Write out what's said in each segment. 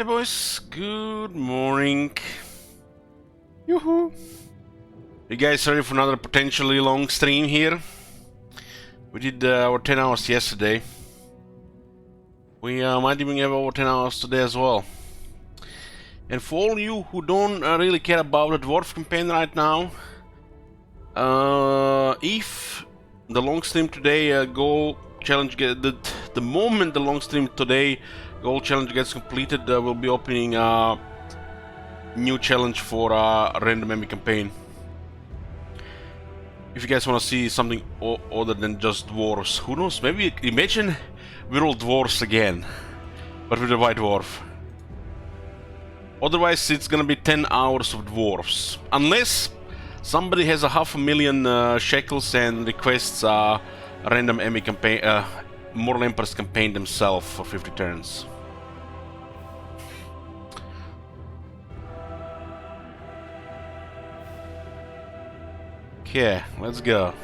Hey boys, good morning. Yoo-hoo. You guys ready for another potentially long stream here? We did our 10 hours yesterday. We might even have over 10 hours today as well. And for all you who don't really care about the Dwarf campaign right now, if the long stream today goal challenge the moment the long stream today goal challenge gets completed, we'll be opening a new challenge for a random enemy campaign. If you guys want to see something other than just dwarves, who knows? Maybe imagine we're all dwarves again, but with a white dwarf. Otherwise, it's gonna be 10 hours of dwarves, unless somebody has 500,000 shekels and requests a random enemy campaign, Moral Emperor's campaign themselves for 50 turns. Okay, let's go.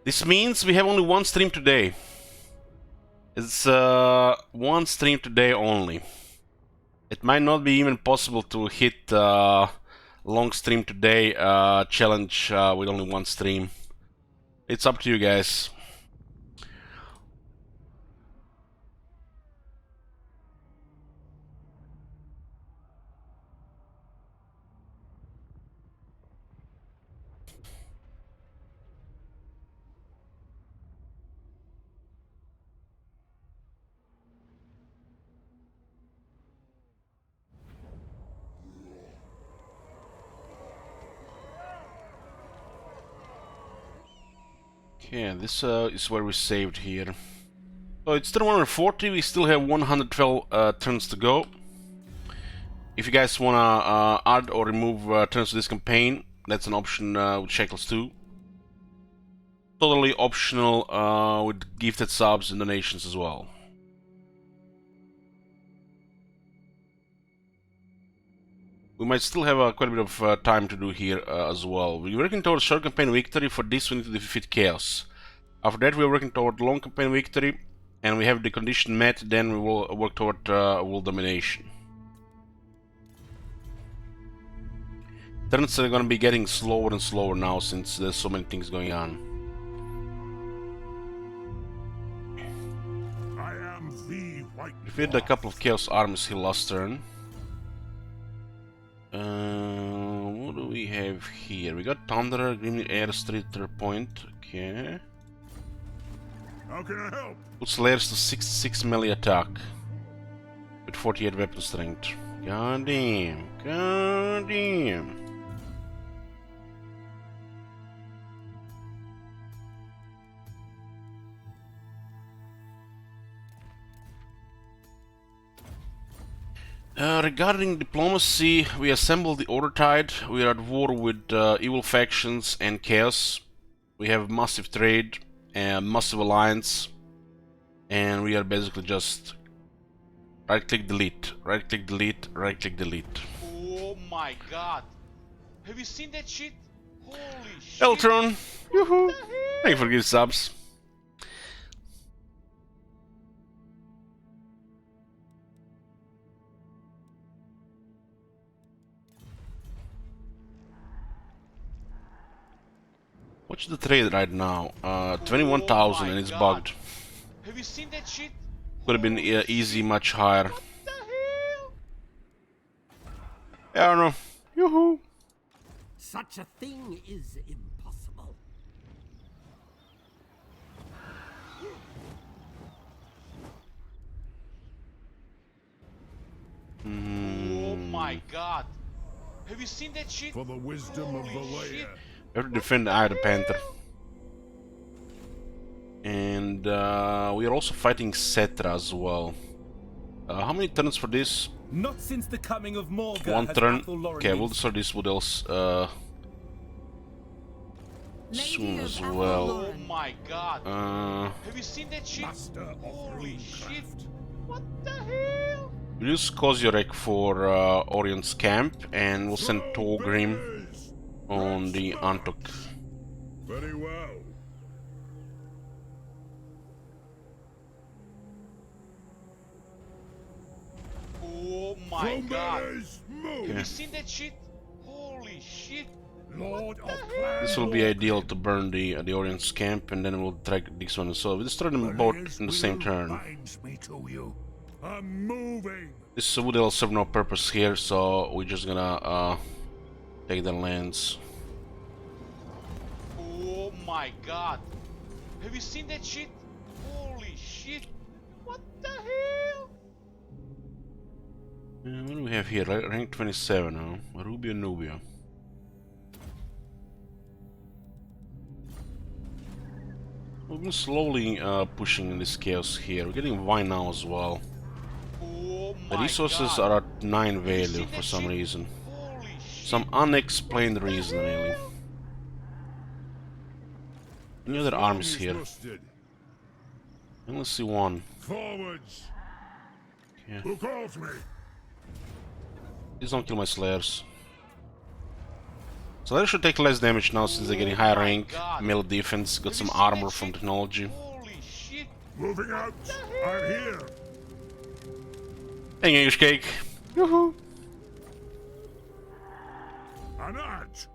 This means we have only one stream today. It's one stream today only. It might not be even possible to hit long stream today challenge with only one stream. It's up to you guys. Okay, this is where we saved here. So it's still 140, we still have 112 turns to go. If you guys wanna add or remove turns to this campaign, that's an option with shekels too. Totally optional with gifted subs and donations as well. We might still have quite a bit of time to do here as well. We're working towards short campaign victory. For this we need to defeat chaos. After that we're working toward long campaign victory, and we have the condition met, then we will work toward world domination. Turns are gonna be getting slower and slower now since there's so many things going on. I am the white. Defeated a couple of chaos armies here last turn. What do we have here? We got Thunderer, Grimly Airstreeter Point. Okay. How can I help? Puts layers to 66 melee attack with 48 weapon strength. God damn. God damn. Regarding diplomacy, we assembled the Order Tide. We are at war with evil factions and chaos. We have massive trade and massive alliance, and we are basically just right-click delete, right-click delete, right-click delete. Oh my god! Have you seen that shit? Holy shit! Eltron, yoo-hoo! Thank you for giving subs. What's the trade right now? 21,000 and it's bugged. Have you seen that shit? Could have been easy, much higher. What the hell? I don't know. Yoo-hoo! Such a thing is impossible. Oh my god! Have you seen that shit? For the wisdom of the Holy shit. layer. We have to defend the Eye of the Panther. And we are also fighting Cetra as well. How many turns for this? Not since the coming of Morga One has turn. Athelloren Okay, we'll been destroy this wood else soon as well. Oh my god! Have you seen that shit? Master of Holy shit! Runecraft. What the hell? We'll use Kozyorek for Orion's camp, and we'll send Torgrim on the Antok. Very well. Oh my god. Thronebearers, move! Have you seen that shit? Holy shit. Lord of This will be ideal to burn the Orion's camp, and then we'll track this one. So we destroy them both in the same turn. Binds me to you. I'm moving. This wood will serve no purpose here, so we're just gonna take the lands. Oh my god. Have you seen that shit? Holy shit. What the hell? What do we have here? Rank 27 now. Rubio Nubia. We've been slowly pushing in this chaos here. We're getting wine now as well. Oh The my resources god. are at 9 Have you value seen for that some shit? reason. Holy shit. Some unexplained reason, really. Any other armies Is here? rusted. I only see one. Forwards. Yeah. Who calls me? Please don't kill my slayers. So they should take less damage now since they're getting higher rank, melee defense, got some armor from technology. Holy shit. Moving out. I'm here. Hey, English cake! Woohoo! I'm out.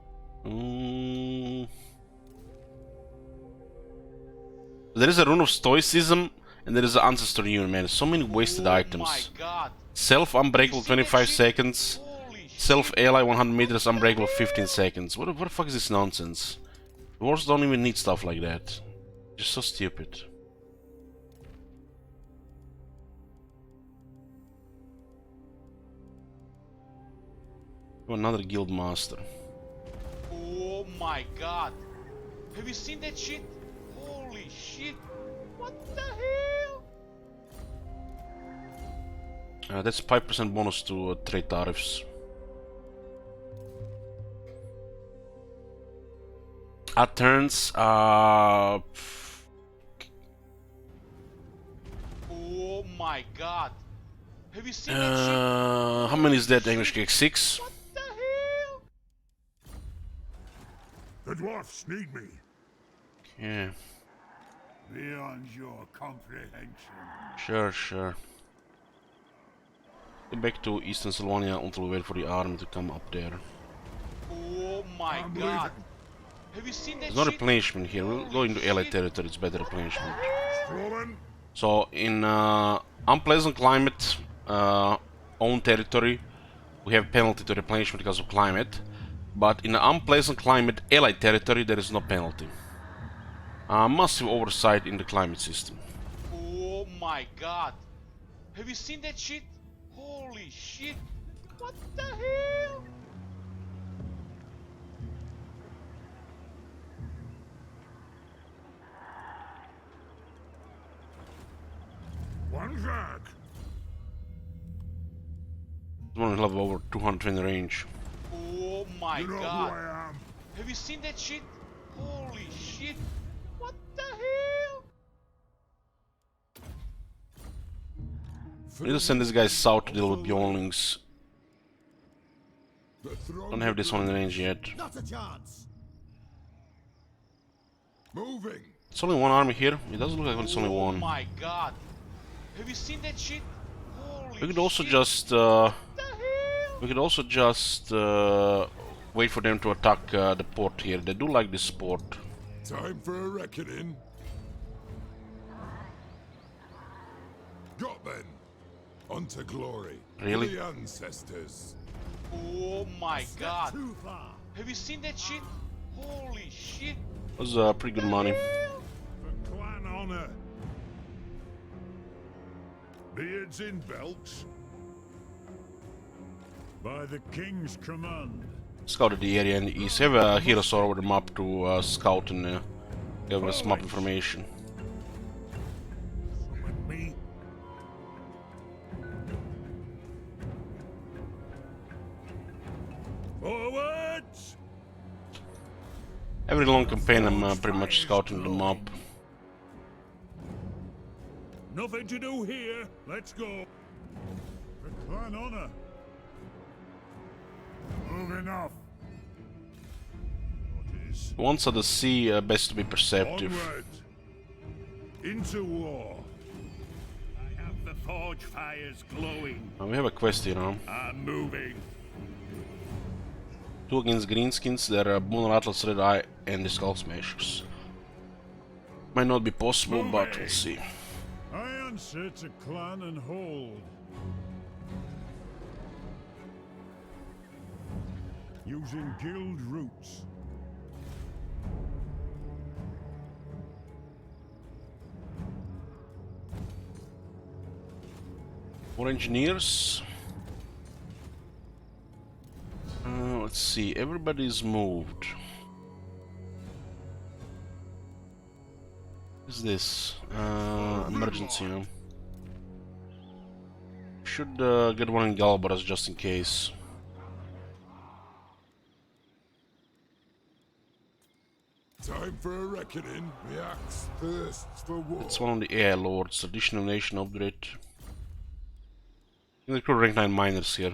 There is a rune of stoicism and there is an ancestor union, man. So many wasted Oh items. my god. Self-unbreakable Have you seen that 25 shit? seconds. Holy shit. Self-ally 100 meters, unbreakable 15 seconds. What the fuck is this nonsense? Wars don't even need stuff like that. Just so stupid. Another guild master. Oh my god. Have you seen that shit? Holy shit. What the hell? That's 5% bonus to trade tariffs. At turns, Oh my god. Have you seen that shit? how many is that, English cake? 6? What the hell? The dwarfs need me. Yeah, Beyond your comprehension. sure. Get back to Eastern Salonia until we wait for the army to come up there. Oh my I'm god. leaving. Have you seen that There's no shit? replenishment here. We'll go into allied territory, it's better replenishment. Strolling. So, in unpleasant climate, own territory, we have penalty to replenishment because of climate. But in unpleasant climate, allied territory, there is no penalty. Massive oversight in the climate system. Oh my god. Have you seen that shit? Holy shit. What the hell? One back. One will have over 220 range. Oh my You know god. who I am. Have you seen that shit? Holy shit. What the hell? We need to send this guy south to deal with Bjornlings. The throne Don't have this one in range yet. Not a chance. moving. It's only one army here. It doesn't look like it's only Oh one. my god. Have you seen that shit? Holy We could also shit. just What the hell? we could also just wait for them to attack the port here. They do like this port. Time for a reckoning. Got then. On to glory. Really? For the ancestors. Oh my god. Too far. Have you seen that shit? Holy shit. That was pretty good money. For clan honor. Beards in belts. By the king's command. Scouted the area in the east. Have a hero sword over the map to scout and give us map information. With me. Forwards! Every long campaign I'm pretty much scouting the map. Nothing to do here. Let's go. For clan honor. Moving off. What is? Once at the sea, best to be perceptive. Onward. Into war. I have the forge fires glowing. We have a quest here now. I'm moving. 2 against greenskins, they're Bone Atlas, Red Eye, and the Skull Smashers. Might not be possible, but we'll see. I answer to clan and hold. Using guild routes. More engineers. Let's see, everybody's moved. What is this? Emergency, no? Should get one in Galbaras just in case. Time for a reckoning. The axe thirsts for war. It's one of the Air Lords, additional nation upgrade. There could rank 9 miners here.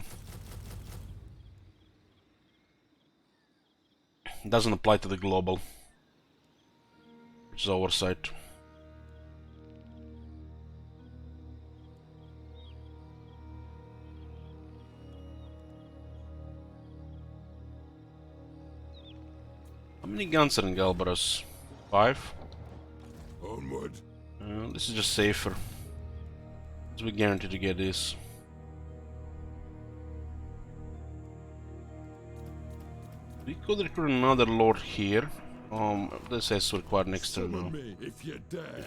Doesn't apply to the global, which is oversight. How many guns are in Galbaras? 5? Onward. This is just safer. So we guarantee to get this. We could recruit another lord here. This has to require next turn now. Summon me if you dare.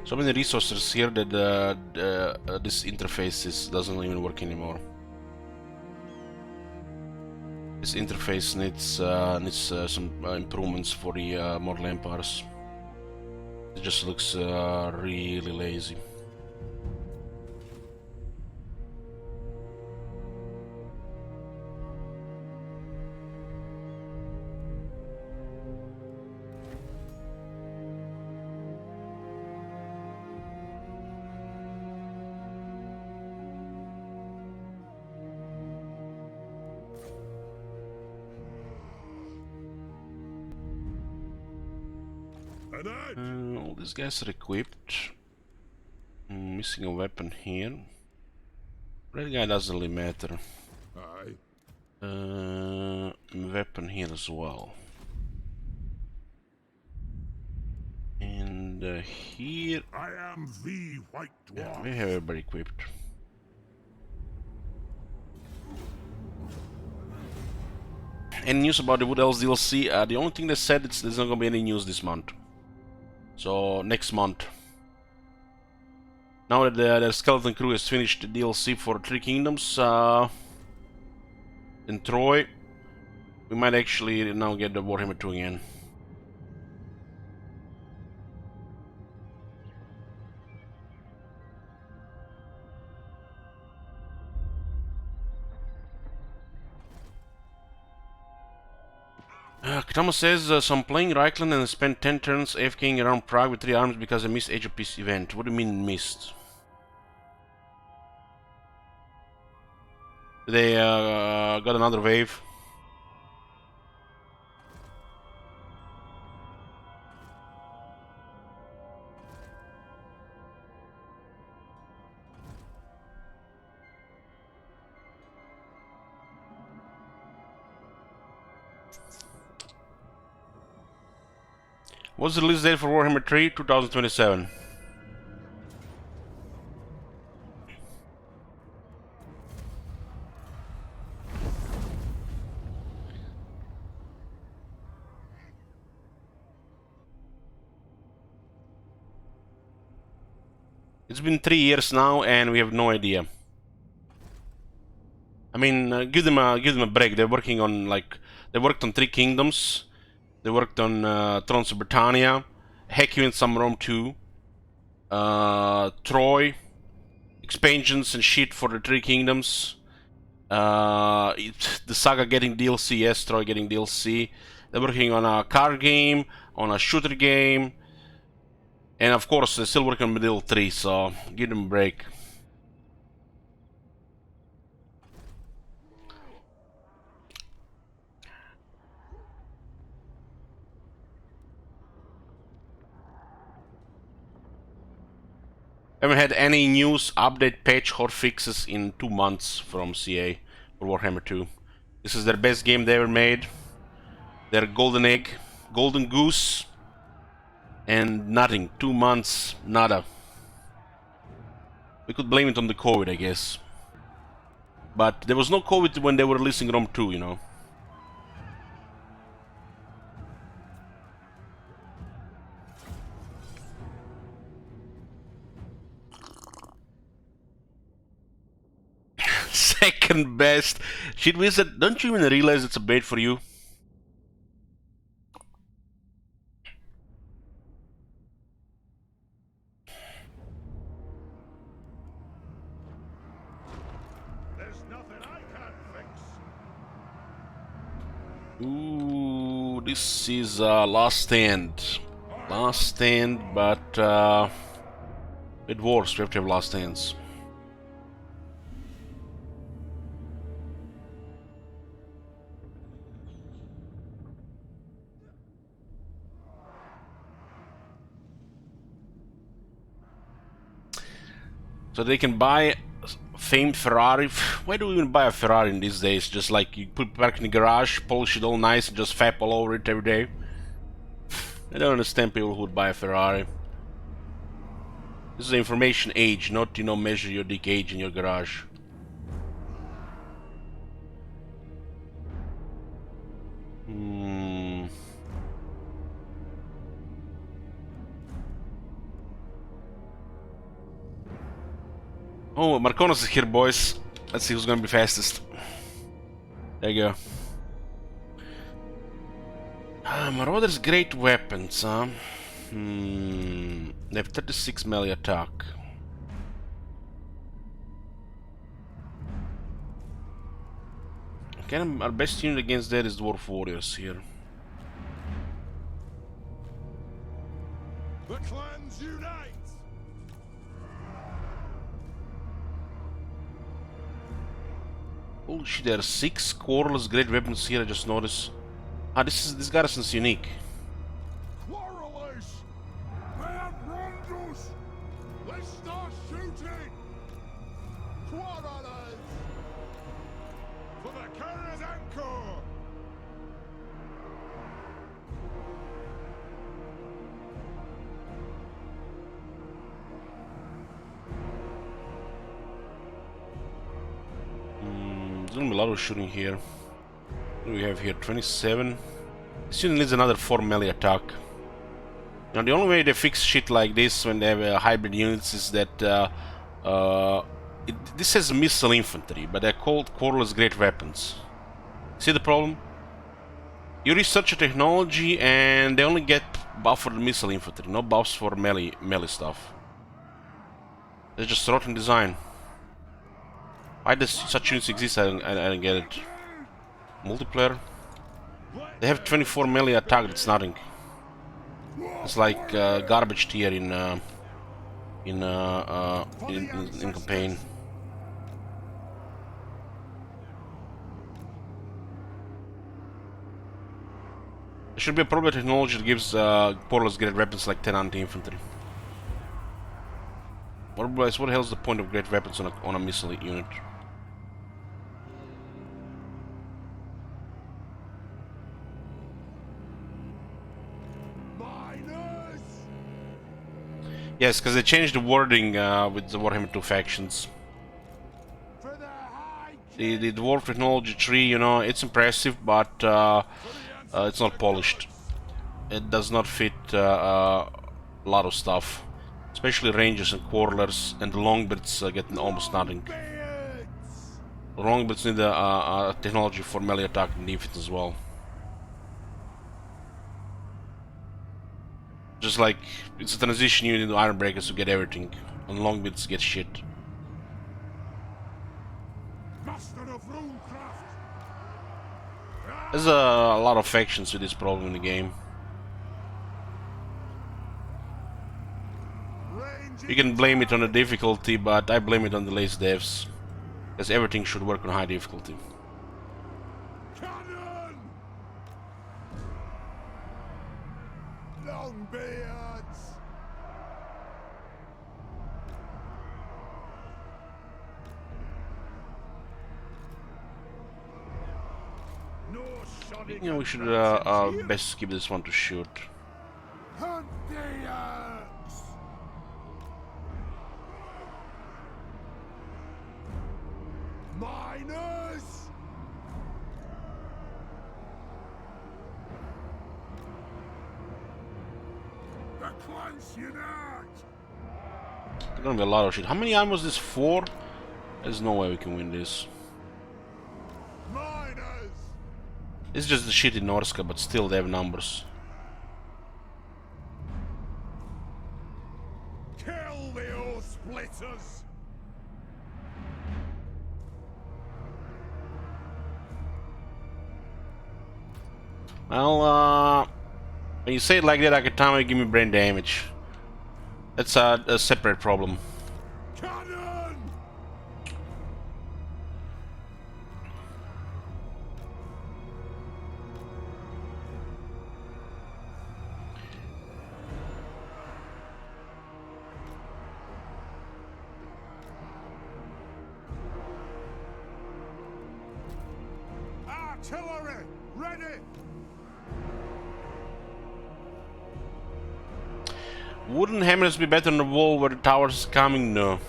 So many resources here that this interface doesn't even work anymore. This interface needs some improvements for the model empires. It just looks really lazy. All these guys are equipped. Missing a weapon here. Red guy doesn't really matter. Aye. Weapon here as well. And here, I am the White Dwarf. yeah, we have everybody equipped. Any news about the Wood Elves DLC? The only thing they said is there's not gonna be any news this month. So next month. Now that the Skeleton Crew has finished the DLC for Three Kingdoms in Troy, we might actually now get the Warhammer 2 again. Knama says, so I'm playing Reichland and I spent 10 turns AFKing around Prague with 3 arms because I missed Age of Peace event. What do you mean missed? They got another wave. What's the release date for Warhammer 3? 2027. It's been 3 years now, and we have no idea. I mean, give them a break. They're working on they worked on Three Kingdoms. They worked on Thrones of Britannia, heck, even some Rome 2, Troy, expansions and shit for the Three Kingdoms. The Saga getting DLC, yes, Troy getting DLC. They're working on a card game, on a shooter game, And of course, they're still working on Middle 3, so give them a break. Haven't had any news, update, patch, or fixes in 2 months from CA for Warhammer 2. This is their best game they ever made. Their golden egg, golden goose, and nothing. 2 months, nada. We could blame it on the COVID, I guess. But there was no COVID when they were releasing Rome 2, you know. Second best. Shit Wizard, don't you even realize it's a bait for you? There's nothing I can't fix. Ooh, this is Last Stand. Last Stand, but it works. We have to have Last Stands. So they can buy famed Ferrari. Why do we even buy a Ferrari in these days? Just like you put it back in the garage, polish it all nice, and just fap all over it every day. I don't understand people who would buy a Ferrari. This is the information age, not, you know, measure your dick age in your garage. Oh, Marconos is here, boys. Let's see who's gonna be fastest. There you go. Marauders, great weapons, huh? They have 36 melee attack. Okay, our best unit against that is Dwarf Warriors here. The clans unite! Holy shit, there are 6 quarrel's great weapons here, I just noticed. Ah, this garrison's unique. Quarrelers! Man Rondos! Let's start shooting! Quarrelers! For the Karaz-a-Karak! There's gonna be a lot of shooting here. What do we have here? 27. This unit needs another 4 melee attack. Now the only way they fix shit like this when they have hybrid units is that this has missile infantry, but they're called Quarrel's great weapons. See the problem? You research a technology and they only get buff for the missile infantry, no buffs for melee stuff. It's just rotten design. Why does such units exist? I don't get it. Multiplayer. They have 24 melee attack. That's nothing. It's like garbage tier in campaign. There should be a proper technology that gives portals great weapons like 10 anti-infantry. Otherwise, what the hell is the point of great weapons on a missile unit? Yes, because they changed the wording with the Warhammer 2 factions. The Dwarf Technology tree, you know, it's impressive, but it's not polished. It does not fit a lot of stuff. Especially Rangers and Quarrelers, and the Longbirds get almost nothing. The Longbirds need a technology for melee attack and defense as well. Just like, it's a transition unit into Iron Breakers to get everything, and Longbirds get shit. There's a lot of factions with this problem in the game. You can blame it on the difficulty, but I blame it on the lazy devs. Because everything should work on high difficulty. Cannon! Longbeards! No shotting. You know, we should best skip this one to shoot. Hunt the axe! Miners! The clans unite! There's gonna be a lot of shit. How many armors is this? 4? There's no way we can win this. Miners! It's just the shit in Norska, but still they have numbers. Kill the old splitters! Well, when you say it like that, Akatama give me brain damage. That's a separate problem. Cannon! Artillery! Ready! Wouldn't hammers be better on the wall where the towers is coming? No.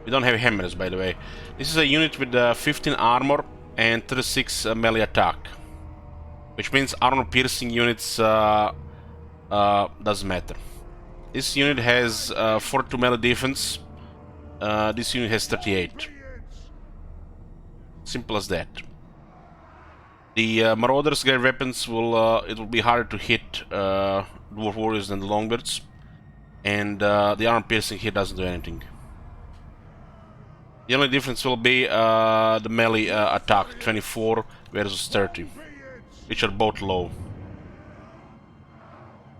We don't have hammers, by the way. This is a unit with 15 armor and 36 melee attack. Which means armor piercing units doesn't matter. This unit has 42 melee defense. This unit has 38. Simple as that. The Marauders' great weapons will it will be harder to hit Dwarf Warriors than the Longbeards. And the armor piercing here doesn't do anything. The only difference will be the melee attack, 24 versus 30, which are both low.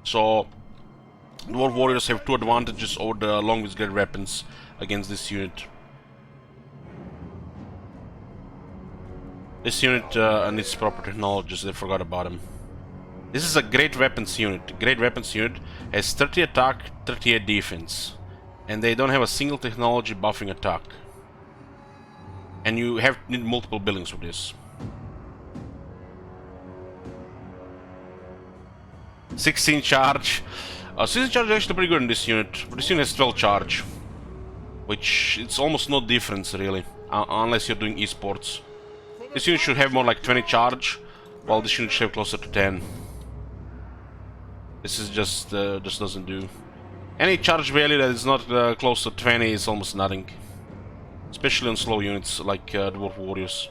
So, Dwarf Warriors have 2 advantages over the Longbeards' great weapons against this unit. This unit needs proper technologies, they forgot about him. This is a great weapons unit. Great weapons unit has 30 attack, 38 defense. And they don't have a single technology buffing attack. And you need multiple buildings for this. 16 charge. 16 charge is actually pretty good in this unit. But this unit has 12 charge. Which, it's almost no difference really. Unless you're doing esports. This unit should have more like 20 charge. While this unit should have closer to 10. This is just doesn't do. Any charge value that is not close to 20 is almost nothing. Especially on slow units like Dwarf Warriors.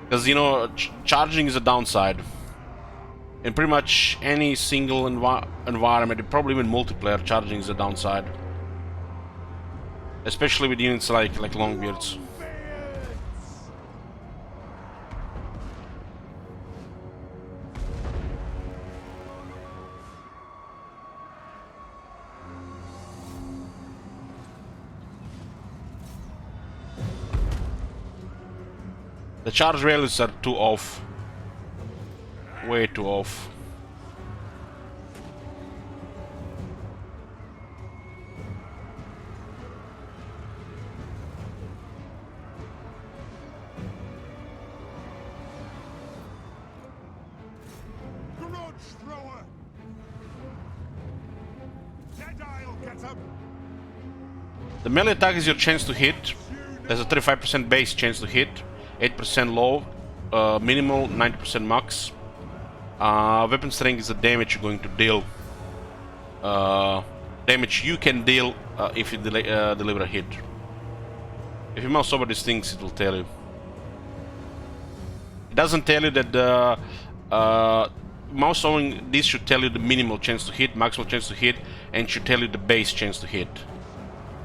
Because, you know, charging is a downside. In pretty much any single environment, probably even multiplayer, charging is a downside. Especially with units like Longbeards. The charge values are too off. Way too off. Grudge thrower! Deadeye get up! The melee attack is your chance to hit. There's a 35% base chance to hit. 8% low, minimal, 90% max. Weapon strength is the damage you're going to deal. Damage you can deal if you deliver a hit. If you mouse over these things, it will tell you. It doesn't tell you that the mouse overing this should tell you the minimal chance to hit, maximal chance to hit, and should tell you the base chance to hit.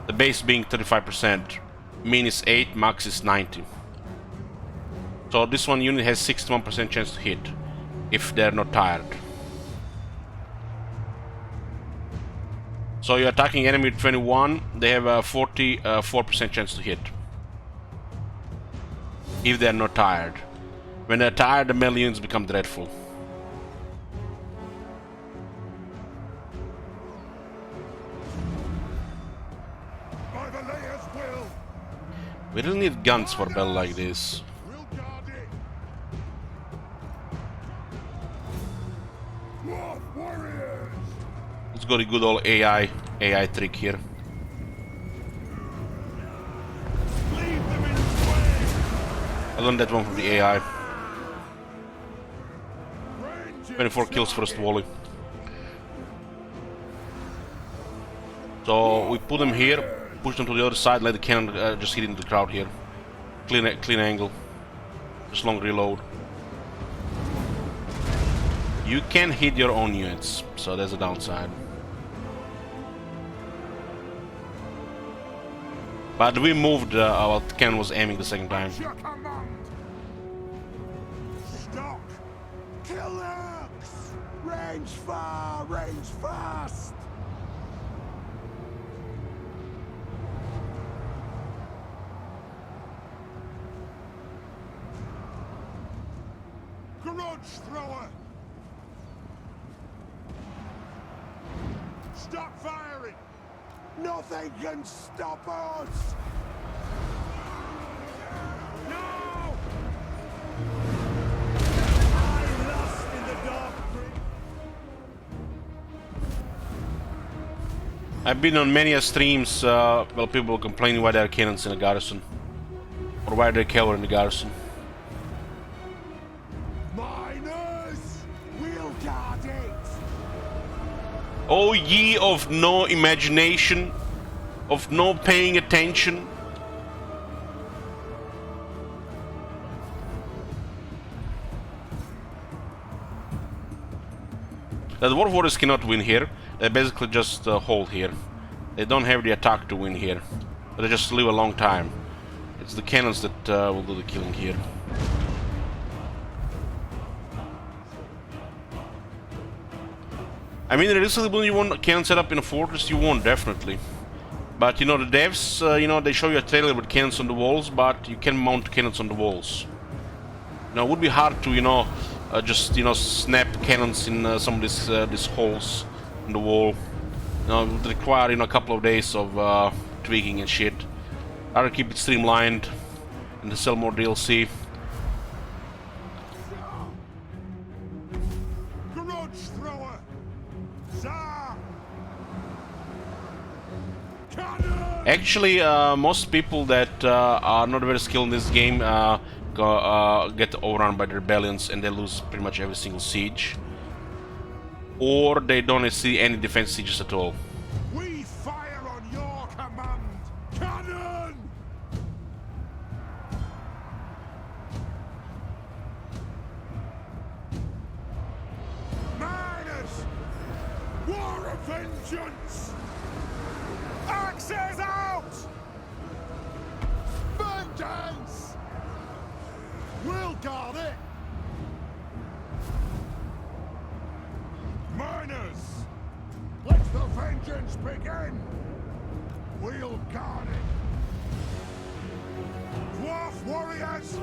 The base being 35%, min is 8, max is 90. So this one unit has 61% chance to hit, if they're not tired. So you're attacking enemy at 21, they have a 44% chance to hit. If they're not tired. When they're tired, the melee units become dreadful. By the layer's will, We really need guns for a battle like this. we'll guard it. Dwarf warriors! Let's go the good old AI trick here. Leave them in his way! I learned that one from the AI. Range 24 kills first volley. So we put them here, push them to the other side, let the cannon just hit into the crowd here. Clean angle. Just long reload. You can hit your own units, so there's a downside. But we moved while cannon was aiming the second time. Your command! Stock! Kill X! Range far, range fast! Grudge thrower! Stop firing! Nothing can stop us! No! I lost in the dark green. I've been on many streams while people complaining why there are cannons in the garrison. Or why there are cavalry in the garrison. Miners! We'll guard it! O ye of no imagination, of no paying attention. The dwarf warriors cannot win here. They basically just hold here. They don't have the attack to win here. But they just live a long time. It's the cannons that will do the killing here. I mean, realistically, when you want a cannon set up in a fortress, you won't, definitely. But, you know, the devs, you know, they show you a trailer with cannons on the walls, but you can mount cannons on the walls. Now, it would be hard to, you know, just, you know, snap cannons in some of these holes in the wall. Now, it would require, you know, a couple of days of tweaking and shit. I'd rather keep it streamlined and to sell more DLC. Grudge thrower! Zah! Cannon! Actually, most people that are not very skilled in this game get overrun by the rebellions and they lose pretty much every single siege. Or they don't see any defense sieges at all. We fire on your command! Cannon! Miners! War of vengeance! Axes out! Vengeance! We'll guard it! Miners! Let the vengeance begin! We'll guard it! Dwarf warriors!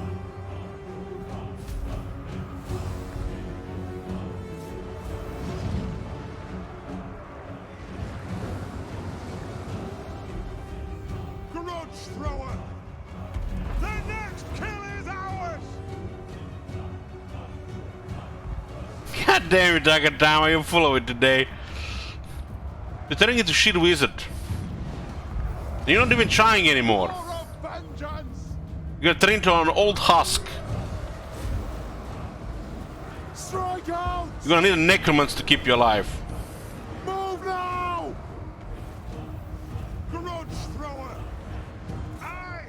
Grudge thrower! The next kill is ours! God damn it, Dagatama, you're full of it today. You're turning into shit wizard. You're not even trying anymore. War of vengeance! You're turning into an old husk. Strike out! You're gonna need a necromancer to keep you alive. Move now! Grudge thrower! Aye!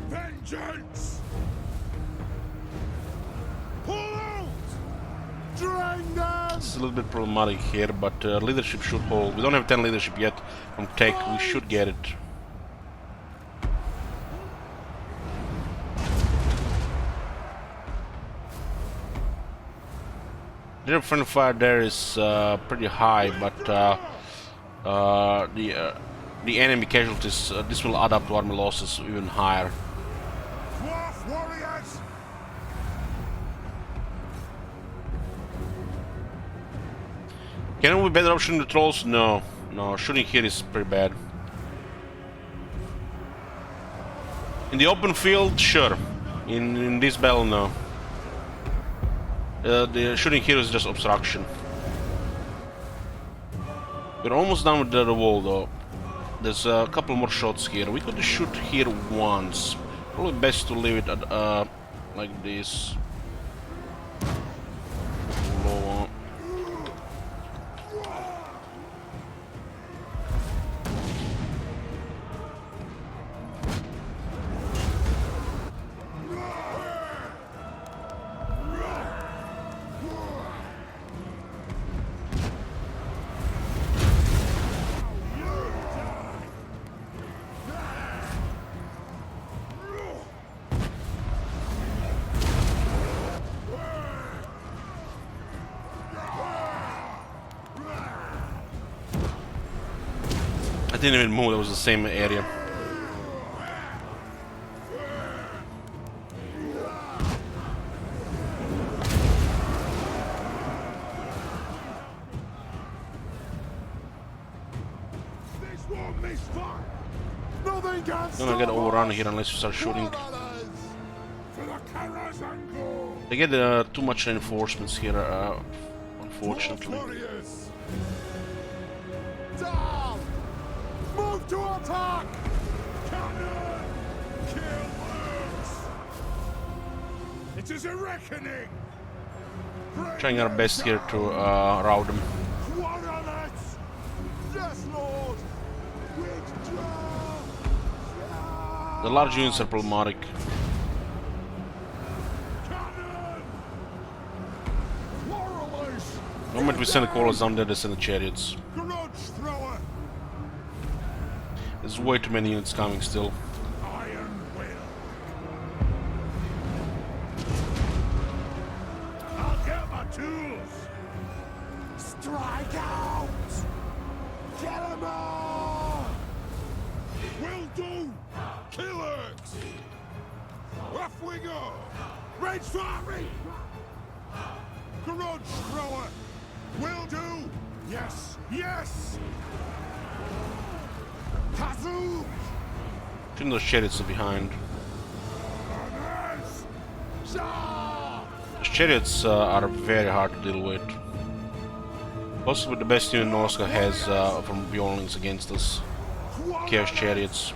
Vengeance! Pull out! Drain them! It's a little bit problematic here, but leadership should hold. We don't have 10 leadership yet from tech. We should get it. Their friendly fire there is pretty high, but the enemy casualties, this will add up to army losses even higher. Dwarf warriors! Can we be better off shooting the trolls? No. No, shooting here is pretty bad. In the open field, sure. In this battle, no. The shooting here is just obstruction. We're almost done with the wall, though. There's a couple more shots here. We could shoot here once. Probably best to leave it at, like this. Low on. I didn't even move, that was the same area. This won't miss fire! Nothing can I'm gonna get overrun here unless you start shooting. For the Karaz-a-Karak! They get too much reinforcements here, unfortunately. Warriors! Down! Move to attack! Cannon! Kill works! It is a reckoning! Trying our best here to rout them. Warriors! Yes, Lord! Withdraw! The large units are problematic. Cannon! Warriors! The moment we send the crawlers down there, they send the chariots. Grudge thrower! There's way too many units coming still. Iron will! I'll get my tools! Strike out! Kill 'em all! Will do! Killers! Off we go! Rage fire! Grudge thrower! Will do! Yes! Yes! Kazoo! Shooting those chariots are behind. Runners! Shaw! Those chariots are very hard to deal with. Possibly the best unit Norska has from Bjornlings against us. Chaos chariots.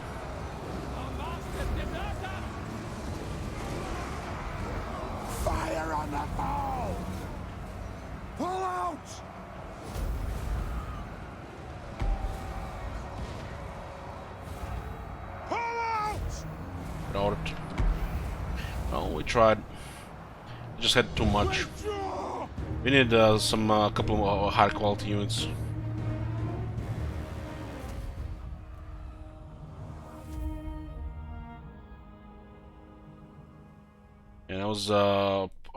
Fire on the ball! Pull out! Pull out! Got it. Oh, we tried. We just had too much. Withdraw! We need some couple of higher quality units. And that was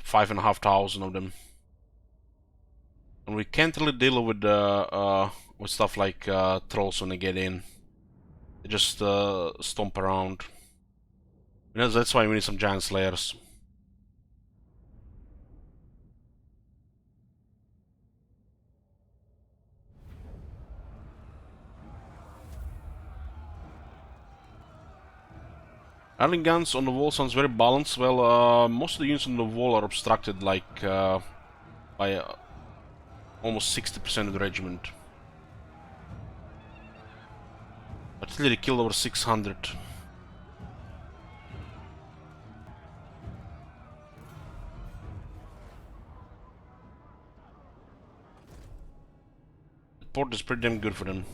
5,500 of them. And we can't really deal with stuff like trolls when they get in. They just stomp around. You know, that's why we need some giant slayers. Arling guns on the wall sounds very balanced. Well, most of the units on the wall are obstructed, like by almost 60% of the regiment. Artillery killed over 600. The port is pretty damn good for them.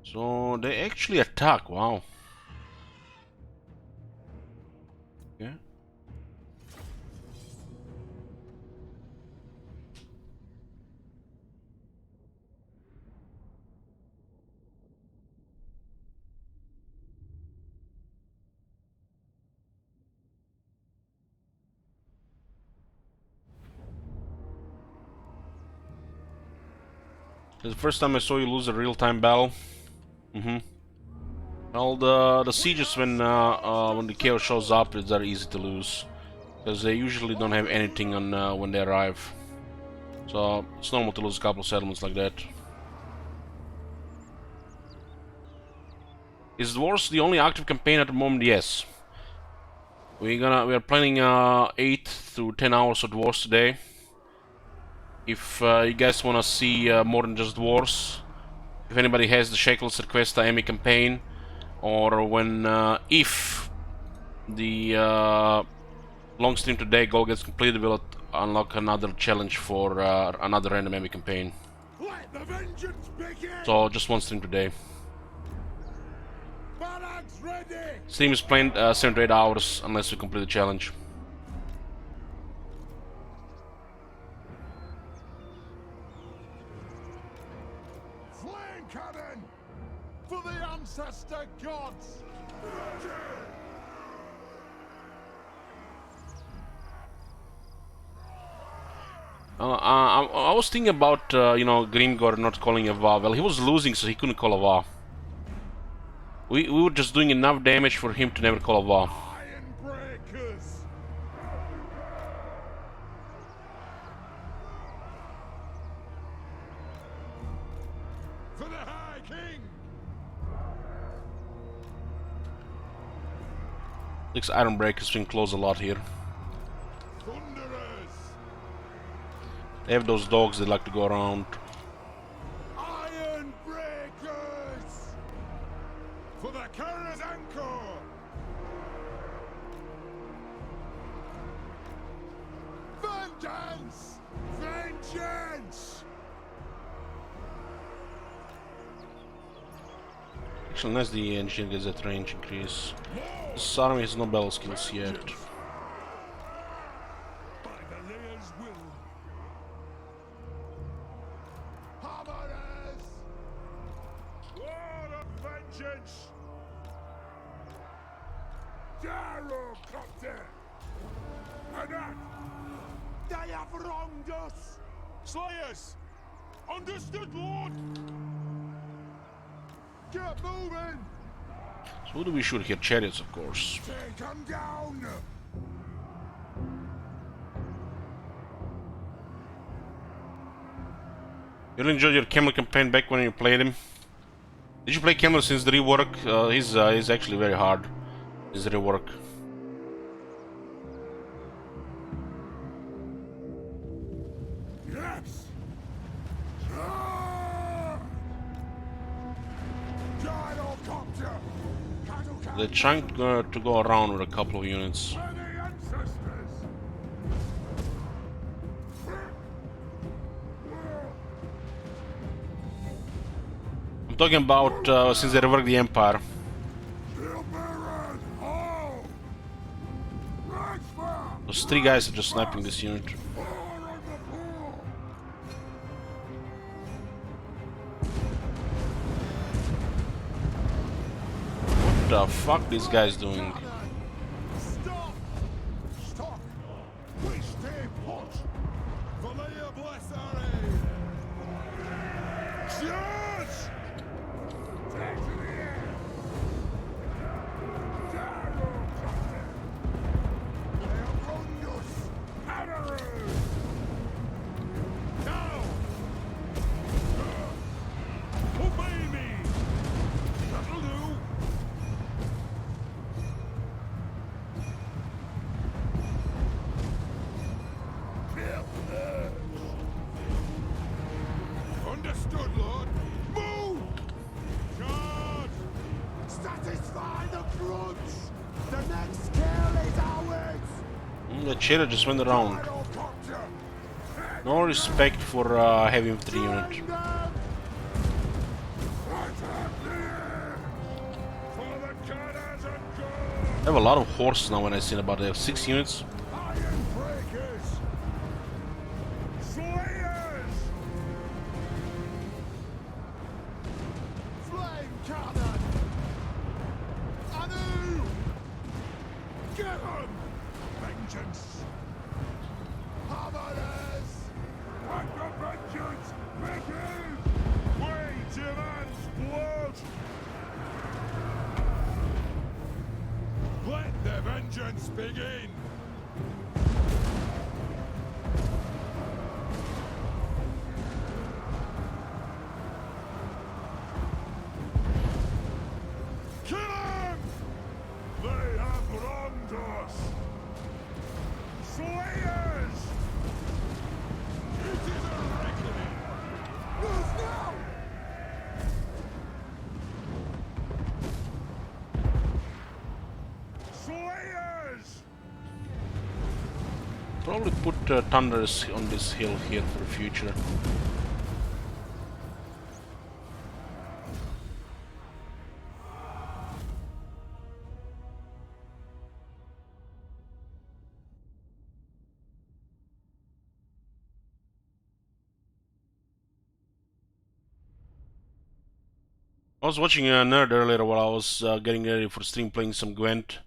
So they actually attack. Wow. Yeah. It's the first time I saw you lose a real-time battle. Well, the sieges when the chaos shows up, it's very easy to lose, because they usually don't have anything on when they arrive. So it's normal to lose a couple of settlements like that. Is Dwarves the only active campaign at the moment? Yes. We are planning 8 to 10 hours of Dwarves today. If you guys wanna see more than just Dwarves, if anybody has the Shekels request the Emmy campaign, or when if the long stream today goal gets completed, we'll unlock another challenge for another random Emmy campaign. Let the vengeance begin! So just one stream today. Barracks ready! Stream is planned 7 to 8 hours unless we complete the challenge. Flame cannon! For the ancestor gods! I was thinking about, you know, Grimgor not calling a VA. Well, he was losing, so he couldn't call a VA. We were just doing enough damage for him to never call a VA. Iron breakers! For the High King! 6 Iron Breakers can close a lot here. Thunderers! They have those dogs that like to go around. Iron breakers! For the Karaz-a-Karak! Vengeance! Vengeance! Actually, unless the engineer gets that range increase. This army has no battle skills yet. By the Layer's will. Hammerers! War of vengeance! Gyrocopter! Anak! They have wronged us! Slayers! Understood, Lord! Get moving! So who do we shoot here? Chariots, of course. Take them down! You really enjoyed your Kemmler campaign back when you played him? Did you play Kemmler since the rework? He's actually very hard. His rework. Yes! Gyrocopter! They're trying to go around with a couple of units. For the ancestors! I'm talking about since they reworked the Empire. Silberad! All! Rexford! Those 3 guys are just sniping this unit. Four on the pool! What the fuck these guys doing? Stop! Stop! We stay put! Valia bless our aid! Charge! Take to the air! Gyrocopter! They have wronged us! Hammerers! Now! Obey me! That'll do! Understood, Lord. Move! Charge! Satisfy the grudge! The next kill is ours! The chariot just went around. Gyrocopter! No respect for heavy infantry unit. Bring them! Attack the air! For the Karaz-a-Karak! I have a lot of horses now when I see about they have 6 units. Iron breakers! Slayers! Flame cannon! Anu! Get 'em! Vengeance! Hammerers! Let the vengeance begin! begin. Kill them! They have wronged us. Slayers! It is a reckoning. Move now! Slayers! Probably put thunders on this hill here for the future. I was watching a nerd earlier while I was getting ready for stream playing some Gwent.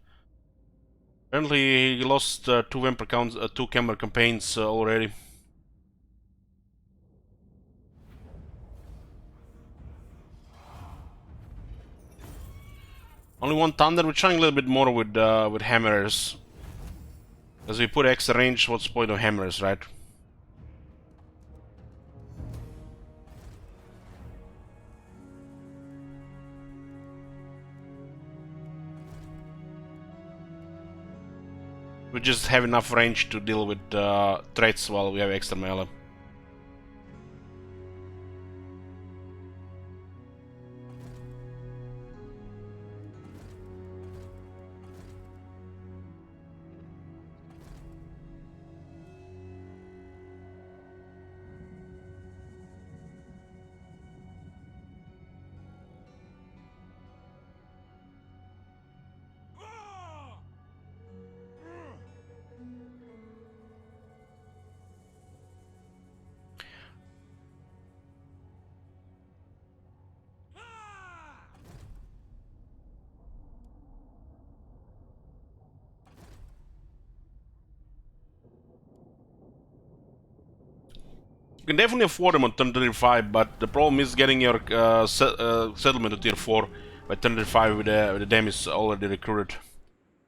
Apparently he lost two camera campaigns already. Only one thunder. We're trying a little bit more with hammers. As we put extra range, what's the point of hammers, right? We just have enough range to deal with threats while we have extra melee. You can definitely afford them on turn 35, but the problem is getting your settlement to tier 4 by turn 35 with the damage already recruited.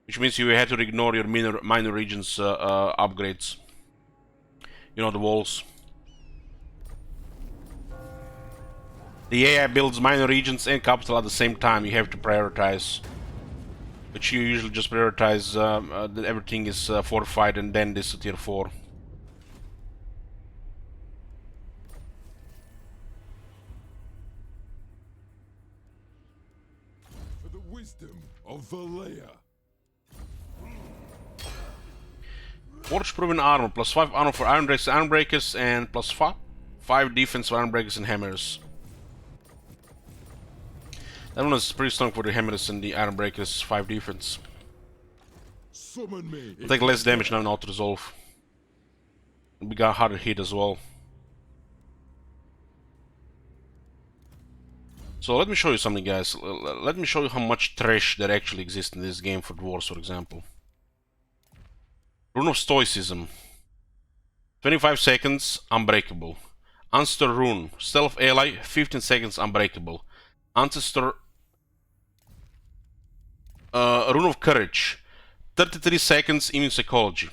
Which means you have to ignore your minor regions upgrades. You know, the walls. The AI builds minor regions and capital at the same time. You have to prioritize. But you usually just prioritize that everything is fortified and then this to tier 4. Wisdom of Valea. Forge proven armor, plus 5 armor for iron breakers and iron breakers, and plus 5 defense for iron breakers and hammers. That one is pretty strong for the hammers and the iron breakers, 5 defense. Summon me. We'll take less damage now in auto resolve. We got harder hit as well. So let me show you something, guys. Let me show you how much trash there actually exists in this game for dwarves, for example. Rune of Stoicism. 25 seconds, unbreakable. Ancestor Rune. Stealth Ally, 15 seconds, unbreakable. Ancestor Rune of Courage. 33 seconds, immune psychology.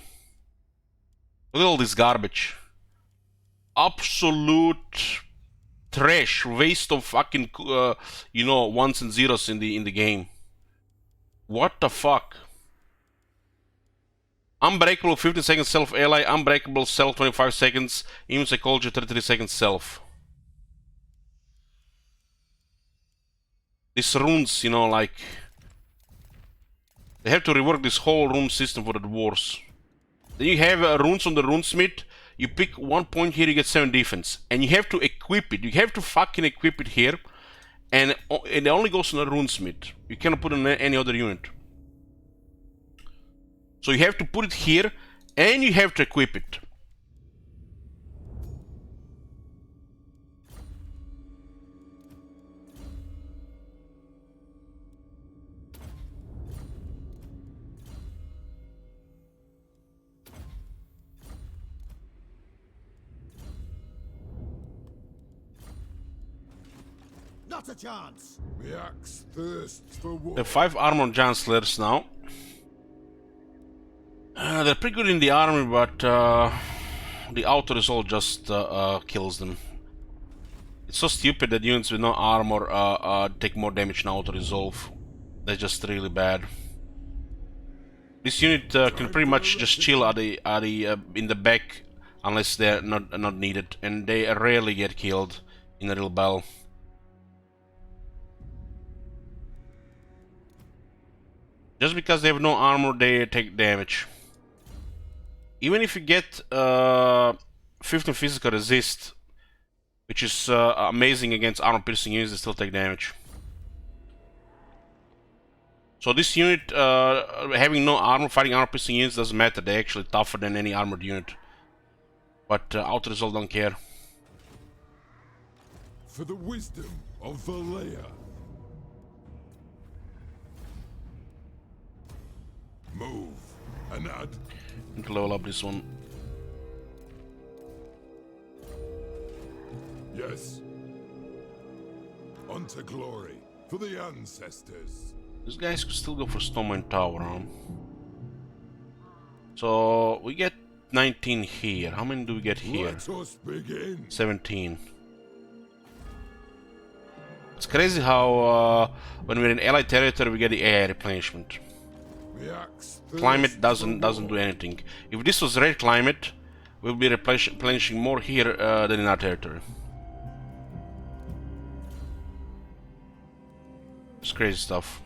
Look at all this garbage. Absolute trash, waste of fucking, you know, ones and zeros in the game. What the fuck? Unbreakable 15 seconds self ally, unbreakable self 25 seconds, immune psychology 33 seconds self. These runes, you know, like they have to rework this whole rune system for the dwarves. Then you have runes on the runesmith. You pick 1 point here, you get 7 defense. And you have to equip it. You have to fucking equip it here. And it only goes on a runesmith. You cannot put it on any other unit. So you have to put it here, and you have to equip it. Not a chance. The axe thirsts for war. The 5 armor Chancellors now. They're pretty good in the army, but the auto resolve just kills them. It's so stupid that units with no armor take more damage in auto resolve. They're just really bad. This unit can pretty much just chill in the back unless they're not needed, and they rarely get killed in a real battle. Just because they have no armor, they take damage. Even if you get 15 physical resist, which is amazing against armor-piercing units, they still take damage. So this unit, having no armor, fighting armor-piercing units doesn't matter. They're actually tougher than any armored unit. But auto resolve don't care. For the wisdom of Valea. Move, Anad. Need to level up this one. Yes. Unto glory for the ancestors. These guys could still go for Stoneman Tower, huh? So we get 19 here. How many do we get here? Let us begin. 17. It's crazy how when we're in allied territory we get the AI replenishment. Climate doesn't do anything. If this was red climate, we'll be replenishing more here than in our territory. It's crazy stuff.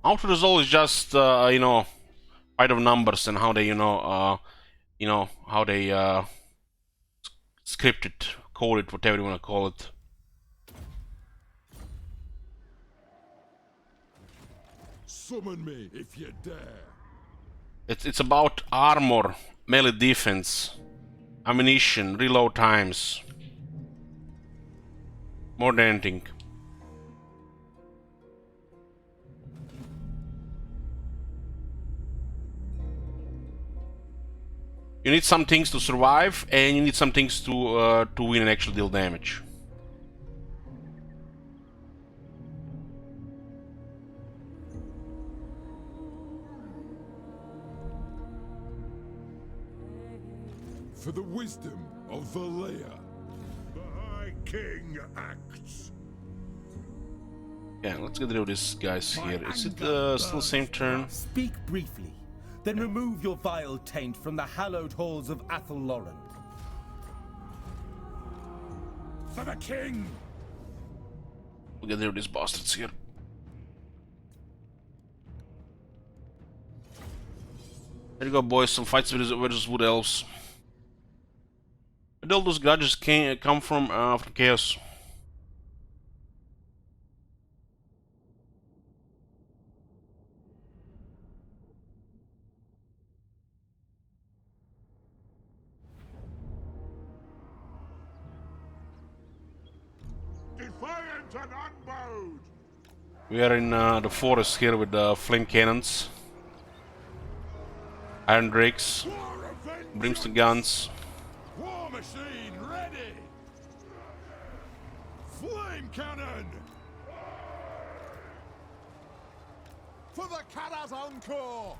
Auto resolve is just you know, fight of numbers and how they how they script it, code it, whatever you want to call it. Summon me if you dare. It's about armor, melee defense, ammunition, reload times, more than anything. You need some things to survive, and you need some things to win and actually deal damage. For the wisdom of Valea. The High King acts. Yeah, let's get rid of these guys here. Is it still the same turn? Speak briefly, then remove your vile taint from the hallowed halls of Athel Lauren. For the king! We'll get rid of these bastards here. There you go, boys. Some fights versus Wood Elves. Where did all those grudges come from Chaos? Defiant and unbowed! We are in the forest here with flame cannons, iron drakes, War of vengeance! brimstone guns. War machine ready! Flame cannon! For the Karaz-a-Karak!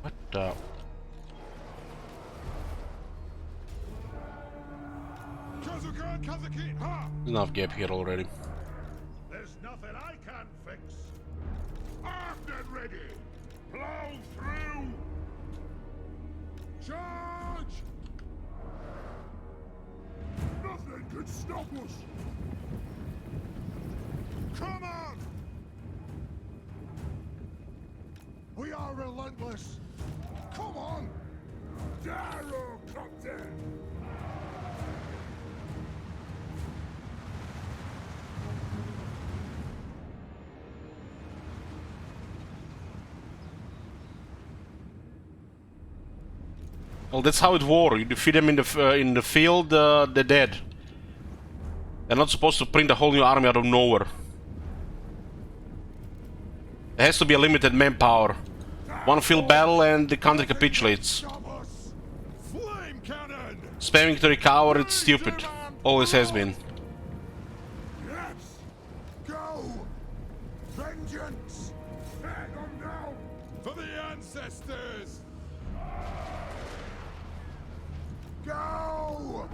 What the? Karaz-a-Karak, ha! There's enough gap here already. There's nothing I can't fix. Armed and ready. Plow through. Charge! Nothing can stop us. Come on! We are relentless. Come on! Darrow, Captain! Well, that's how it works. You defeat them in the field, they're dead. They're not supposed to print a whole new army out of nowhere. There has to be a limited manpower. One field battle and the country capitulates. Flame cannon! Spamming to recover, it's stupid. Always has been. Yes! Go! Vengeance! Tear them down! For the ancestors! Go!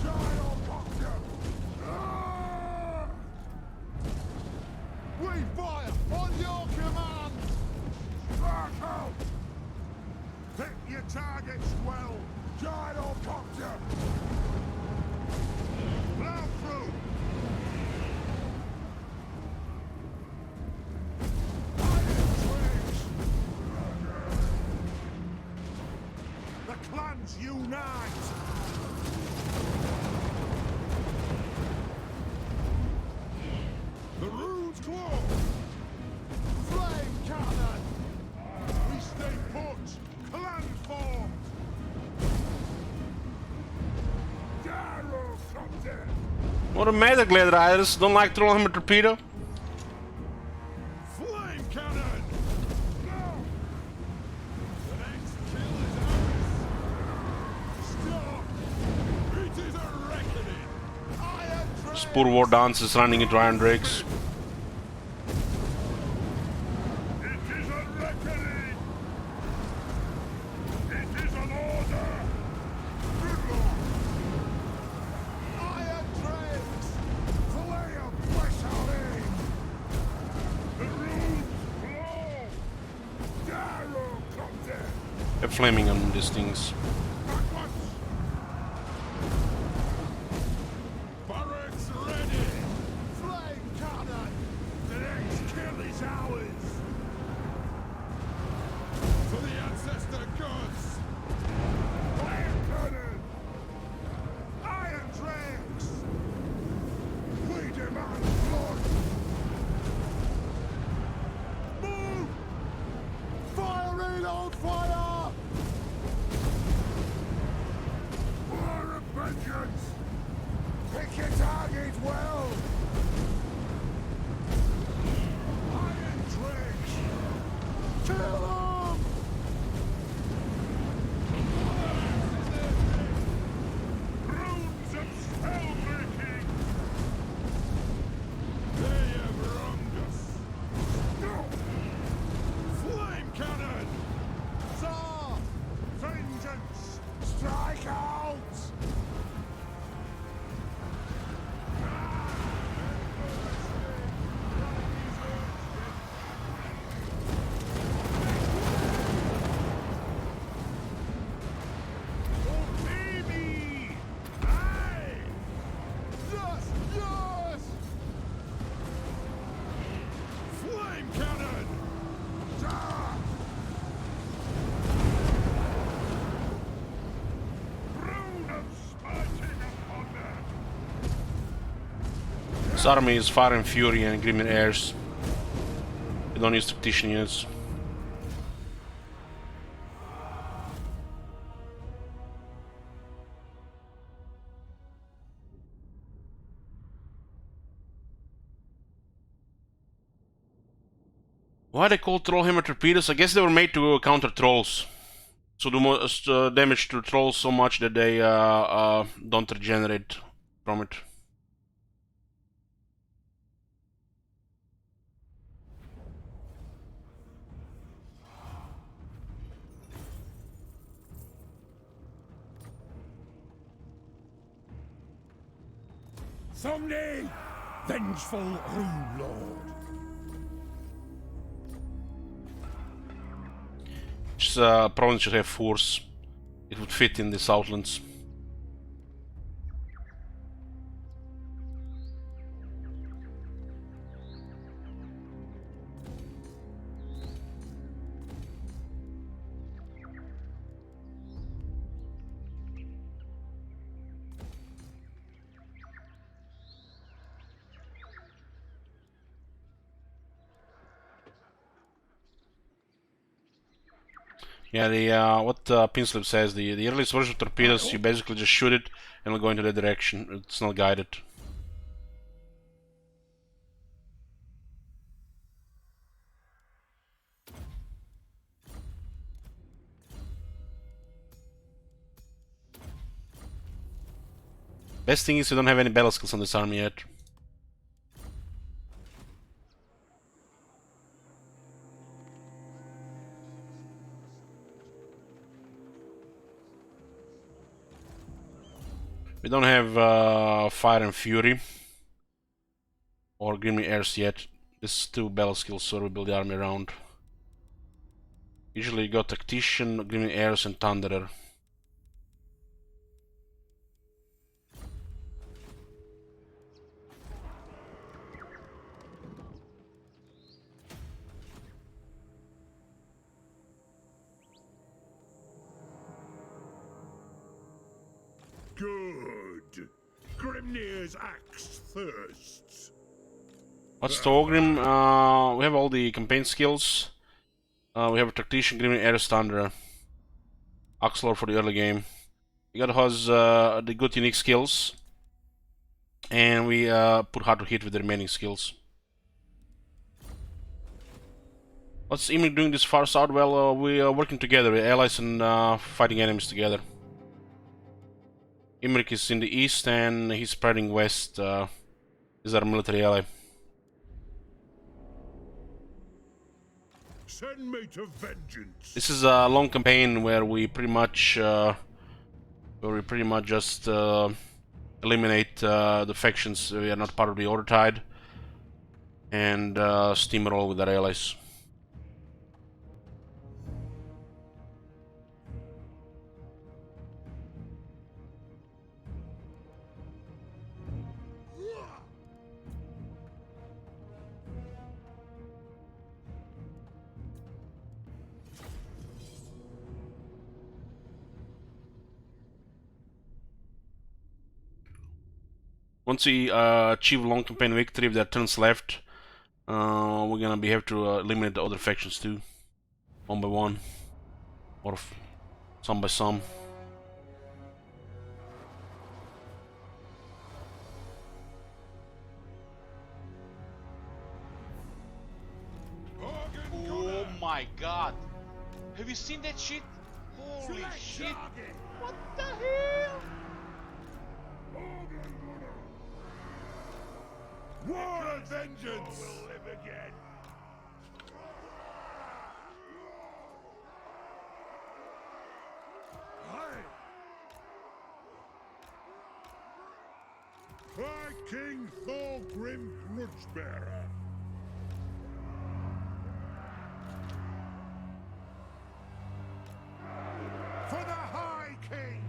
Gyrocopter! Ah! We fire on your command! Back out! Hit your targets well! Gyrocopter! Plow through! Iron twigs! The clans unite! The rune's claw! Flame cannon! We stay put! Clan formed! Gyrocopter! What a matter, Glad Riders? Don't like throwing him a torpedo? Flame cannon! No! The next kill is ours! Stop! It is a reckoning! Iron Drake! Spur War dances running into Iron Drakes. It is a reckoning! It is an order! Good lord! Iron Drakes! Fillet of flesh out aim! The runes flow! Gyrocopter! They're flaming on these things. Backwards! Barracks ready! Flame cannon! The next kill is ours! For the ancestor gods! Flame cannon! Iron drakes! We demand blood! Move! Fire in on fire! War of vengeance! Pick your target well! Iron drakes! Kill them! Runes of spellbreaking! They have wronged us! No! Flame cannon! Tsar! Vengeance! Strike out! Oh, baby! Aye! Yes! Yes! Flame cannon! Ah! Rune of smiting upon them! This army is Fire and Fury and Grim Airs. They don't use tactician units. Why are they called Trollhammer torpedoes? I guess they were made to counter trolls. So do most damage to trolls so much that they don't regenerate from it. Someday, vengeful Rune Lord. Just probably should have force. It would fit in the Southlands. Yeah, the what Pinslip says, the earliest version of torpedoes, you basically just shoot it and it'll go into that direction. It's not guided. Best thing is we don't have any battle skills on this army yet. We don't have Fire and Fury or Grimly Airs yet. This is 2 battle skills, so we build the army around. Usually you got Tactician, Grimly Airs, and Thunderer. Good. Grimnir's axe thirsts. What's Thorgrim? We have all the campaign skills. We have a Tactician, Grimly Airs, Thunderer. Axelor for the early game. We got has the good unique skills. And we put hard to hit with the remaining skills. What's Imrik doing this far south? Well, we are working together with allies and fighting enemies together. Imrik is in the east and he's spreading west. Is our military ally. Send me to vengeance. This is a long campaign where we pretty much just eliminate the factions. We are not part of the Order Tide, and steamroll with our allies. Once we achieve long campaign victory, if there are turns left, we're gonna have to eliminate the other factions too, one by one, or some by some. Oh my god! Have you seen that shit? Holy shit! What the hell? War and vengeance will live again. By King Thorgrim Grudgebearer. For the High King.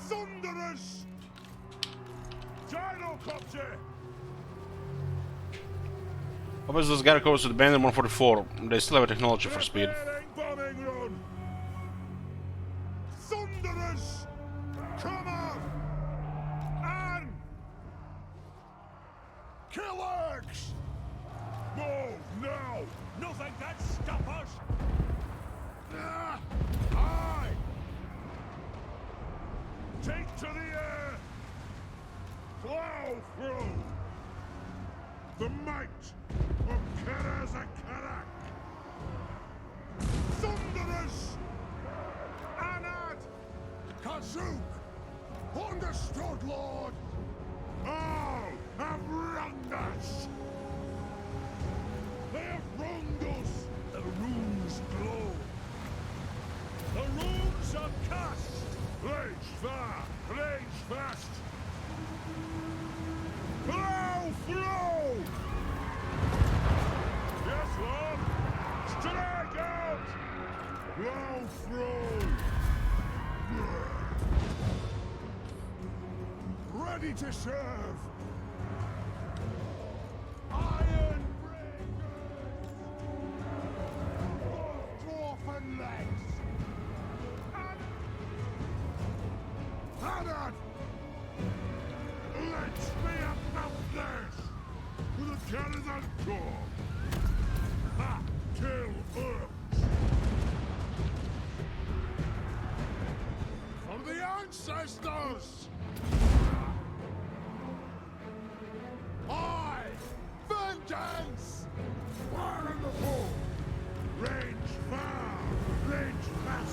Thunderous! Gyrocopter! How about those Garacos with the Bandit 144? They still have a technology for speed. Preparing bombing run! Thunderous! Come on! And... Killers! Move now! Nothing can stop us! Aye! Take to the air! Plow through! The might of Karaz-a-Karak! Thunderous! Anad! Kazook! Understood, Lord! All have wronged us! They have wronged us! The runes glow. The runes are cast! Rage far! Rage fast! Plow through! Yes, Lord! Strike out! Plow through! Ready to serve! Iron breakers! Both dwarf and legs!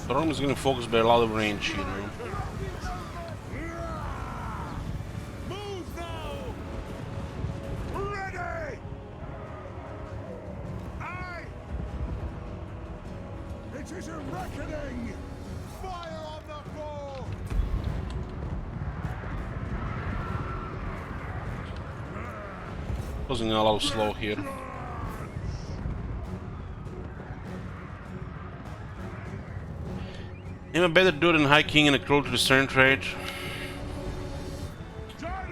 Rome is getting focused by a lot of range, you know. Move now! Ready! Aye! It is a reckoning! Fire on the foe! Closing a little slow here. I'm a better dude in hiking and a cruel to discern trade.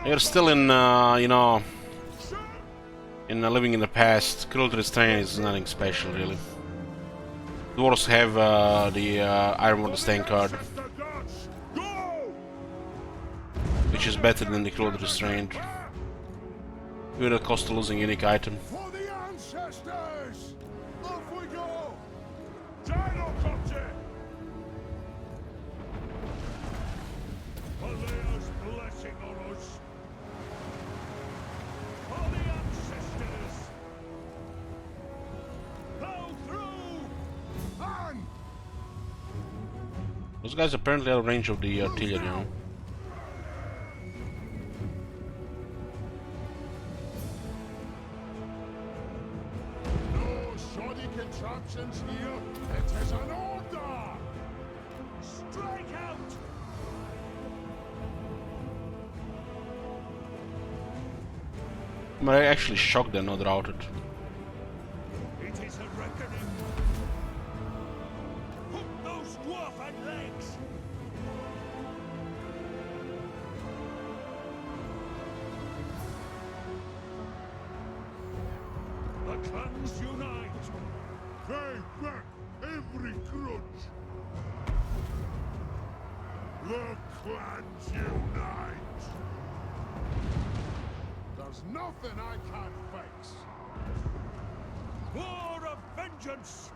They're still in, you know, living in the past. Cruel to restrain is nothing special, really. Dwarves have the Iron Wonder Stain card, which is better than the Cruel to Restrained, with the cost of losing unique item. For the ancestors! Off we go! Gyrocopter! Alea's blessing on us! For the ancestors! Plow through! On! Those guys apparently out of range of the artillery, you know. No shoddy contraptions here! It is an order! Strike out! I'm actually shocked they're not routed. It is a reckoning! Hook those dwarf legs! The clans unite! Pay back every grudge! The clans unite! There's nothing I can't fix! War of vengeance!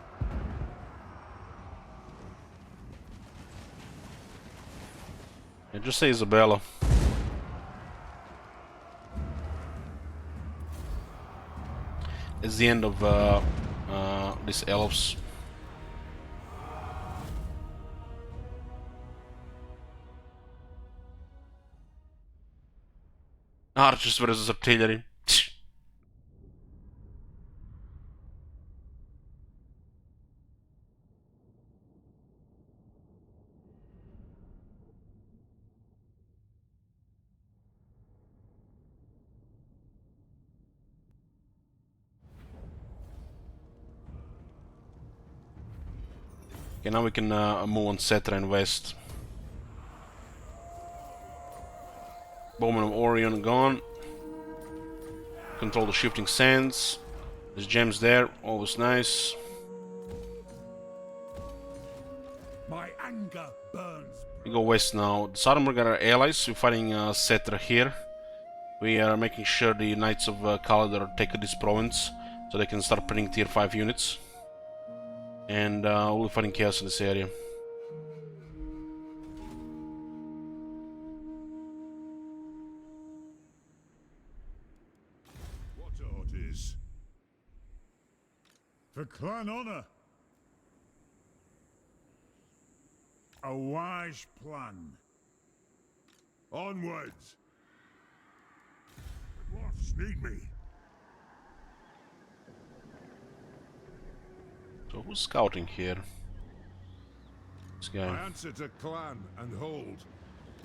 Yeah, just say Isabella. It's the end of these elves. Archers versus artillery. Okay, now we can move on Cetra and West. Bowman of Orion gone. Control the shifting sands. There's gems there, always nice. My anger burns. We go west now. The Southernburg are our allies. We're fighting Cetra here. We are making sure the Knights of Kalador take this province so they can start printing tier 5 units. And we'll be fighting chaos in this area. What orders? For clan honor. A wise plan. Onwards. The dwarfs need me. So who's scouting here? This I guy. answer to clan and hold.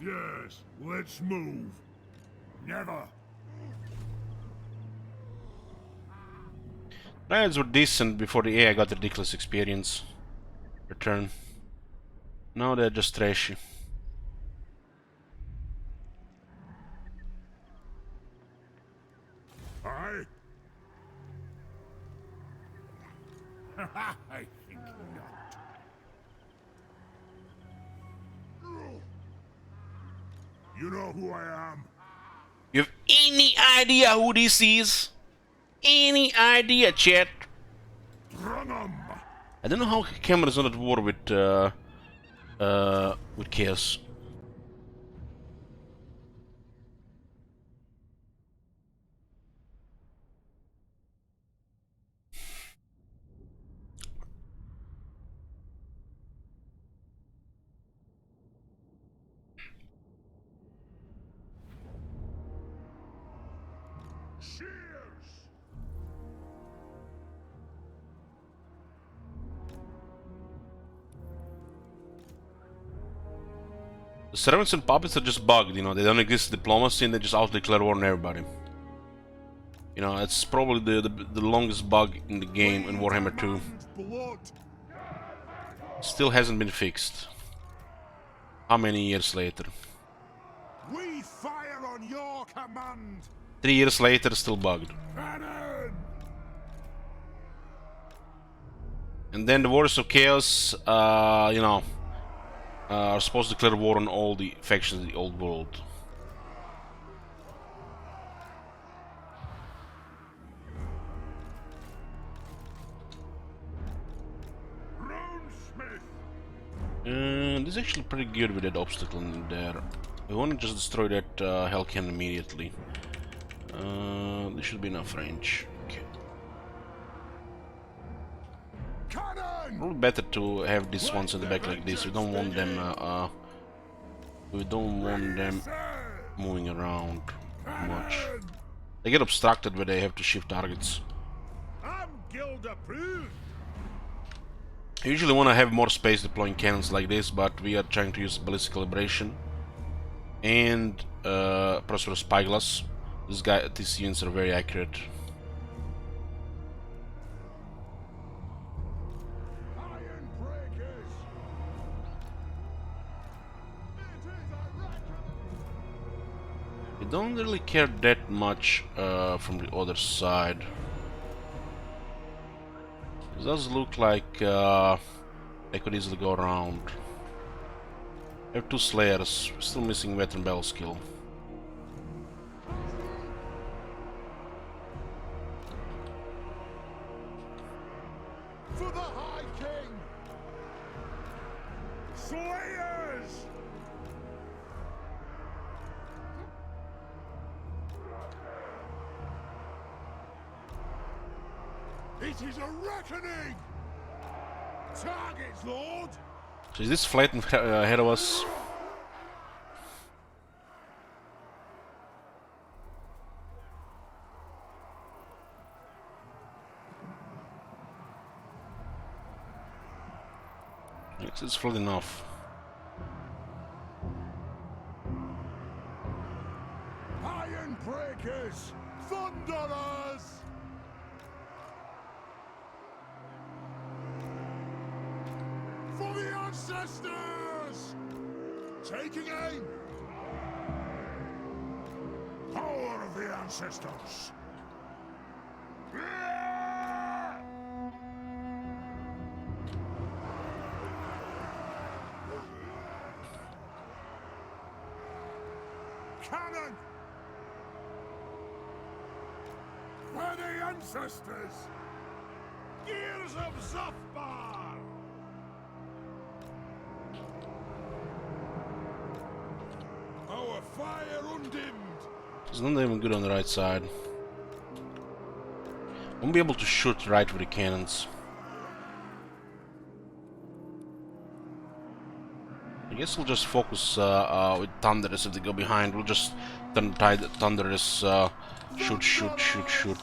Yes, let's move. Never. Raids were decent before the AI got ridiculous experience. Return. Now they're just trashy. Aye. I think not. You know who I am? You have any idea who this is? Any idea, chat? Bring 'em. I don't know how Cameron's not at war with Chaos. The servants and puppets are just bugged, you know, they don't exist in diplomacy and they just out-declare war on everybody. You know, it's probably the longest bug in the game in Warhammer 2. Blood. Still hasn't been fixed. How many years later? We fire on your command. 3 years later, still bugged. Cannon. And then the Warriors of Chaos, you know, are supposed to declare war on all the factions of the old world. This is actually pretty good with that obstacle in there. We want to just destroy that Hell Cannon immediately. There should be enough range. Okay. Cannon. Probably better to have these ones in the back like this. We don't want them. Moving around too much. They get obstructed where they have to shift targets. I'm guild approved. I usually want to have more space deploying cannons like this, but we are trying to use ballistic calibration and prosperous spyglass. These units are very accurate. Iron breakers. We don't really care that much from the other side. It does look like they could easily go around. We have 2 Slayers, still missing veteran battle skill. For the High King. Slayers. It is a reckoning! Targets, Lord! So is this flattened ahead of us? Yes, it's flat enough. Iron breakers! Thunderers! For the ancestors! Taking aim! Power of the ancestors! Cannon! For the ancestors! Gears of Zafbar! Our fire undimmed! It's not even good on the right side. Won't be able to shoot right with the cannons. I guess we'll just focus with Thunderers if they go behind. We'll just Thunderers shoot.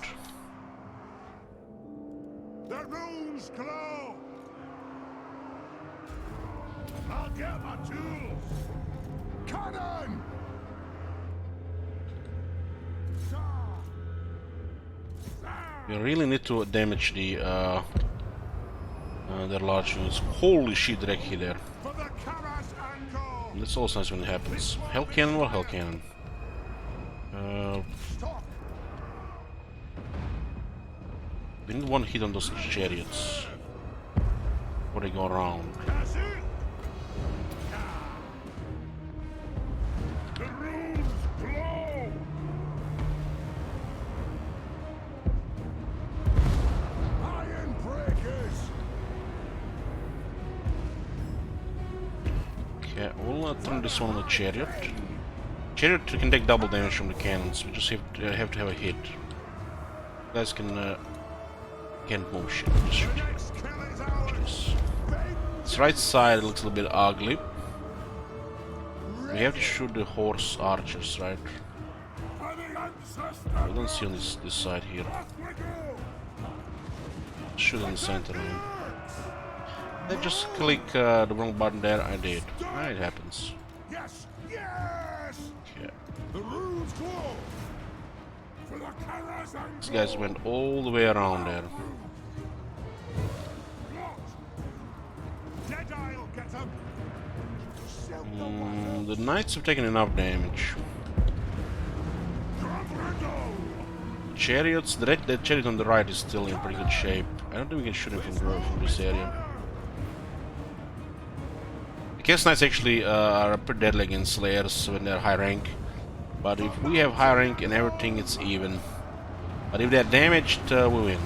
The runes glow! I'll get my tools! Cannon! We really need to damage the their large units. Holy shit, Rekhi there. For the Karaz-a-Karak! That's always nice when it happens. Hell Cannon or Hell Cannon? Stop! We need 1 hit on those chariots before they go around. That's it! The runes glow! Iron breakers! Okay, we'll turn this one on the chariot. Chariot can take double damage from the cannons. We just have to have a hit. You guys can't move shit. Just shoot. Next kill is ours! This right side looks a little bit ugly. We have to shoot the horse archers, right? For the ancestors! I don't see on this side here. Off we go! Shoot in the center line. I just click the wrong button there. I did. It happens. Yes, Go! For the Karaz-a-Karak! These guys went all the way around there. Deadeye'll get him! The knights have taken enough damage. Chariots, the chariot on the right is still in pretty good shape. I don't think we can shoot him from this area. The Chaos Knights actually are pretty deadly against Slayers when they're high rank. But if we have high rank and everything, it's even. But if they're damaged, we win.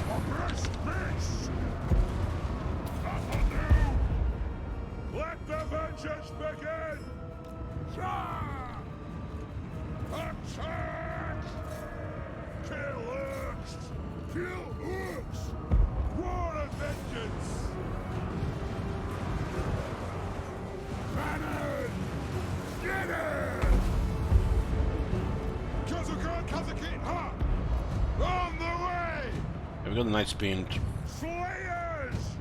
Let the vengeance begin! Attack! Kill Urks! Kill Urks! War of vengeance! Cannon! Get it! Karaz-a-Karak, ha! On the way! Yeah, we got the knights pinned. Slayers!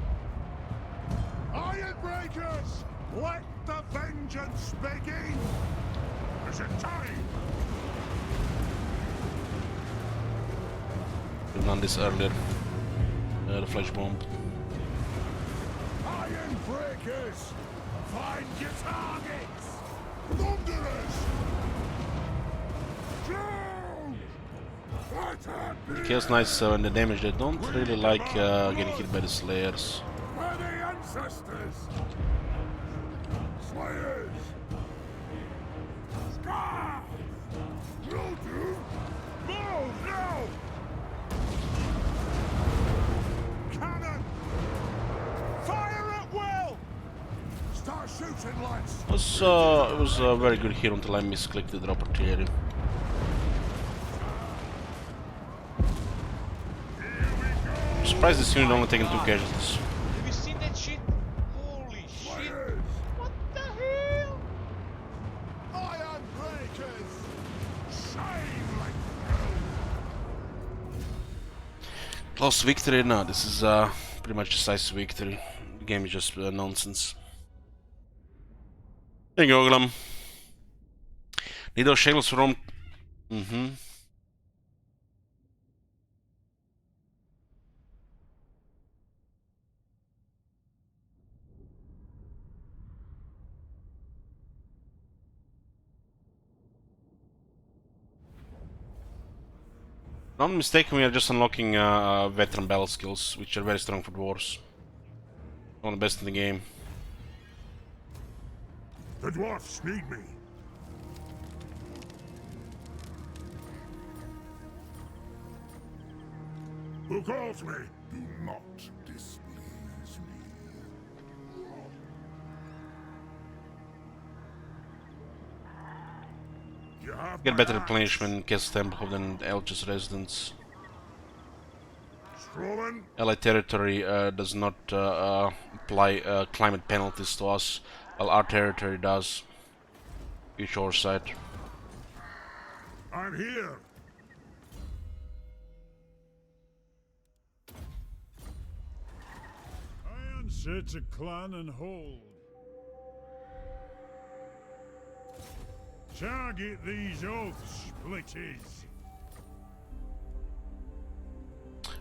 Ironbreakers! Let the vengeance begin! Is it time? We've done this earlier. The flash bomb. Ironbreakers! Find your targets! Thunderers! Down! Attack The Chaos Knights, when they damage, they don't really like getting hit by the Slayers. For the ancestors! Slayers! Scar! Will do! Move now! Cannon! Fire at will! Start shooting, lads! It was a very good hit until I misclicked the opportunity. I'm surprised this unit only taken 2 casualties. Have you seen that shit? Holy shit! What the hell? Ironbreakers! Shine like Close victory? No, this is pretty much decisive victory. The game is just nonsense. There you go, Glam. Need those shackles from... If I'm not mistaken, we are just unlocking veteran battle skills, which are very strong for dwarves. One of the best in the game. The dwarfs need me. Who calls me? Do not displease me. You have Get my better axe. replenishment, Castle Temple than Elch's residence. Strolling? Allied territory does not apply climate penalties to us, while our territory does. Huge oversight. I'm here. I answer to clan and hold. Target these oath splitters.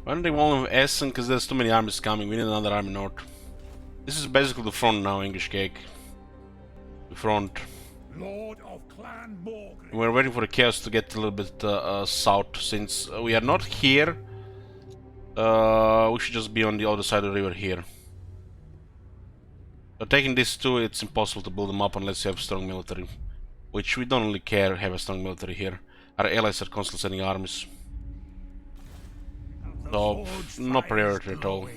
Why don't they want of Essen? Because there's too many armies coming. We need another army north. This is basically the front now, English cake. The front. Lord of Clan Morgan. We're waiting for the chaos to get a little bit south. Since we are not here, we should just be on the other side of the river here. But taking these two, it's impossible to build them up unless you have strong military. Which we don't really care have a strong military here. Our allies are constantly sending armies. So, no priority at all.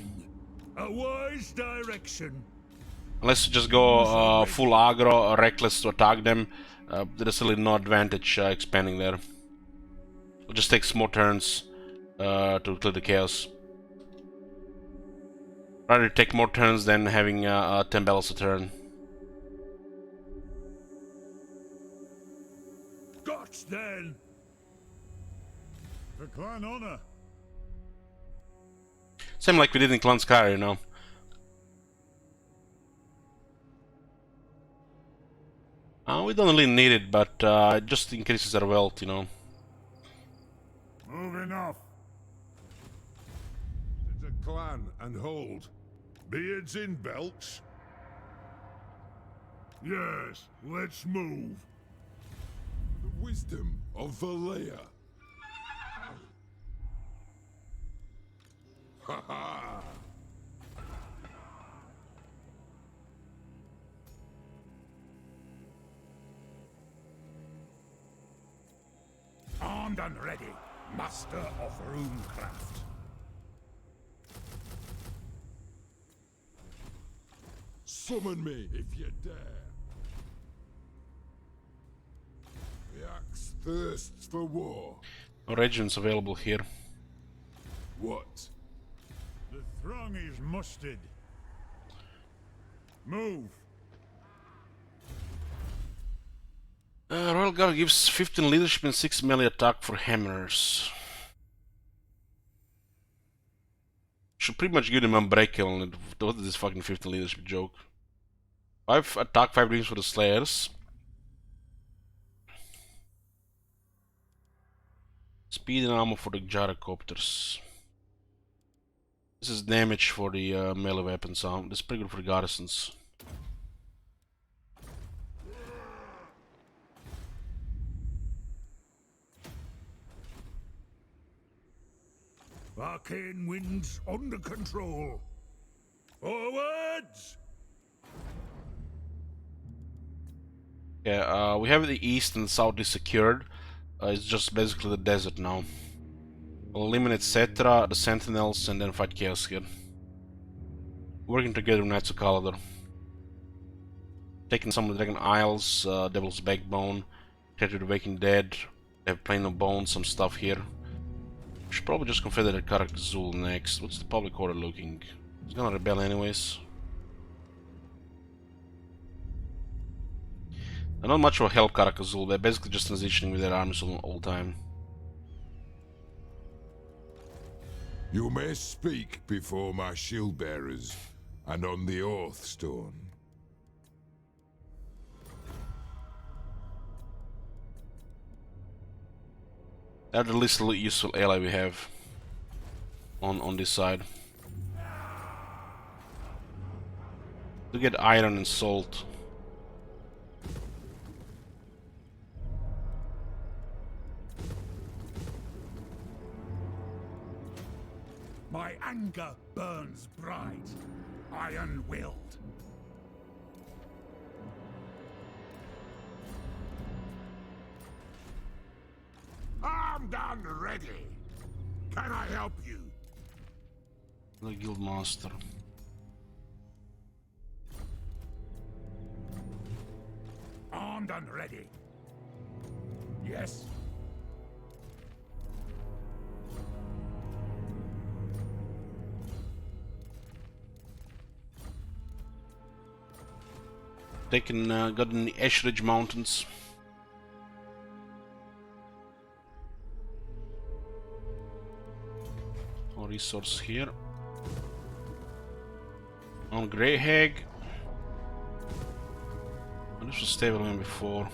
A wise direction. Unless you just go full aggro or reckless to attack them, there's really no advantage expanding there. It just takes more turns to clear the chaos. Rather take more turns than having 10 battles a turn. Gots then. For clan honor. Same like we did in Clan Sky, you know. We don't really need it, but it just increases our wealth, you know. Moving off. It's a clan and hold. Beards in belts? Yes, let's move. The wisdom of Valea. Ha ha! Armed and ready, master of runecraft. Summon me if you dare. The axe thirsts for war. No regiments available here. What? The throng is mustered. Move. Royal Guard gives 15 leadership and 6 melee attack for hammers. Should pretty much give them unbreakable. What is this fucking 15 leadership joke? 5 attack, 5 rings for the slayers. Speed and armor for the gyrocopters. This is damage for the melee weapons. This is pretty good for the garrisons. Arcane winds under control. Forwards! Yeah, we have the east and south is secured. It's just basically the desert now. We'll eliminate Cetra, the Sentinels, and then fight Chaos here. Working together with Knights of Kalador. Taking some of the Dragon Isles, Devil's Backbone, Traitor to the Waking Dead. They have Plain of Bones, some stuff here. Should probably just confederate Karak-Zul next. What's the public order looking? It's gonna rebel anyways. They're not much of a help Karak-Zul, they're basically just transitioning with their armies all the time. You may speak before my shield bearers and on the Oath Stone. They're the least useful ally we have on this side. To get iron and salt. My anger burns bright, iron-willed. Armed and ready. Can I help you? The guild master. Armed and ready. Yes. Got in the Ash Ridge Mountains. No resource here. On Grey Hag. Oh, this was stable one before.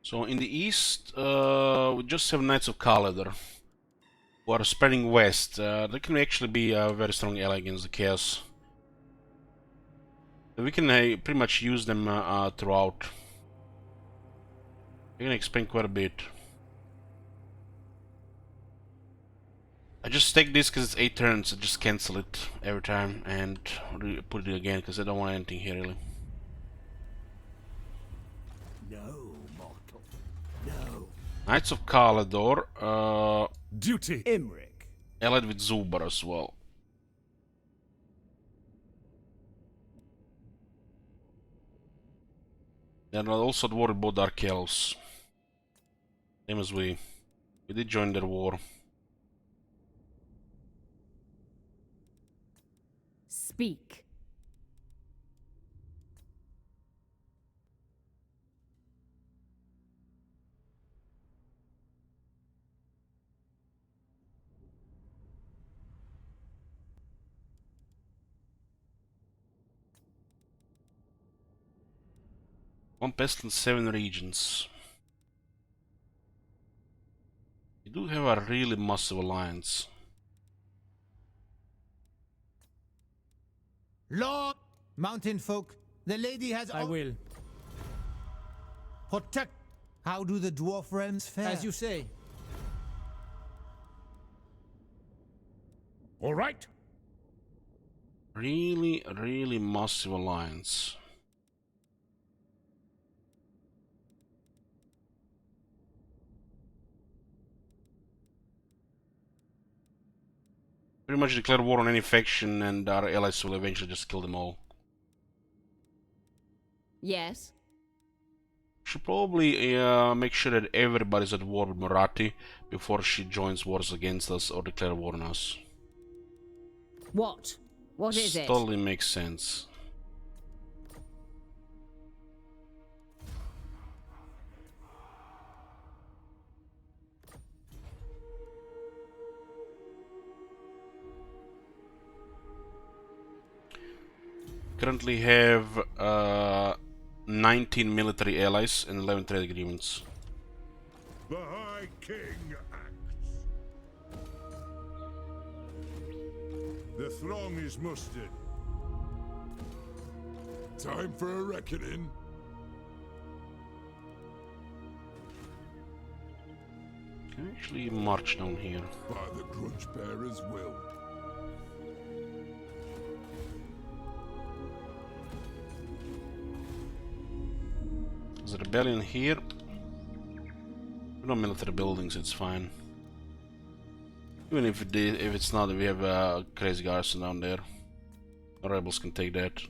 So in the east, we just have Knights of Kalador, who are spreading west. They can actually be a very strong ally against the Chaos. We can pretty much use them throughout. They can expand quite a bit. I just take this because it's 8 turns, I just cancel it every time and put it again because I don't want anything here really. No, mortal. No. Knights of Kalador, Duty. Imric. allied with Zubar as well. They're also at war with both Dark Elves. Same as we. We did join their war. Speak. One pest in 7 regions. You do have a really massive alliance. Lord, mountain folk, the lady has. I will. Protect. How do the dwarf realms fare? As you say. All right. Really massive alliance. Pretty much declare war on any faction and our allies will eventually just kill them all. Yes. Should probably make sure that everybody's at war with Marathi before she joins wars against us or declare war on us. What? What is it? Totally makes sense. Currently have 19 military allies and 11 trade agreements. The High King acts. The throng is mustered. Time for a reckoning. Can I actually march down here? By the grudge bearer's will. There's a rebellion here. No military buildings, it's fine. Even if it's not, we have a crazy garrison down there. The rebels can take that.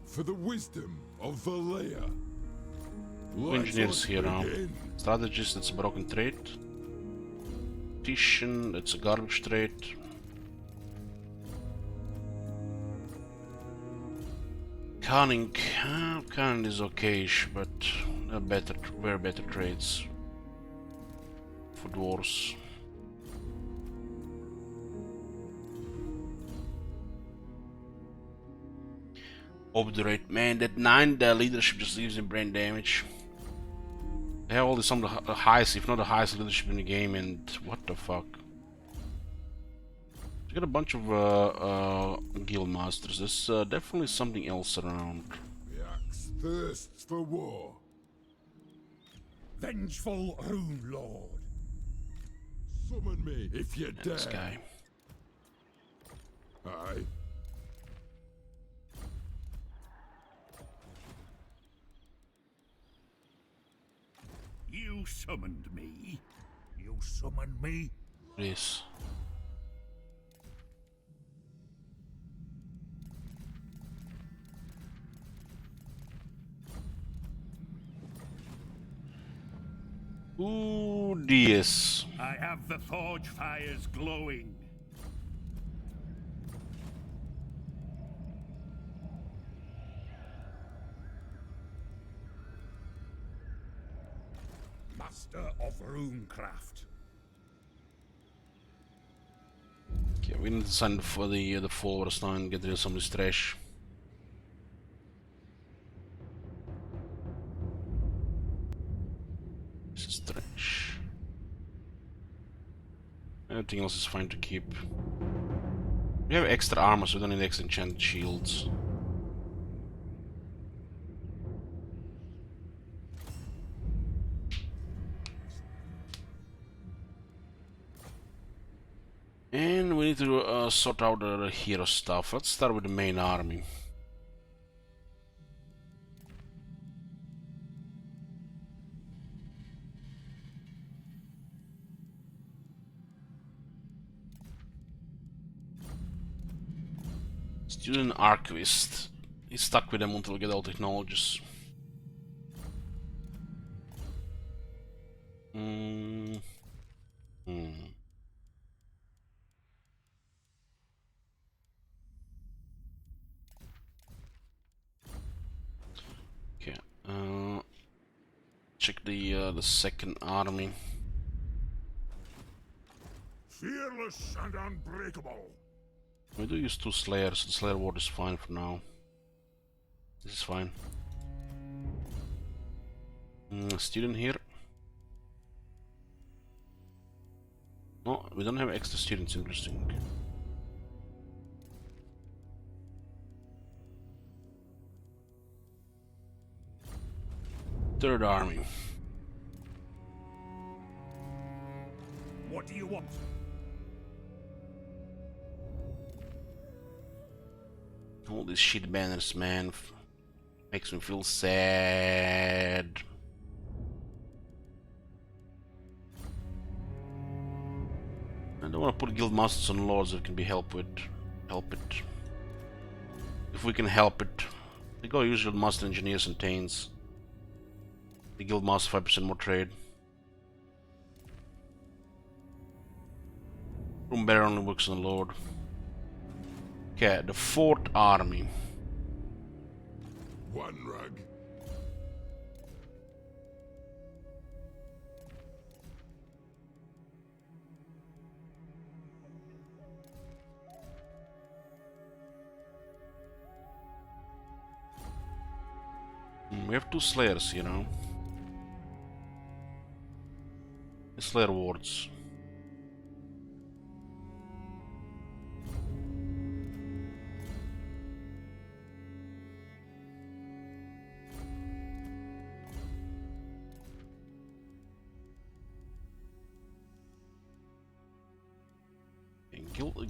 For the wisdom of Valea. Engineers here now. Strategist, that's a broken trait. Tactician, that's a garbage trait. Cunning, cunning is okayish, but very better traits for dwarves. Obdurate, man, that 9 leadership just leaves him brain damage. They have all some of the highest, if not the highest leadership in the game, and what the fuck. You got a bunch of guild masters. There's definitely something else around. The axe thirsts for war. Vengeful Rune Lord. Summon me if you dare. This guy. Aye. You summoned me. You summoned me. Yes. Ooh, DS. I have the forge fires glowing. Master of runecraft. Okay, we need to send for the followers now and get rid of some of this trash. This is trash. Everything else is fine to keep. We have extra armor, so we don't need extra enchanted shields. And we need to sort out the hero stuff. Let's start with the main army. Student Archivist. He's stuck with them until we get all technologies. Hmm. check the second army. Fearless and unbreakable. We do use 2 Slayers. The Slayer Ward is fine for now. This is fine. Student here. No, we don't have extra students. Interesting. Third army. What do you want? All these shit banners, man, makes me feel sad. I don't want to put guild masters on lords if it can be helped. If we can help it. We go usual master engineers and tains. The guild master 5% more trade. Room bearer only works on the lord. Okay, the 4th army. One rug. We have 2 Slayers, you know. Slayer wards.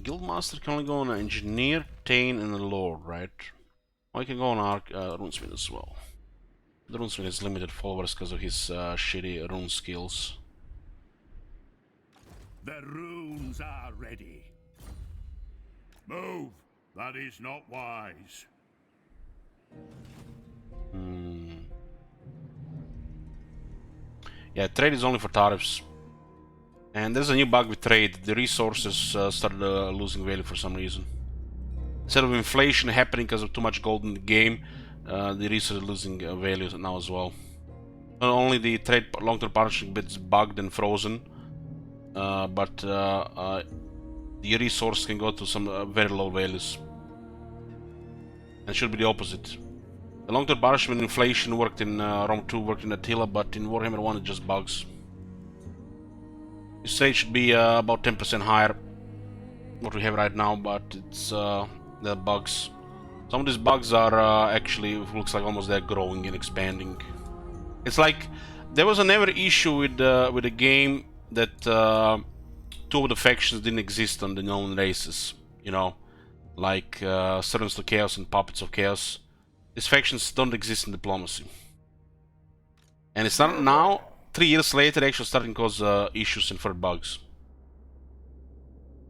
Guildmaster can only go on an engineer, Tain, and a lord, right? Or he can go on runesmith as well. The runesmith has limited followers because of his shitty rune skills. The runes are ready. Move. That is not wise. Yeah, trade is only for tariffs. And there's a new bug with trade. The resources started losing value for some reason. Instead of inflation happening because of too much gold in the game, the resources are losing value now as well. Not only the trade long-term partnership bits bugged and frozen, but the resource can go to some very low values. And it should be the opposite. The long-term partnership and inflation worked in Rome 2, worked in Attila, but in Warhammer 1 it just bugs. This trade should be about 10% higher what we have right now, but it's the bugs. Some of these bugs are actually looks like almost they're growing and expanding. It's like there was never issue with the game that 2 of the factions didn't exist on the known races. You know, like Servants to Chaos and Puppets of Chaos. These factions don't exist in diplomacy, and it's not now. 3 years later, actually starting to cause issues and further bugs.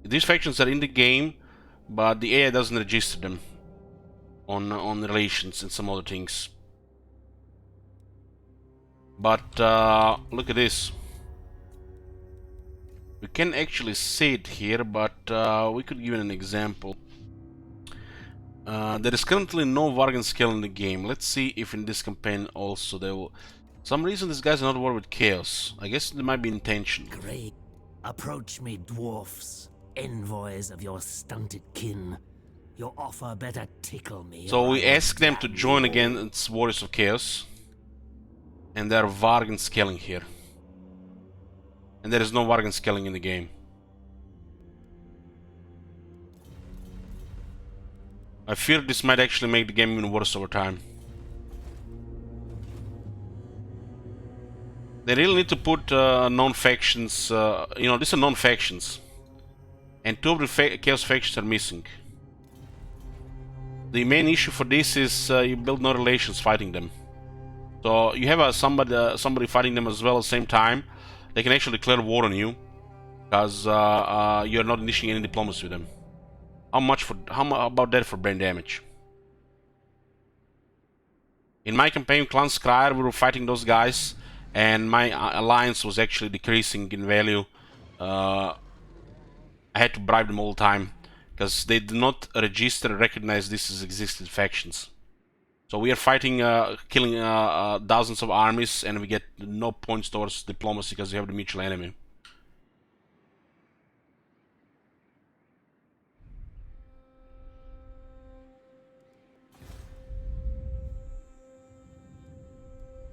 These factions are in the game, but the AI doesn't register them on relations and some other things. But look at this. We can actually see it here, but we could give it an example. There is currently no Vargan scale in the game. Let's see if in this campaign also there will... Some reason these guys are not war with chaos. I guess there might be intention. Great. Approach me, dwarfs, envoys of your stunted kin. Your offer better tickle me. So we ask them to join against Warriors of Chaos. And they're Vargan scaling here. And there is no Vargan scaling in the game. I fear this might actually make the game even worse over time. They really need to put known factions, you know, these are known factions. And 2 of the Chaos factions are missing. The main issue for this is you build no relations fighting them. So you have somebody fighting them as well at the same time. They can actually declare war on you. Because you're not initiating any diplomacy with them. How about that for brain damage? In my campaign, Clan Scryer, we were fighting those guys. And my alliance was actually decreasing in value. I had to bribe them all the time because they did not register and recognize this as existing factions. So we are fighting, killing dozens of armies, and we get no points towards diplomacy because we have the mutual enemy.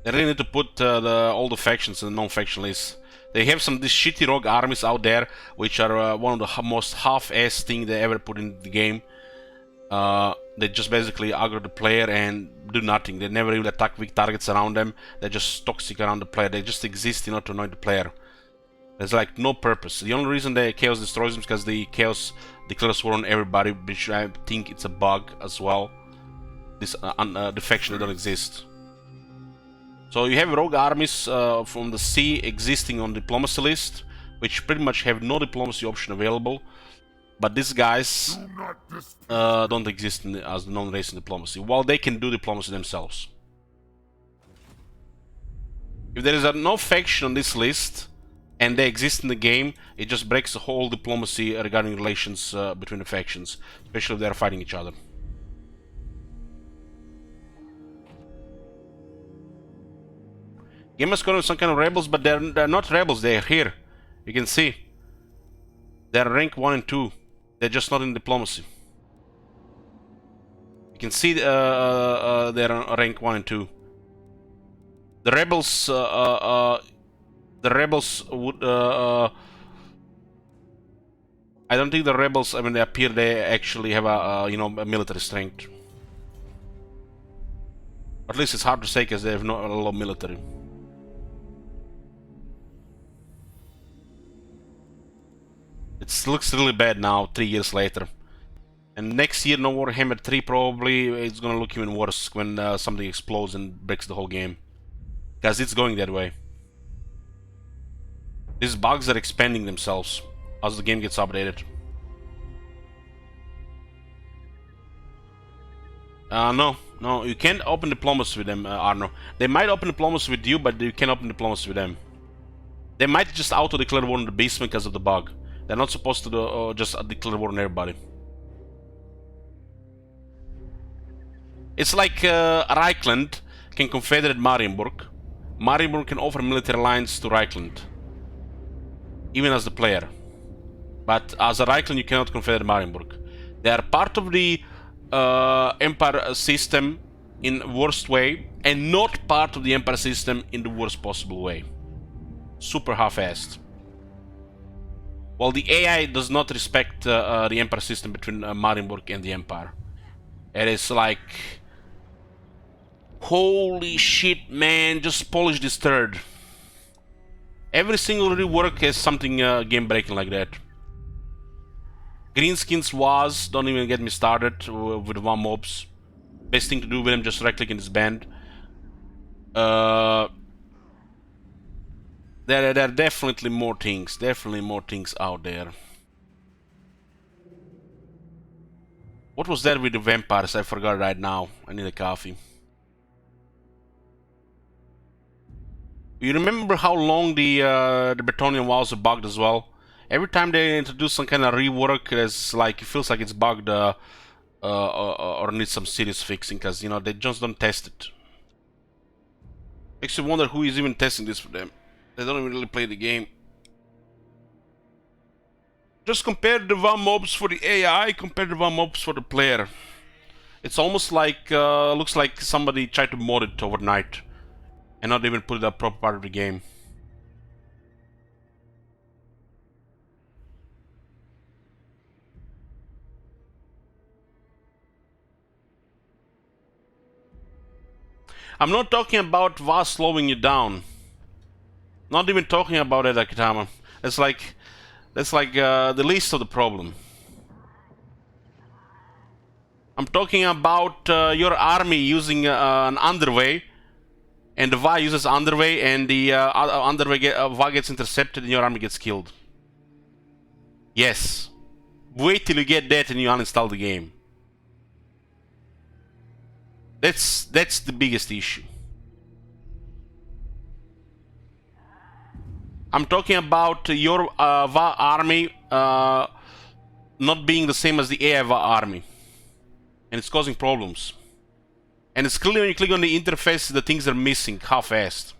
They really need to put all the factions in the non-faction list. They have some these shitty rogue armies out there, which are one of the most half-assed thing they ever put in the game. They just basically aggro the player and do nothing. They never really attack weak targets around them. They're just toxic around the player. They just exist in order to annoy the player. There's like no purpose. The only reason the Chaos destroys them is because the Chaos declares war on everybody, which I think it's a bug as well. This the faction, they don't exist. So you have rogue armies from the sea existing on the diplomacy list, which pretty much have no diplomacy option available. But these guys don't exist as non-racing diplomacy, while they can do diplomacy themselves. If there is no faction on this list, and they exist in the game, it just breaks the whole diplomacy regarding relations between the factions, especially if they are fighting each other. Game has got some kind of rebels, but they're not rebels, they're here. You can see. They're rank 1 and 2. They're just not in diplomacy. You can see they're rank 1 and 2. The rebels would I don't think the rebels, when they appear, they actually have a you know, a military strength. At least it's hard to say because they have not a lot of military. It looks really bad now, 3 years later. And next year, no Warhammer 3 probably, it's gonna look even worse when something explodes and breaks the whole game. Because it's going that way. These bugs are expanding themselves as the game gets updated. No, you can't open diplomacy with them, Arno. They might open diplomacy with you, but you can't open diplomacy with them. They might just auto-declare war on the beastmen because of the bug. They're not supposed to just declare war on everybody. It's like Reichland can confederate Marienburg. Marienburg can offer military alliance to Reichland, even as the player. But as a Reichland, you cannot confederate Marienburg. They are part of the Empire system in the worst way, and not part of the Empire system in the worst possible way. Super half-assed. Well, the AI does not respect the Empire system between Marienburg and the Empire. It is like, holy shit, man, just polish this turd. Every single rework has something game-breaking like that. Greenskins was, don't even get me started with one mobs. Best thing to do with them, just right-click and disband. There are definitely more things out there. What was that with the vampires? I forgot right now. I need a coffee. You remember how long the Bretonnian walls are bugged as well? Every time they introduce some kind of rework, it's like it feels like it's bugged or needs some serious fixing, because you know they just don't test it. Makes you wonder who is even testing this for them. They don't even really play the game. Just compare the VAM mobs for the AI, compare the VAM mobs for the player. It's almost like, looks like somebody tried to mod it overnight and not even put it as a proper part of the game. I'm not talking about VAS slowing you down. Not even talking about it, Akitama. That's like the least of the problem. I'm talking about your army using an underway, and the VA uses underway, and the VA gets intercepted, and your army gets killed. Yes. Wait till you get that and you uninstall the game. That's the biggest issue. I'm talking about your VA army not being the same as the AI VA army, and it's causing problems. And it's clear when you click on the interface, the things are missing half-assed.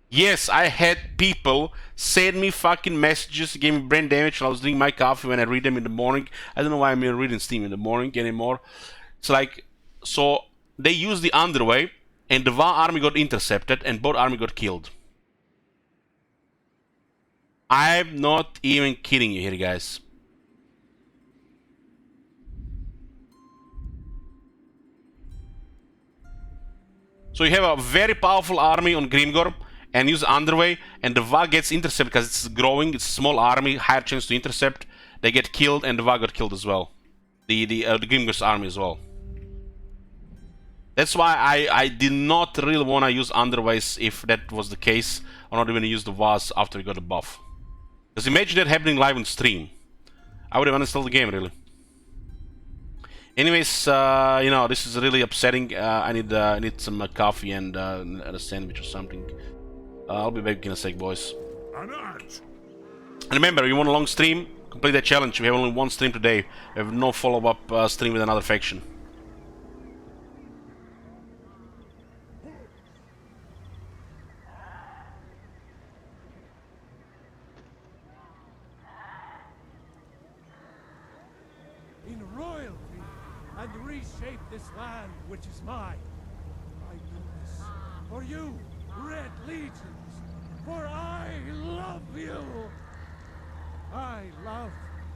Yes, I had people send me fucking messages, gave me brain damage while I was drinking my coffee when I read them in the morning. I don't know why I'm reading Steam in the morning anymore. It's like, so they used the underway, and the Va army got intercepted, and both army got killed. I'm not even kidding you here, guys. So you have a very powerful army on Grimgor, and use underway, and the Va gets intercepted because it's growing, it's a small army, higher chance to intercept. They get killed, and the Va got killed as well. The Grimgor's army as well. That's why I did not really want to use underways if that was the case, or not even use the Vaz after we got the buff. Because imagine that happening live on stream. I would have uninstalled the game, really. Anyways, you know, this is really upsetting. I need some coffee and a sandwich or something. I'll be back in a sec, boys. And remember, you want a long stream? Complete that challenge. We have only one stream today. We have no follow-up stream with another faction. In royalty, and reshape this land which is mine. I do this for you, Red Legions, for I love you. I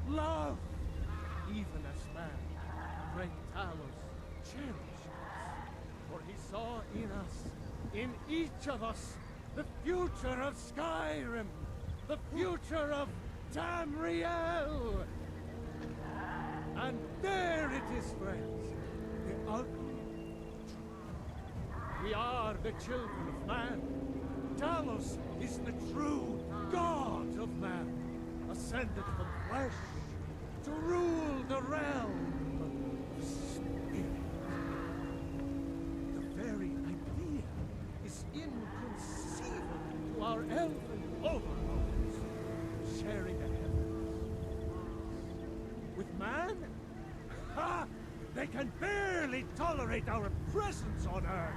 love, even as man, great Talos cherishes. For he saw in us, in each of us, the future of Skyrim, the future of Tamriel. And there it is, friends, the ugly truth. We are the children of man. Talos is the true god of man, ascended from flesh to rule the realm of spirit. The very idea is inconceivable to our elven overlords, sharing a heaven with man. Ha! They can barely tolerate our presence on Earth.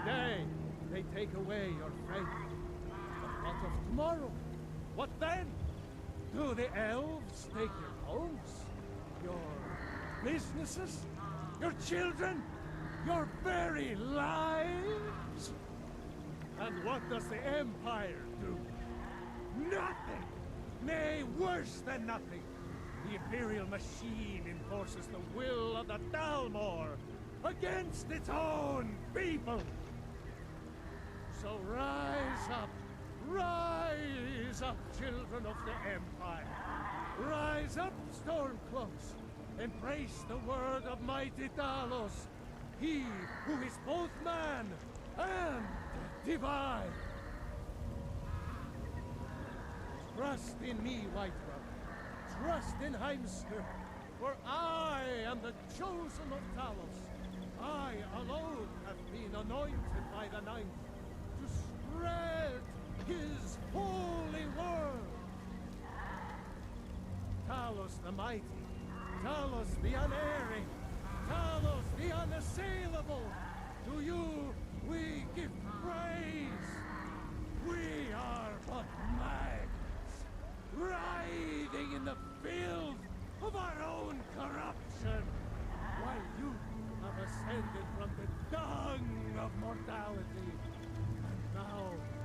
Today, they take away your faith. But what of tomorrow? What then? Do the elves take your homes? Your businesses? Your children? Your very lives? And what does the Empire do? Nothing! Nay, worse than nothing! The Imperial machine enforces the will of the Dalmor against its own people! So rise up, children of the Empire. Rise up, Stormcloaks. Embrace the word of mighty Talos, he who is both man and divine. Trust in me, White Brother. Trust in Heimskir, for I am the chosen of Talos. I alone have been anointed by the Ninth to spread his holy word. Talos the mighty, Talos the unerring, Talos the unassailable. To you we give praise. We are but maggots, writhing in the filth of our own corruption, while you have ascended from the dung of mortality, and now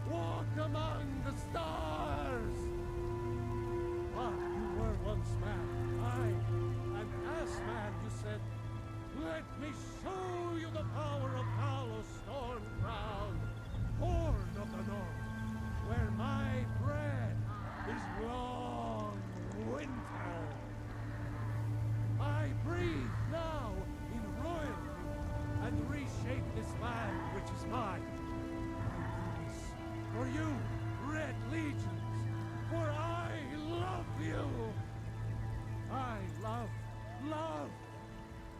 walk among the stars. But you were once man, aye, and as man you said, let me show you the power of Talos Stormcrown, Horn of the North, where my bread is long winter. I breathe now in royalty and reshape this land which is mine. I do this for you, Red Legions, for I love you. I love,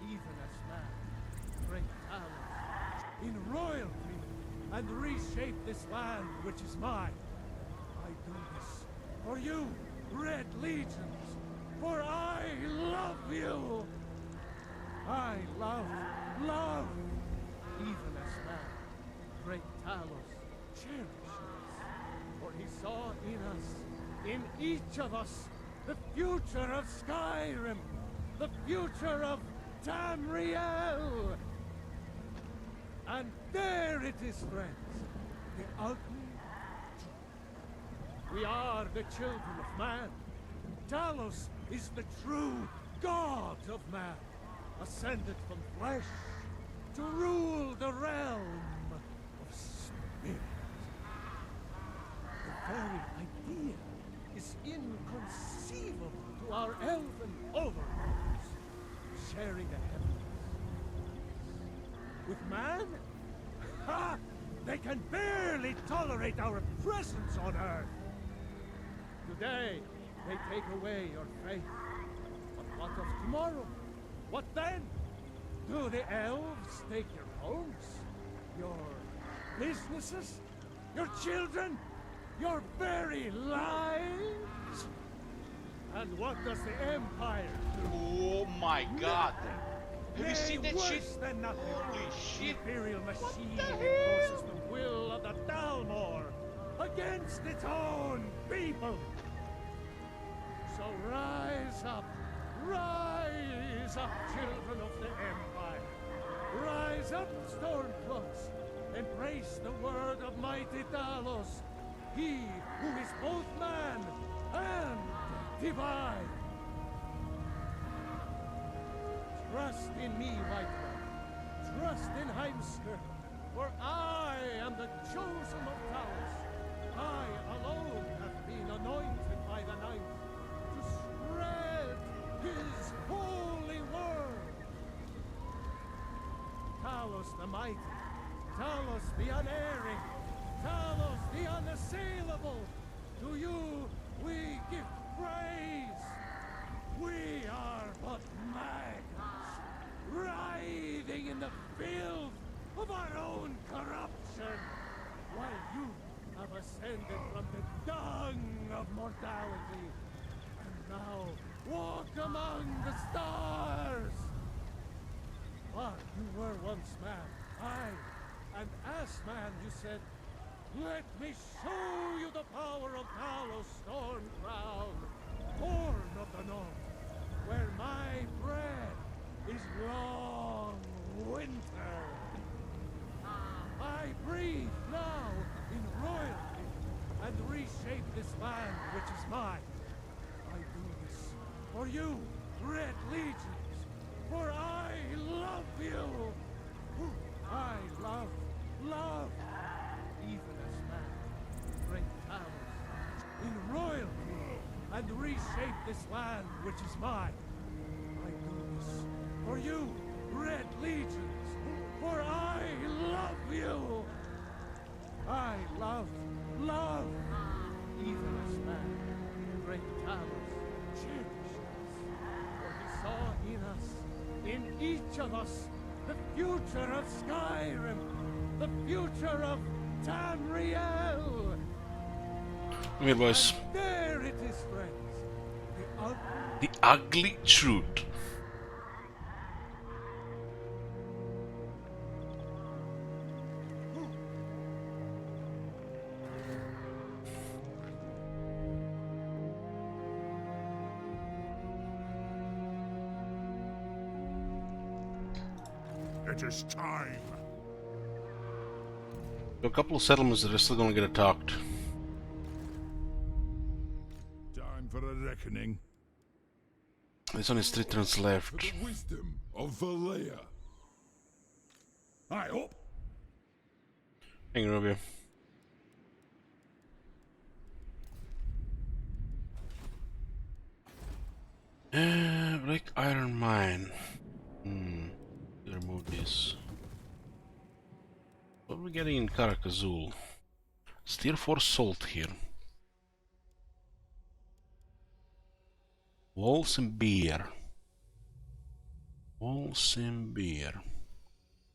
even as man, great Talos, in royalty, and reshape this land which is mine. I do this for you, Red Legions, for I love you. cherish us. For he saw in us, in each of us, the future of Skyrim, the future of Tamriel. And there it is, friends, the ugly truth. We are the children of man. Talos is the true god of man, ascended from flesh to rule the realm of spirit. The very idea is inconceivable to our elven overlords, sharing a heaven. With man? Ha! They can barely tolerate our presence on Earth. Today, they take away your faith. But what of tomorrow? What then? Do the elves take your homes? Your businesses? Your children? Your very lives? And what does the Empire do? Oh my god. Have you seen that Worse shit? than nothing. Holy The shit. Imperial machine the hell? enforces the will of the Dalmor against its own people. So rise up, children of the Empire. Rise up, Stormcloaks. Embrace the word of mighty Talos, he who is both man and divine. Trust in me, White One. Trust in Heimskr, for I am the chosen of Talos. I alone have been anointed by the Ninth to spread his holy word. Talos the mighty, Talos the unerring, Talos the unassailable. To you we give praise. We are but maggots, writhing in the filth of our own corruption, while you have ascended from the dung of mortality, and now walk among the stars. But you were once man, aye, and as man you said, let me show you the power of Talos Stormcrown, born of the North, where my bread is long winter. I breathe now in royalty and reshape this land which is mine. I do this for you, Red Legions, for I love you. I love, even as man, great Talos, in royalty, and reshape this land which is mine. I do this for you, Red Legions, for I love you. I love, even as man, great Talos cherished us, for he saw in us, in each of us, the future of Skyrim, the future of Tamriel. Come here, boys. And there it is, friends. The ugly truth. It is time. A couple of settlements that are still gonna get attacked. Time for a reckoning. There's only 3 turns left. For the wisdom of Valea. I hope. Hang on, Rubio. Black Iron Mine. Remove this. What are we getting in Karak-a-Karak? Still 4 salt here. Walls and beer. Walls and beer.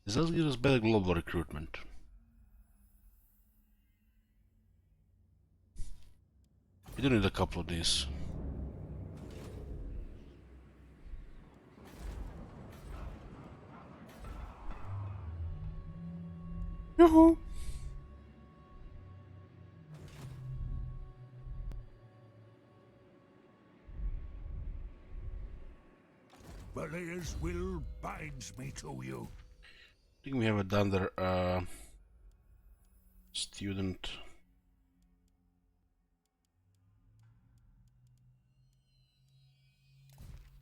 This does give us better global recruitment. We do need a couple of these. Yoo-hoo! Valea's will binds me to you. I think we have another student.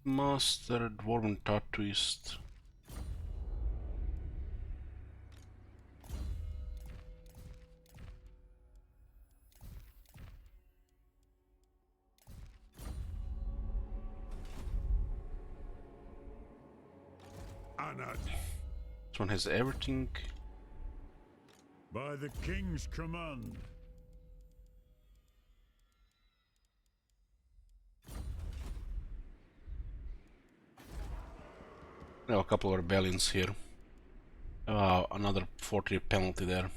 Master Dwarven Tattooist. Honored. This one has everything. By the king's command. There are a couple of rebellions here. Another 40 penalty there.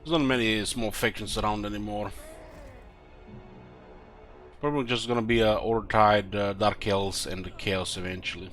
There's not many small factions around anymore. Probably just gonna be Ortide, Dark Elves, and the Chaos eventually.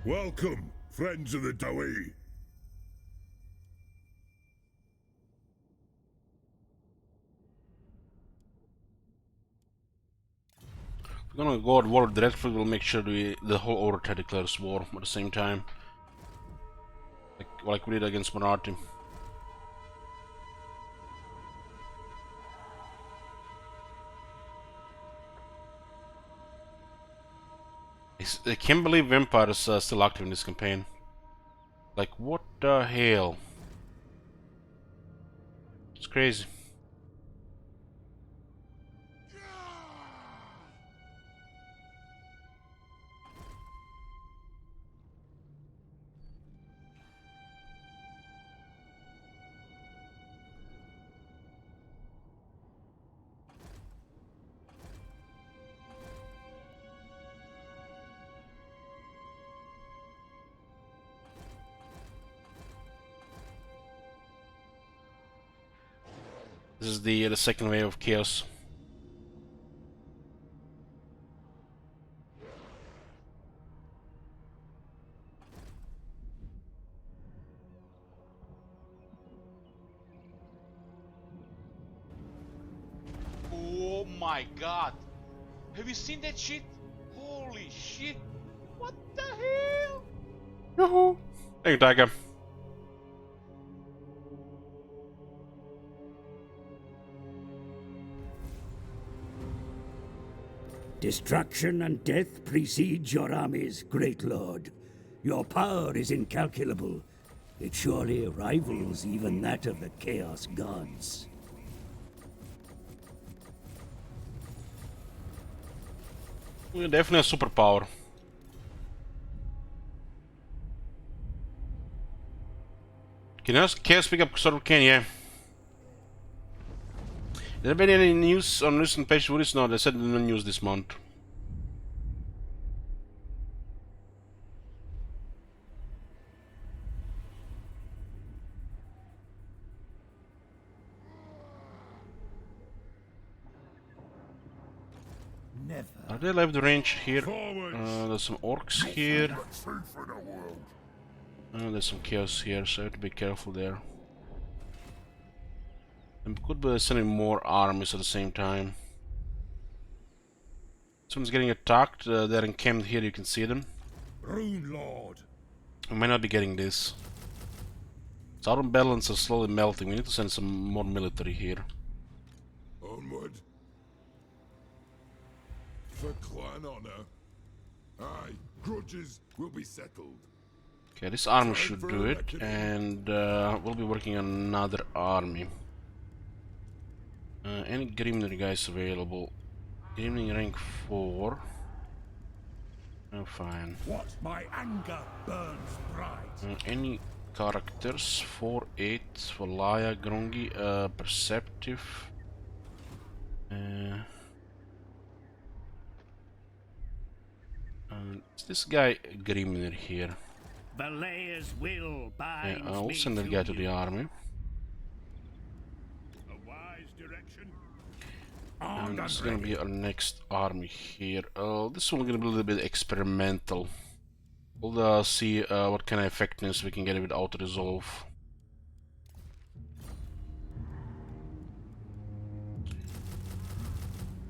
Welcome, friends of the Dawei. If we're gonna go at war directly, we'll make sure the whole Ortide declares war at the same time. Like we did against Marathi. I can't believe Vampire is still active in this campaign. Like, what the hell? It's crazy. This is the second wave of chaos. Oh my god! Have you seen that shit? Holy shit! What the hell? Yoo-hoo! Thank you, Tiger. Destruction and death precede your armies, great lord. Your power is incalculable. It surely rivals even that of the Chaos Gods. We're definitely a superpower. Can you Chaos pick up Sword of Cain? Yeah. There been any news on recent patch release? No, they said no news this month. Never. They left the range here. There's some orcs here. There's some chaos here, so I have to be careful there. And could be sending more armies at the same time. Someone's getting attacked. They're encamped here, you can see them. Rune Lord. I might not be getting this. Southern balance are slowly melting. We need to send some more military here. Onward. For clan honor. Aye, grudges will be settled. Okay, this army should do it, and we'll be working on another army. Any Grimnir guys available? Grimnir rank 4. Oh, fine. What my anger burns bright. Any characters? 4-8 for Laya, Grongi, Perceptive. Is this guy Grimnir here? Valaya's will binds Yeah, I'll me send that guy to the army. A wise direction. And this is gonna be our next army here. This one gonna be a little bit experimental. We'll see what kind of effectiveness we can get with auto-resolve.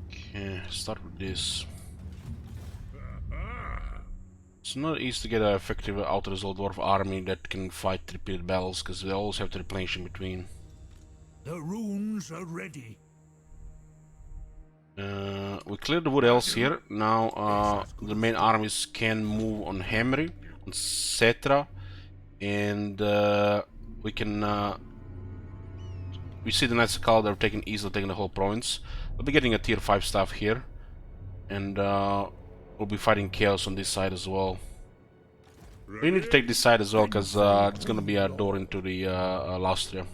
Okay, start with this. It's not easy to get an effective auto-resolve dwarf army that can fight repeated battles, because they always have to replenish in between. The runes are ready. We cleared the wood elves here. Now the main armies can move on Hemri, on Setra, and we can we see the Knights of Kal, they're easily taking the whole province. We'll be getting a tier 5 staff here, and we'll be fighting chaos on this side as well. We need to take this side as well, because it's gonna be a door into the Lastria.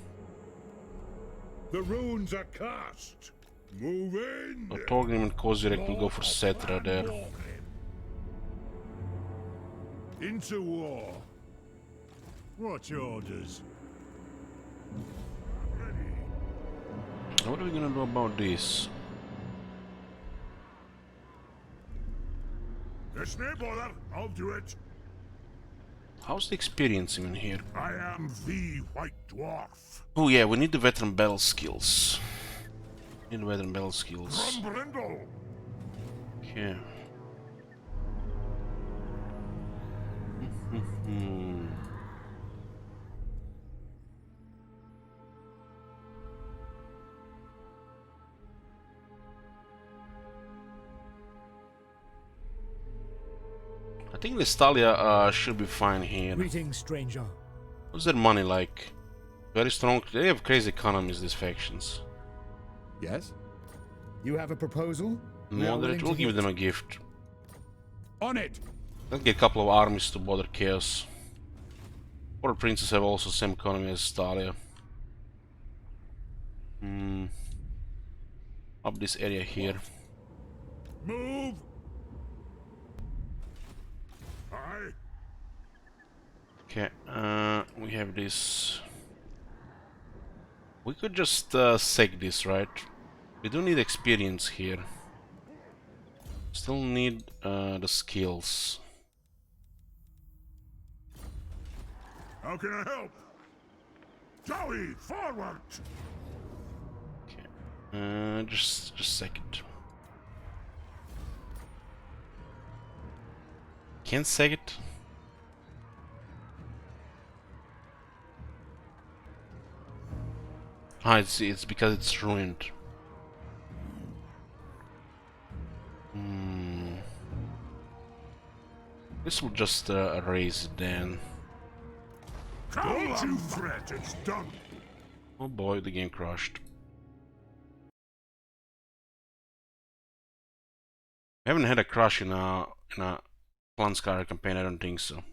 The runes are cast. Move in. So Torgrim and Kozirek will go for Setra there. Into war. What's your orders? Now what are we gonna do about this? There's no bother. I'll do it. How's the experience in here? I am the White Dwarf. Oh yeah, we need the veteran battle skills. Need veteran battle skills. From Brindle. Okay. I think Listalia should be fine here. Greetings, stranger. What's their money like? Very strong. They have crazy economies, these factions. Yes? You have a proposal? Moderate, we'll give them a gift. On it! Let's get a couple of armies to bother chaos. Or princes have also same economy as Stalia. Up this area here. Move. Aye. Okay, we have this. We could just seg this, right? We do need experience here. Still need the skills. How can I help? Joey, forward! Okay, just a second. Can't seg it. Ah, it's because it's ruined. This will just erase it then. Don't you fret, it's done. Oh boy, the game crashed. We haven't had a crash in a Karaz-a-Karak campaign, I don't think so.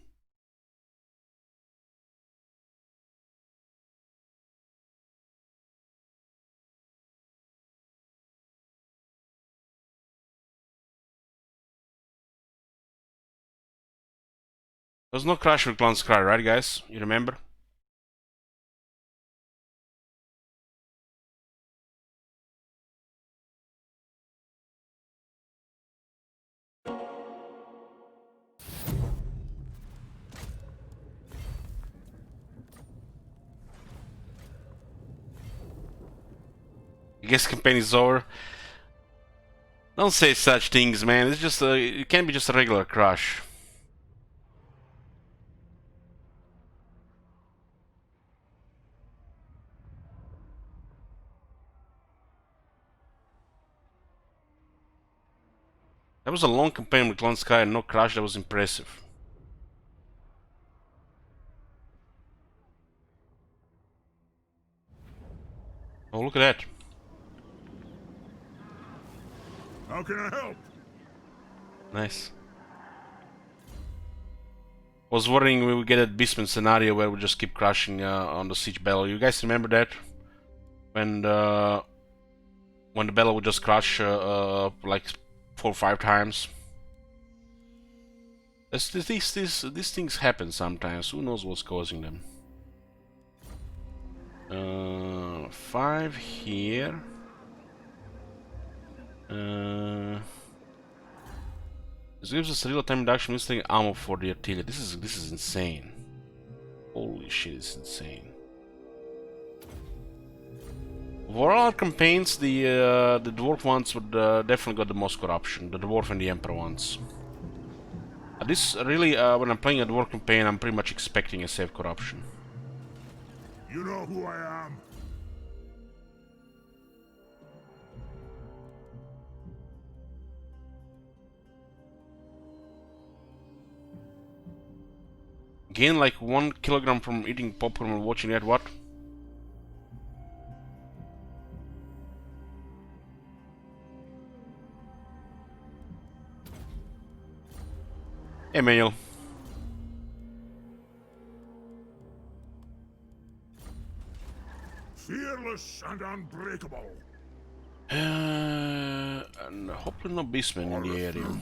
There's no crash with Karaz-a-Karak, right guys? You remember? I guess campaign is over. Don't say such things, man. It's just it can't be just a regular crush. That was a long campaign with Lone Sky and no crash. That was impressive. Oh, look at that. How can I help? Nice. Was worrying we would get a Beastman scenario where we just keep crashing on the siege battle. You guys remember that? When the battle would just crash like 4 or 5 times. These things happen sometimes. Who knows what's causing them? 5 here. This gives us a real-time reduction installing ammo for the artillery. This is insane. Holy shit, it's insane. For all our campaigns, the dwarf ones would definitely got the most corruption. The dwarf and the emperor ones. This really, when I'm playing a dwarf campaign, I'm pretty much expecting a safe corruption. You know who I am? Gain like 1 kilogram from eating popcorn while watching that. What? Hey, Manuel. Fearless and unbreakable. And hopefully no beastmen in the area.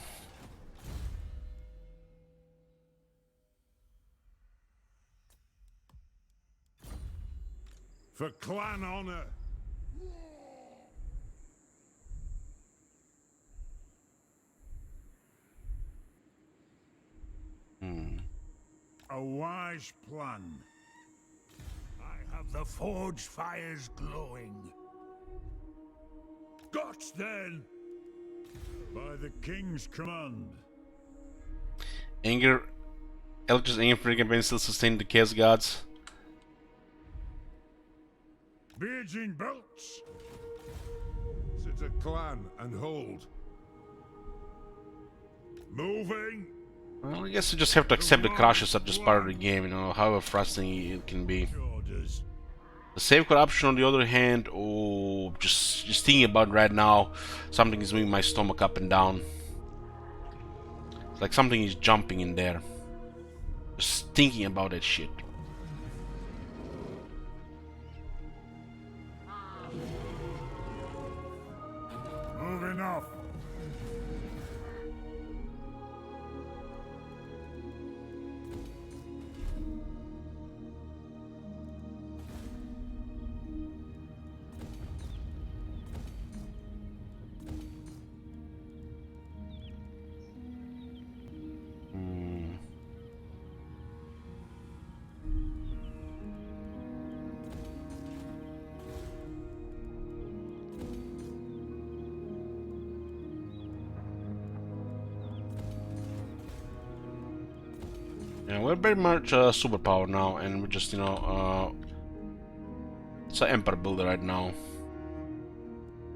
For clan honor. A wise plan. I have the forge fires glowing. Gots then! By the king's command. Anger. Eldritch's anger for the campaign still sustained the Chaos Gods. Beijing belts. Sit a clan and hold. Moving. Well, I guess you just have to accept the crashes are just part of the game, you know, however frustrating it can be. Orders. The save corruption, on the other hand, oh, just thinking about it right now, something is moving my stomach up and down. It's like something is jumping in there. Just thinking about that shit. Moving off. Yeah, we're very much a superpower now, and we're just, you know, it's an Emperor builder right now.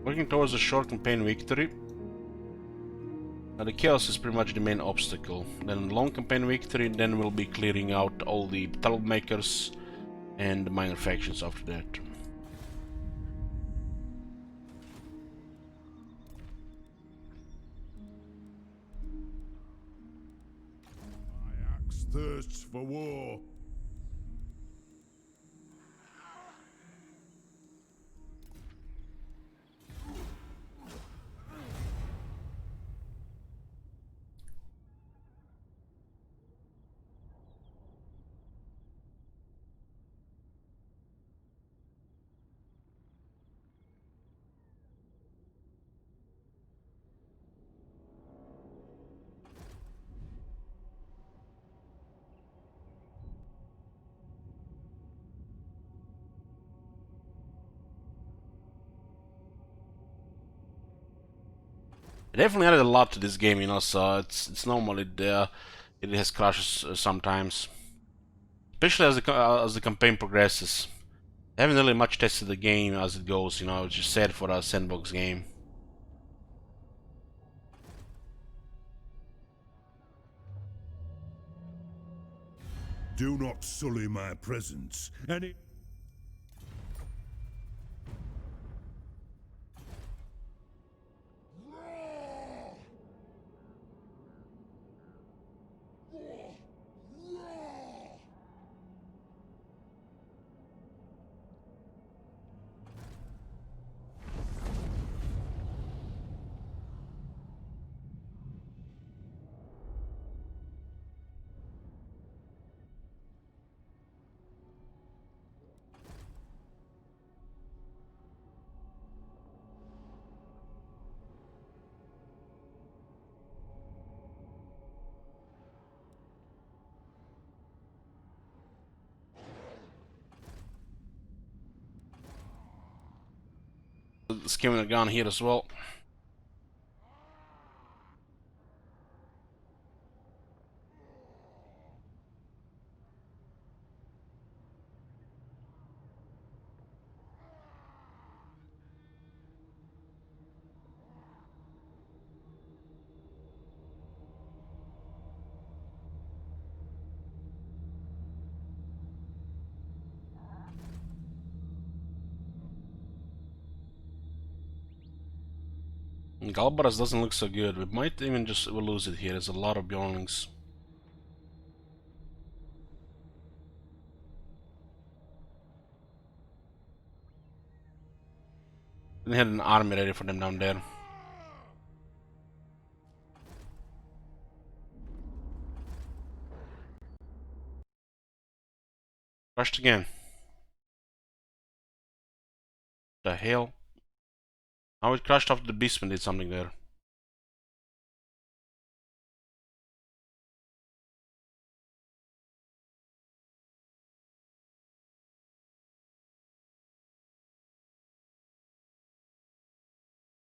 Working towards a short campaign victory. The chaos is pretty much the main obstacle. Then long campaign victory, then we'll be clearing out all the troublemakers and the minor factions after that. Thirsts for war. definitely added a lot to this game, you know, so it's normal it has crashes sometimes, especially as the campaign progresses. I haven't really much tested the game as it goes, you know. It's just sad for a sandbox game. Do not sully my presence. Any Skimming a gun here as well. Galbaras doesn't look so good. We might even just lose it here. There's a lot of Bjornlings. They had an army ready for them down there. Crashed again. The hell? Now it crashed after the beastman did something there.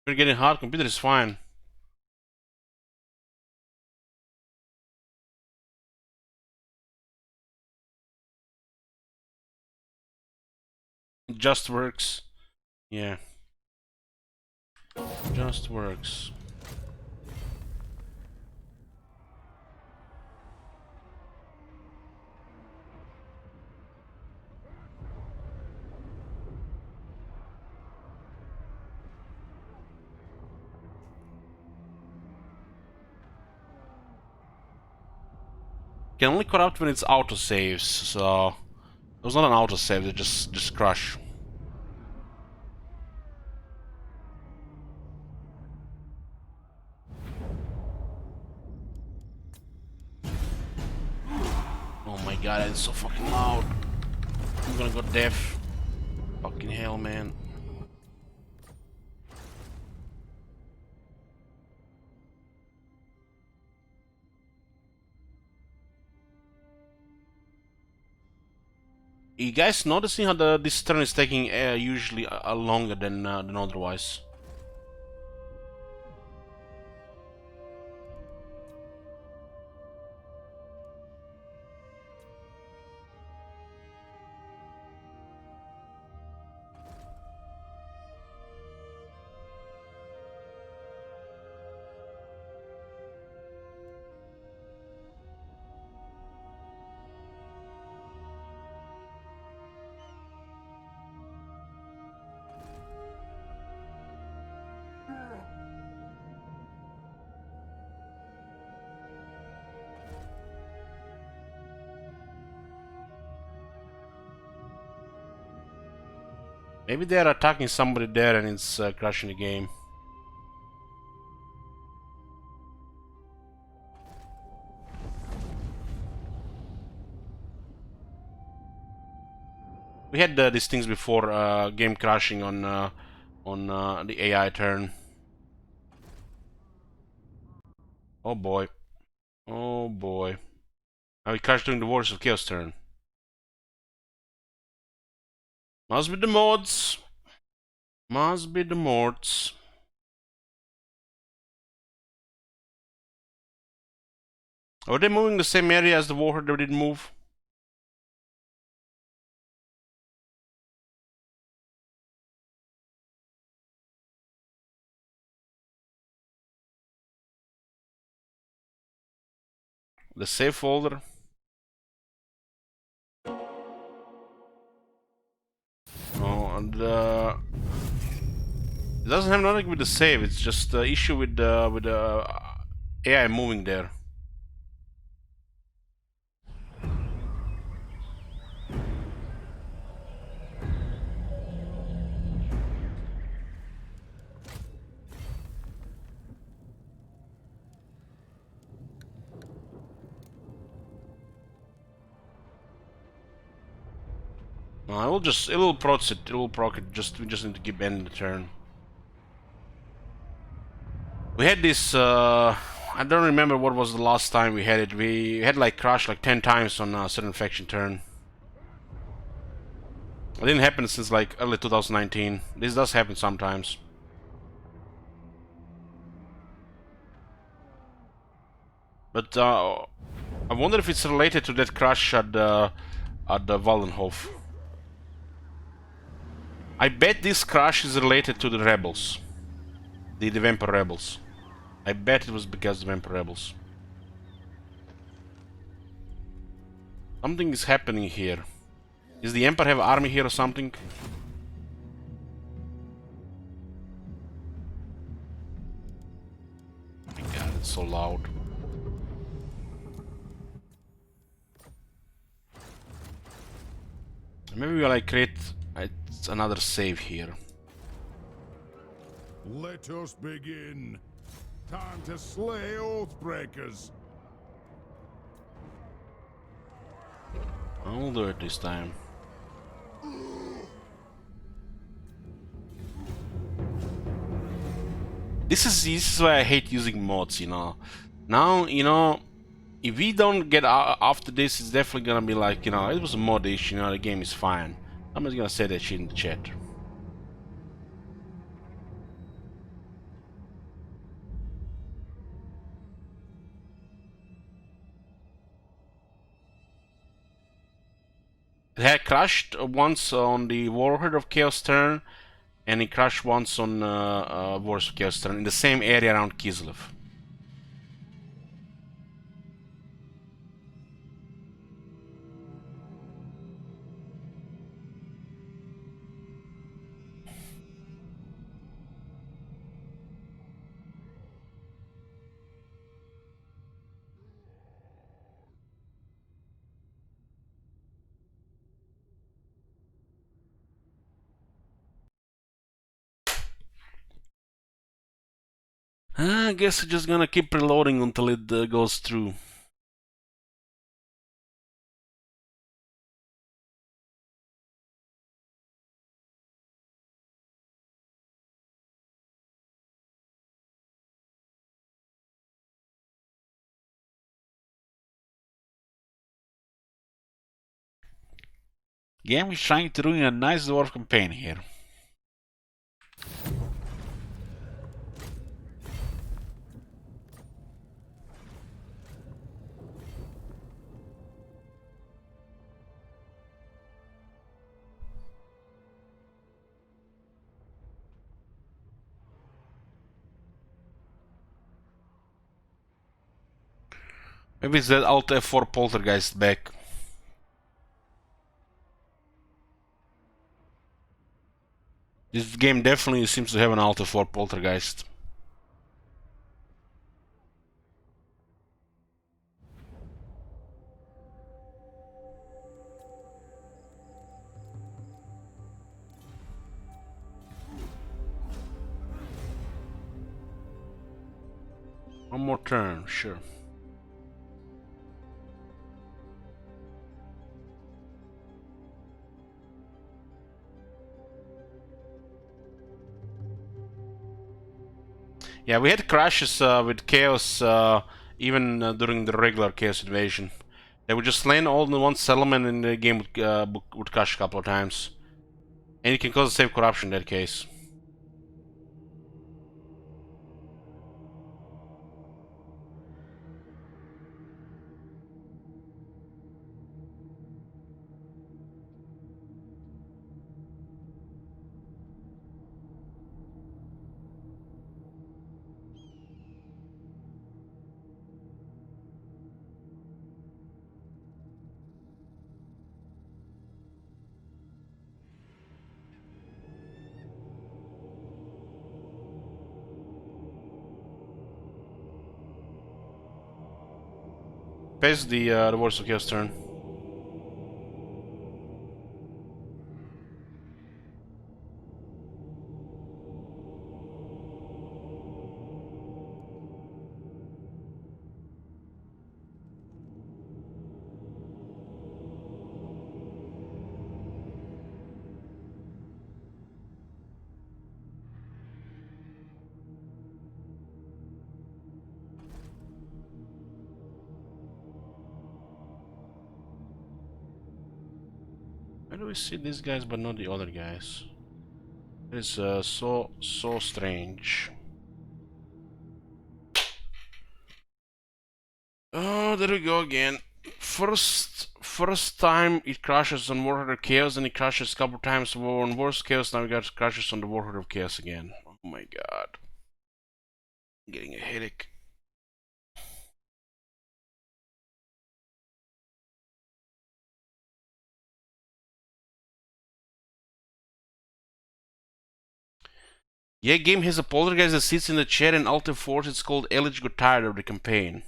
We're getting hard. Computer is fine. It just works. Yeah. Just works. Can only corrupt when it's autosaves, so it was not an autosave, they just crash. Oh my god, it's so fucking loud. I'm gonna go deaf. Fucking hell, man. You guys noticing how this turn is taking usually longer than otherwise? Maybe they're attacking somebody there and it's crashing the game. We had these things before, game crashing on the AI turn. Oh boy. Oh boy. Now we crashed during the Wars of Chaos turn. Must be the mods. Must be the mods. Are they moving the same area as the warhead that didn't move? The save folder. Oh, and it doesn't have nothing with the save. It's just the issue with the AI moving there. I will just, it will proc it, we just need to keep ending the turn. We had this, I don't remember what was the last time we had it. We had like crash like 10 times on a certain faction turn. It didn't happen since like early 2019. This does happen sometimes. But I wonder if it's related to that crash at the Waldenhof. I bet this crash is related to the rebels. The Vampire rebels. I bet it was because of the Vampire rebels. Something is happening here. Does the Emperor have army here or something? Oh my god, it's so loud. Maybe we'll like create another save here. Let us begin. Time to slay Oathbreakers. I'll do it this time. This is why I hate using mods, you know. Now, you know, if we don't get after this, it's definitely gonna be like, you know, it was a mod issue, you know, the game is fine. I'm just gonna say that shit in the chat. It had crashed once on the Warhead of Chaos turn, and it crashed once on Wars of Chaos turn in the same area around Kislev. I guess we're just gonna keep reloading until it goes through. Game is trying to ruin a nice dwarf campaign here. Maybe it's that Alt F4 Poltergeist back. This game definitely seems to have an Alt F4 Poltergeist. One more turn, sure. Yeah, we had crashes with Chaos even during the regular Chaos invasion. They would just land all in one settlement and the game would crash a couple of times. And it can cause a save corruption in that case. Pass the Wars of Chaos turn. Why do we see these guys but not the other guys? It's so strange. Oh, there we go again. First time it crashes on Warhead of Chaos, and it crashes a couple times on Wars of Chaos. Now we got crashes on the Warhead of Chaos again. Oh my god, I'm getting a headache. Yeah, game has a poltergeist that sits in the chair in Alter Force. It's called Elich got tired of the campaign.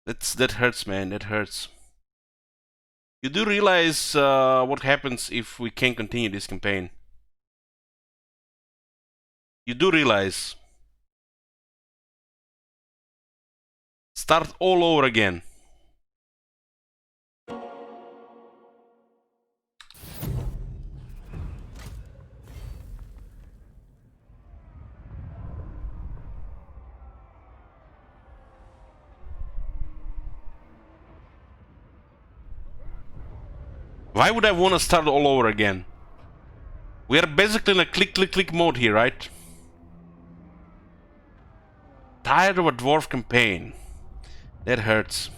That hurts, man. That hurts. You do realize what happens if we can't continue this campaign? You do realize. Start all over again. Why would I want to start all over again? We are basically in a click mode here, right? Tired of a dwarf campaign. That hurts.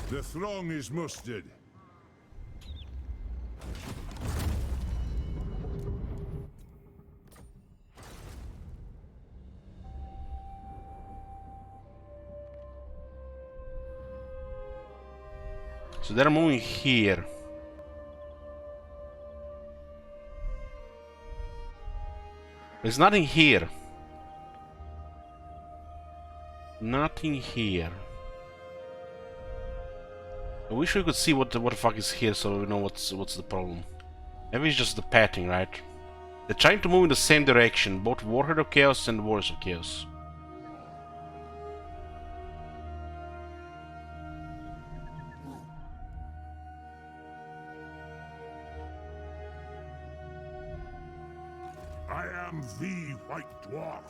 The throng is mustered. So they're moving here. There's nothing here. Nothing here. I wish we could see what the fuck is here, so we know what's the problem. Maybe it's just the pathing, right? They're trying to move in the same direction, both Warhead of Chaos and Wars of Chaos. I am the White Dwarf.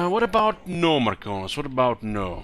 What about no, Marconis? What about no?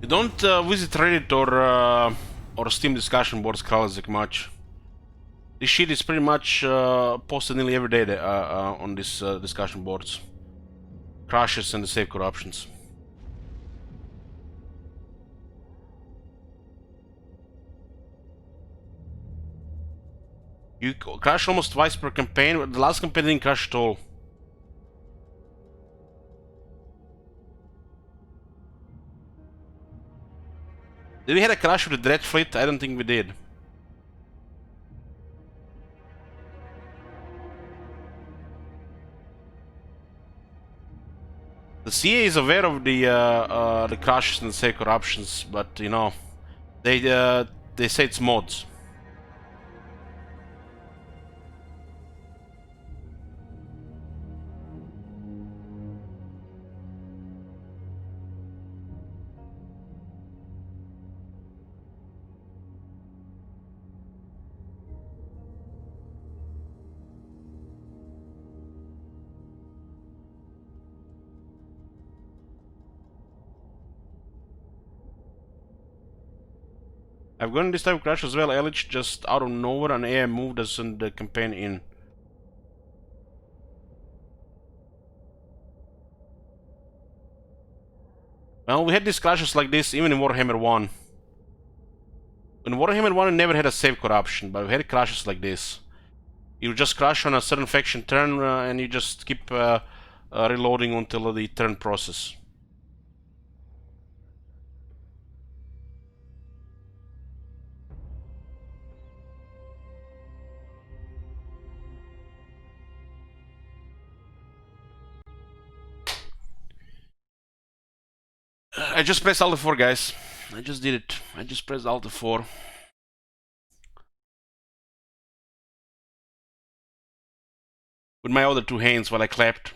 You don't visit Reddit or Steam discussion boards, Karaz-a-Karak, much. This shit is pretty much posted nearly every day on these discussion boards. Crashes and the save corruptions. You crash almost twice per campaign, but the last campaign didn't crash at all. Did we had a crash with the Dread Fleet? I don't think we did. The CA is aware of the crashes and the save corruptions, but you know, they say it's mods. I've gotten this type of crash as well, Elich, just out of nowhere an AI move doesn't the campaign in. Well, we had these crashes like this even in Warhammer 1. In Warhammer 1 we never had a save corruption, but we had crashes like this. You just crash on a certain faction turn and you just keep reloading until the turn process. I just pressed Alt 4, guys. I just did it. I just pressed Alt 4. With my other two hands while I clapped.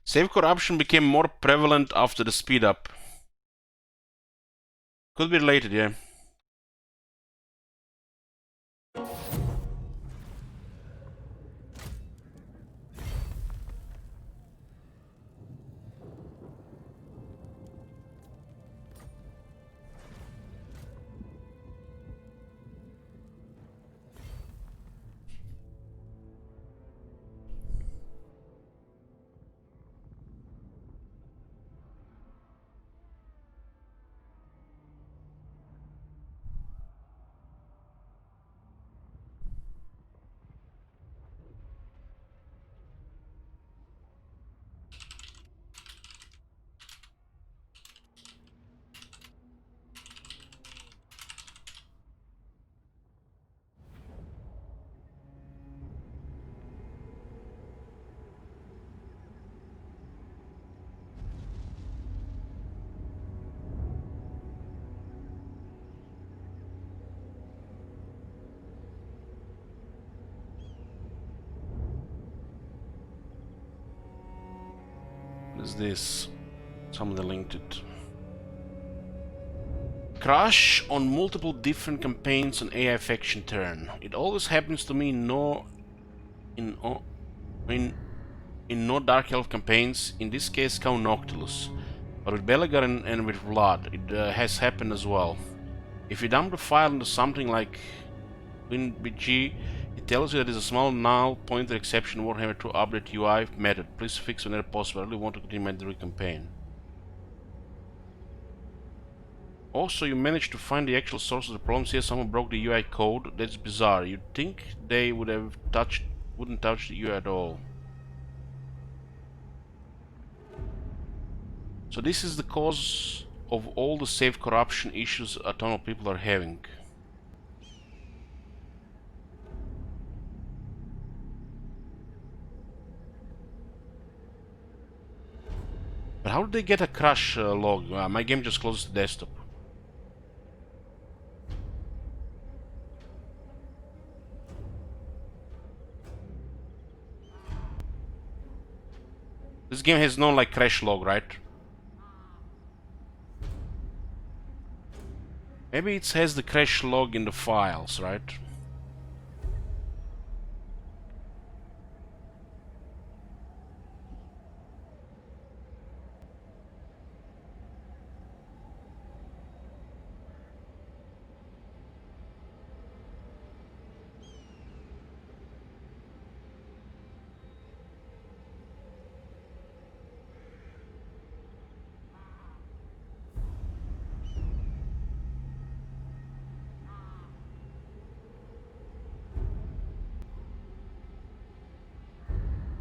Save corruption became more prevalent after the speed up. Could be related, yeah. What is this? Somebody linked it. Crash on multiple different campaigns on AI faction turn. It always happens to me in no Dark Elf campaigns, in this case Count Noctilus. But with Belegar and with Vlad, it has happened as well. If you dump the file into something like WinBG, it tells you that there's a small null pointer exception in Warhammer 2 update UI method. Please fix whenever possible. I really want to continue my druid campaign. Also, you managed to find the actual source of the problems here. Someone broke the UI code. That's bizarre. You'd think they wouldn't touch the UI at all. So this is the cause of all the save corruption issues a ton of people are having. But how did they get a crash log? My game just closed the desktop. This game has no like crash log, right? Maybe it has the crash log in the files, right?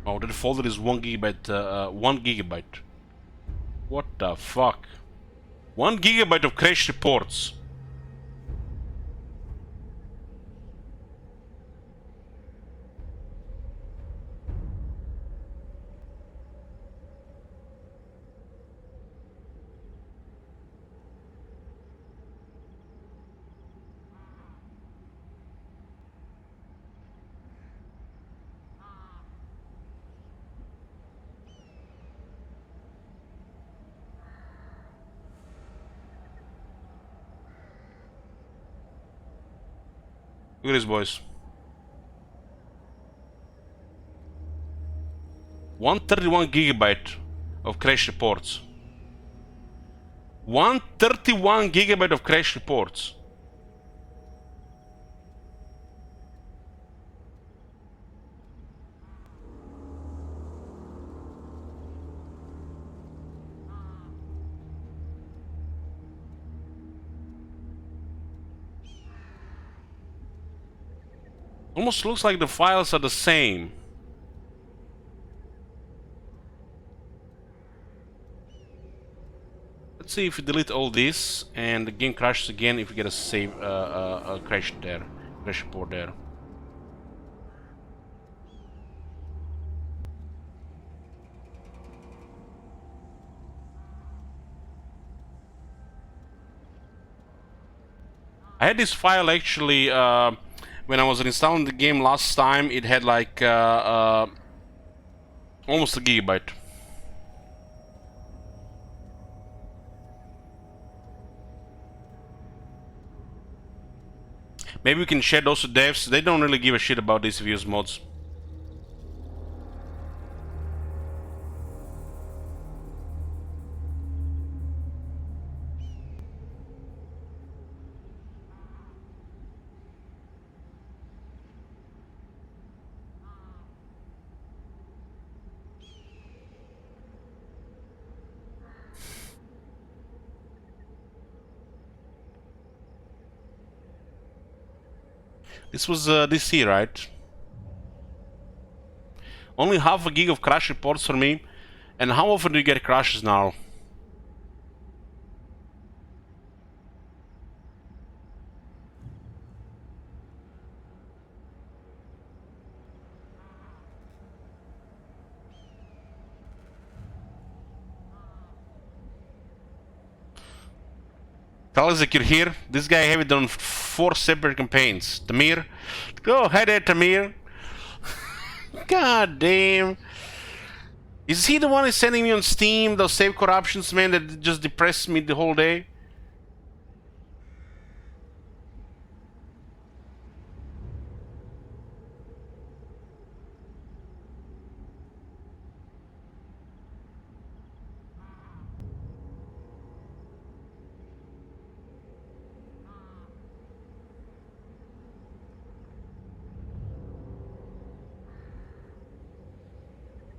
Oh, the folder is 1 gigabyte. 1 gigabyte. What the fuck? 1 gigabyte of crash reports. Look at this, boys. 131 gigabyte of crash reports. 131 gigabyte of crash reports. Almost looks like the files are the same. Let's see if we delete all this and the game crashes again if we get a save a crash there, crash report there. I had this file actually when I was installing the game last time. It had like almost a gigabyte. Maybe we can share those to devs. They don't really give a shit about these views mods. This was DC, right? Only half a gig of crash reports for me. And how often do you get crashes now? Karaz-a-Karak, you're here. This guy have it on 4 separate campaigns. Tamir, go ahead there, Tamir. God damn. Is he the one who's sending me on Steam those save corruptions, man, that just depressed me the whole day?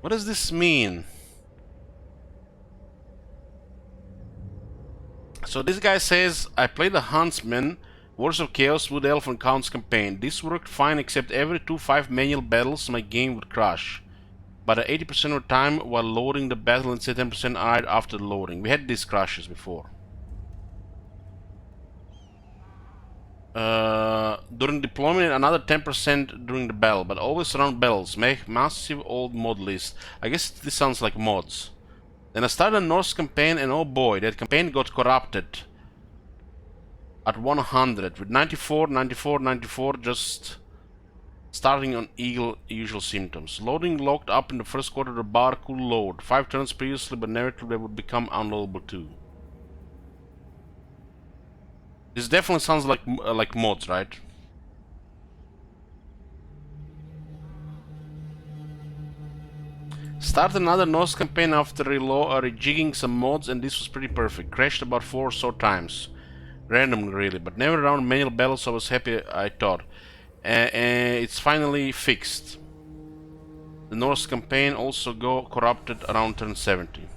What does this mean? So this guy says, I played the Huntsman, Wars of Chaos, Wood Elf and Counts campaign. This worked fine except every 2-5 manual battles my game would crash. But at 80% of the time while loading the battle and say 10% right after the loading. We had these crashes before. During deployment, another 10% during the battle, but always around battles. Make massive old mod list. I guess this sounds like mods. Then I started a Norse campaign, and oh boy, that campaign got corrupted at 100 with 94, 94, 94, just starting on usual symptoms. Loading locked up in the first quarter of the bar could load. 5 turns previously, but never they would become unloadable too. This definitely sounds like mods, right? Started another Norse campaign after rejigging some mods, and this was pretty perfect. Crashed about 4 or so times. Randomly, really, but never around manual battles, so I was happy, I thought. It's finally fixed. The Norse campaign also got corrupted around turn 70.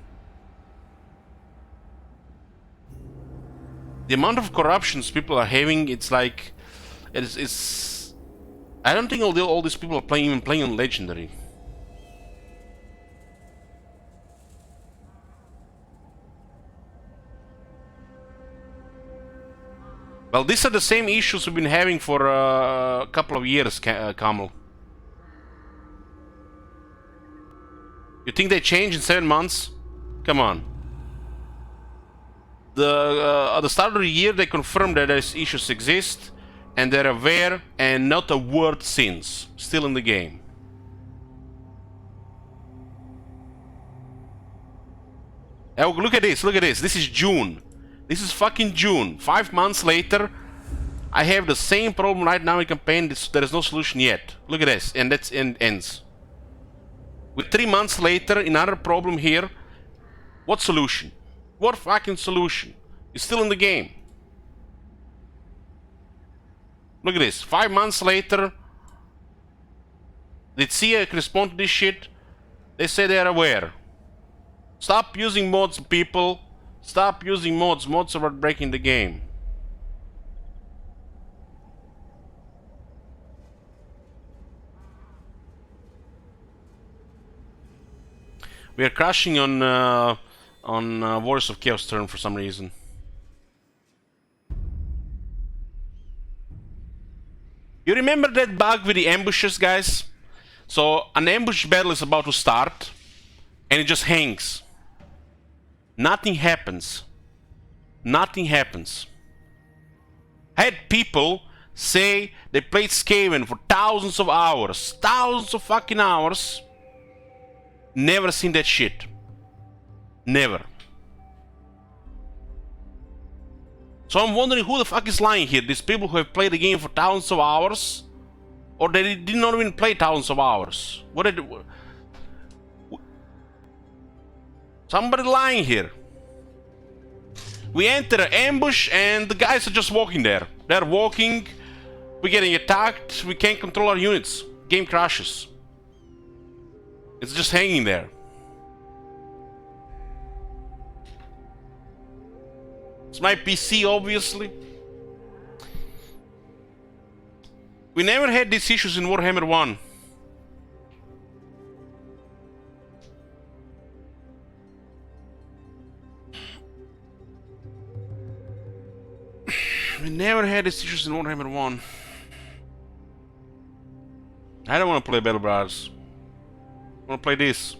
The amount of corruptions people are having, it's like... It's I don't think all these people are even playing on Legendary. Well, these are the same issues we've been having for a couple of years, Kamal. You think they change in 7 months? Come on. At the start of the year, they confirmed that these issues exist, and they're aware, and not a word since. Still in the game. Oh, look at this, look at this. This is June. This is fucking June. 5 months later, I have the same problem right now in campaign. There is no solution yet. Look at this, and that's ends. With 3 months later, another problem here. What solution? What fucking solution? It's still in the game. Look at this. 5 months later, did CIA respond to this shit? They say they are aware. Stop using mods, people. Stop using mods. Mods are about breaking the game. We are crashing on Warriors of Chaos turn for some reason. You remember that bug with the ambushes, guys? So an ambush battle is about to start, and it just hangs. Nothing happens. Nothing happens. I had people say they played Skaven for thousands of hours. Thousands of fucking hours. Never seen that shit. Never. So I'm wondering who the fuck is lying here. These people who have played the game for thousands of hours? Or they did not even play thousands of hours? What did... Somebody lying here. We enter an ambush and the guys are just walking there. They're walking. We're getting attacked. We can't control our units. Game crashes. It's just hanging there. It's my PC, obviously. We never had these issues in Warhammer 1. We never had these issues in Warhammer 1. I don't want to play Battle Brothers. I want to play this.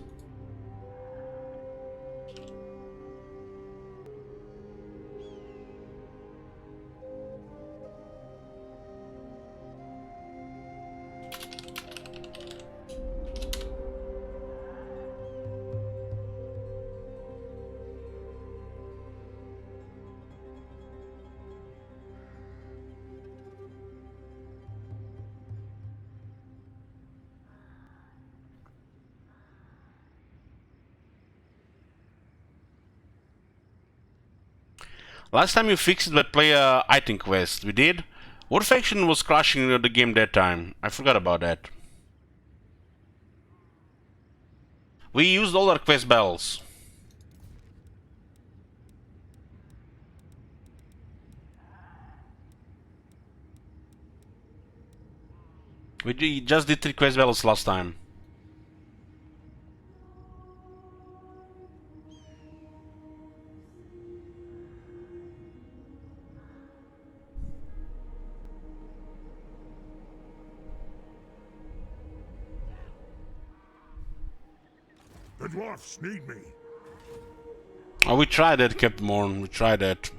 Last time you fixed it by play a item quest. We did? What faction was crashing the game that time? I forgot about that. We used all our quest battles. We just did 3 quest battles last time. The dwarfs need me. Oh, we tried that, Captain Morn. We tried that.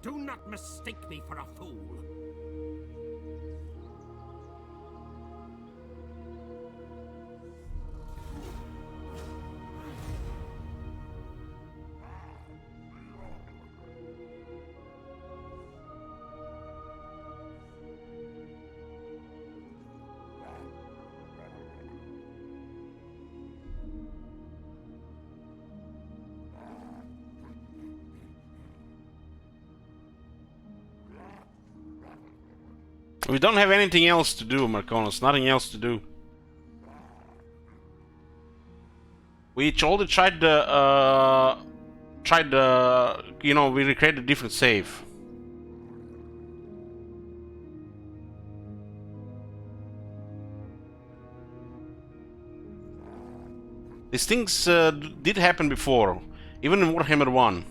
Do not mistake me for a fool. We don't have anything else to do, Marconis. Nothing else to do. We already tried the, you know, we recreated a different save. These things did happen before, even in Warhammer 1.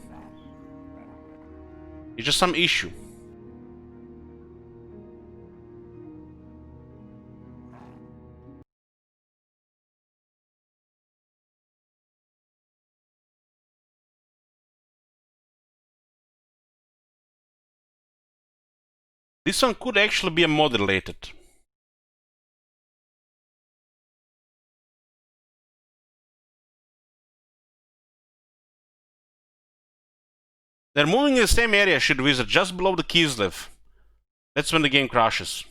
It's just some issue. This one could actually be a mod related. They're moving in the same area, Shit Wizard, just below the Kislev. That's when the game crashes.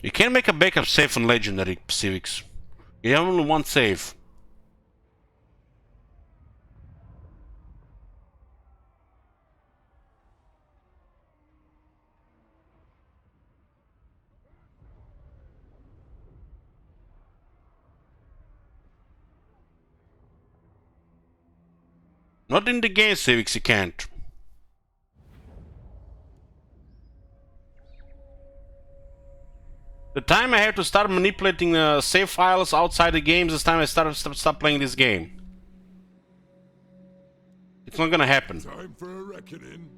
You can't make a backup save on Legendary Civics. You have only one save. Not in the game Civics, you can't. The time I have to start manipulating save files outside the games is the time I stop playing this game. It's not gonna happen. Time for a reckoning.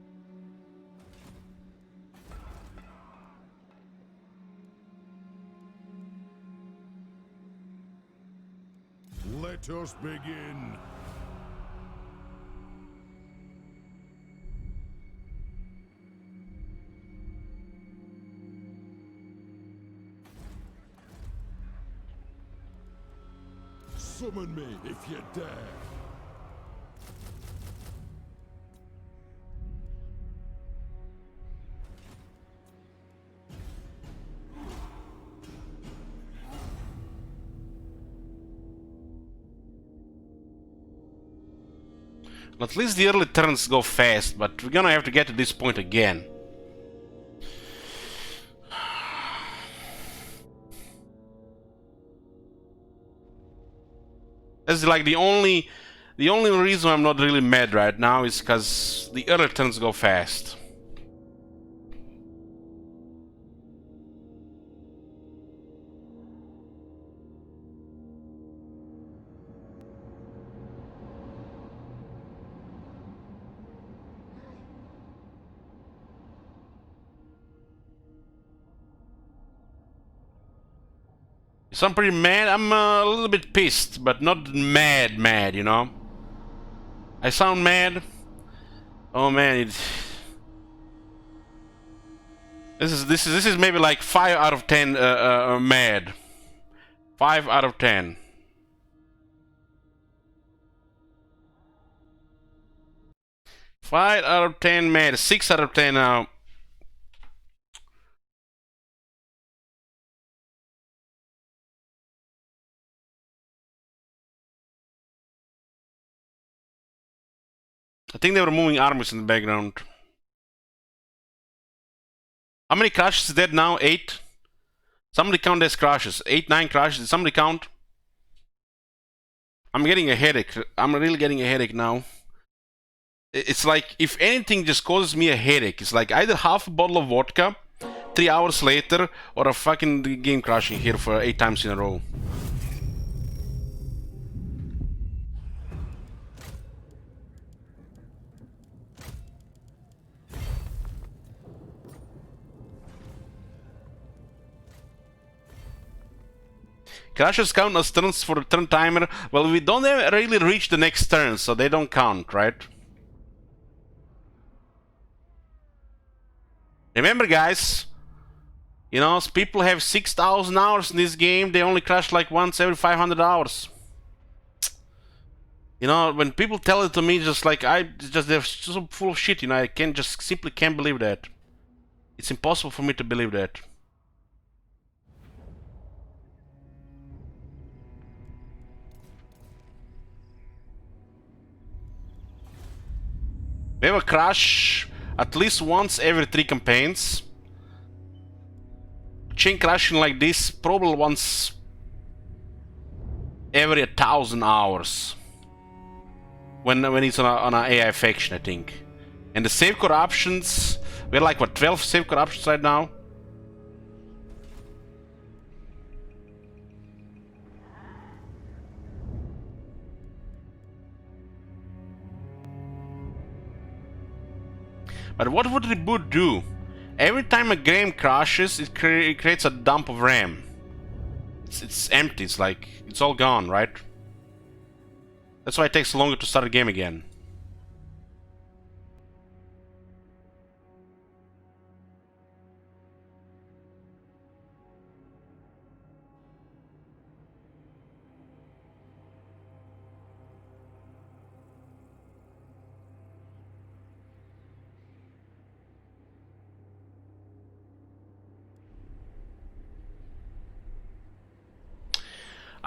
Let us begin. Summon me if you dare. At least the early turns go fast, but we're gonna have to get to this point again. That's like the only reason I'm not really mad right now is because the early turns go fast. So I'm pretty mad. I'm a little bit pissed, but not mad, you know? I sound mad. Oh man, this is maybe like 5 out of 10 mad. 5 out of 10. Five out of 10 mad. 6 out of 10 now. I think they were moving armies in the background. How many crashes is that now? 8? Somebody count these crashes. 8, 9 crashes. Did somebody count? I'm getting a headache. I'm really getting a headache now. It's like, if anything just causes me a headache, it's like either half a bottle of vodka, 3 hours later, or a fucking game crashing here for 8 times in a row. Crashes count as turns for the turn timer. Well, we don't really reach the next turn, so they don't count, right? Remember, guys, you know, people have 6,000 hours in this game. They only crash like once every 500 hours. You know, when people tell it to me, just like they're so full of shit. You know, I simply can't believe that. It's impossible for me to believe that. We have a crash at least once every 3 campaigns. Chain crashing like this probably once every 1,000 hours. When it's on a AI faction, I think. And the save corruptions, we're like what, 12 save corruptions right now? But what would the boot do? Every time a game crashes, it creates a dump of RAM. it's empty. It's like it's all gone, right? That's why it takes longer to start the game again.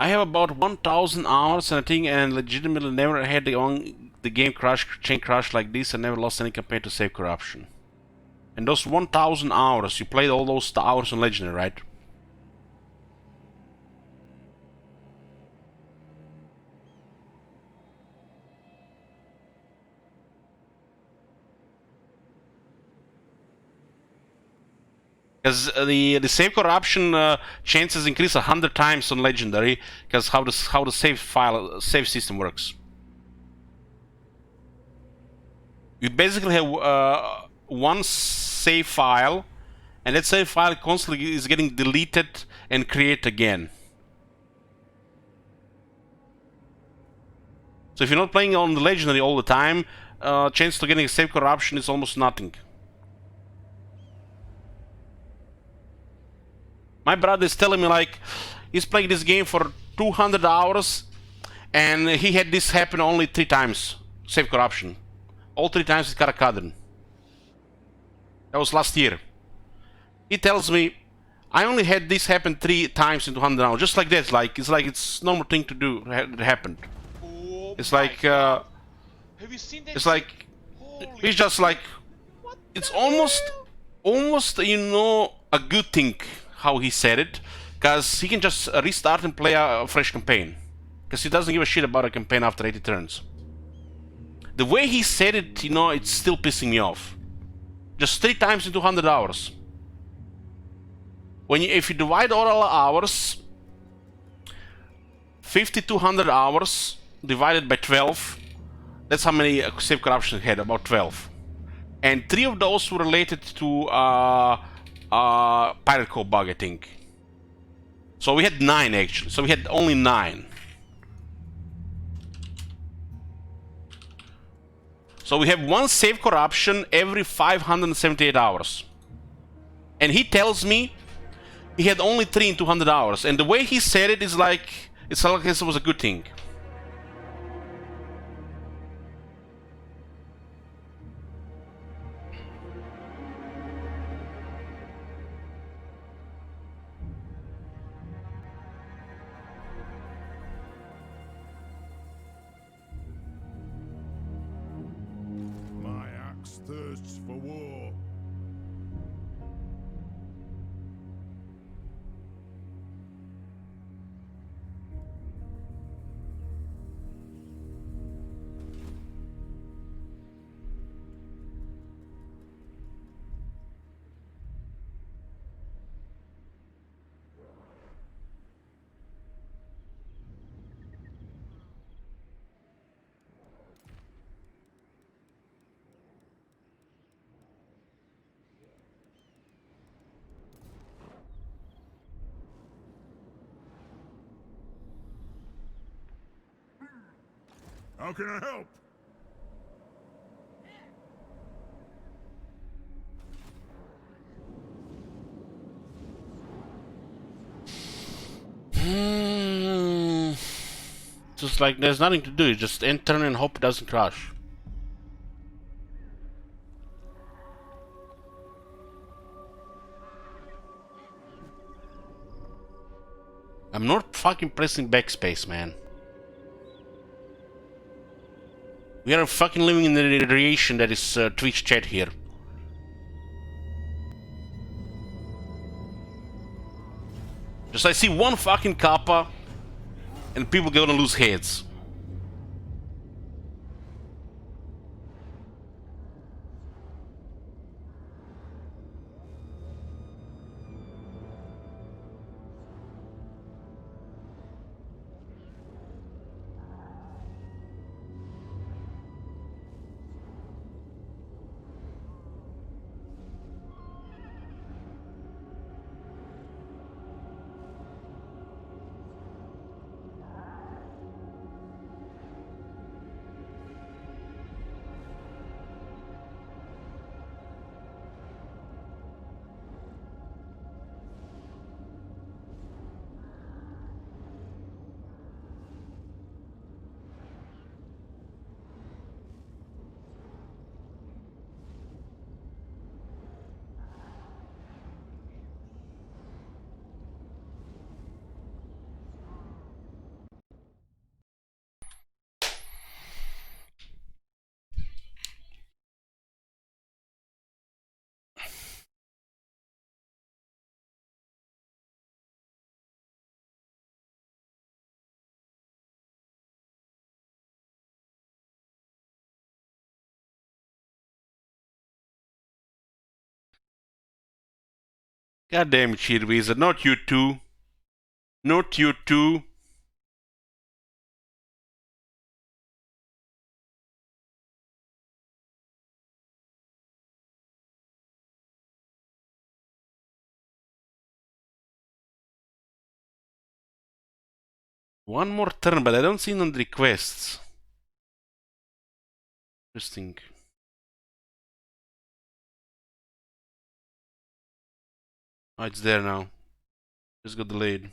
I have about 1,000 hours and I think and legitimately never had the game chain crash like this and never lost any campaign to save corruption. And those 1,000 hours, you played all those hours on Legendary, right? Because the save corruption chances increase 100 times on Legendary, because how the save system works. You basically have one save file, and that save file constantly is getting deleted and created again. So if you're not playing on the Legendary all the time, chance to getting a save corruption is almost nothing. My brother is telling me like he's playing this game for 200 hours and he had this happen only 3 times, save corruption. All 3 times with Karaz-a-Karak. That was last year. He tells me I only had this happen 3 times in 200 hours, just like that. Like it's normal thing to do. It happened. Oh it's like have you seen that? It's like it's just like it's almost you know a good thing how he said it, because he can just restart and play a fresh campaign, because he doesn't give a shit about a campaign after 80 turns. The way he said it, you know, it's still pissing me off. Just 3 times in 200 hours. If you divide all hours, 5,200 hours divided by 12, that's how many save corruption had, about 12. And 3 of those were related to pirate code bug, I think. So we had 9 actually. So we had only 9. So we have 1 save corruption every 578 hours. And he tells me he had only 3 in 200 hours. And the way he said it is like, it's like it was a good thing. Thirsts for war. How can I help? Just like there's nothing to do, you just enter and hope it doesn't crash. I'm not fucking pressing backspace, man. We are fucking living in the radiation that is Twitch chat here. Just I see one fucking kappa and people gonna lose heads. God damn it, Cheat Wizard. Not you too. Not you too. One more turn, but I don't see none requests. Interesting. Oh, it's there now. Just got delayed.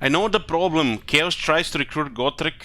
I know the problem. Chaos tries to recruit Gotrek.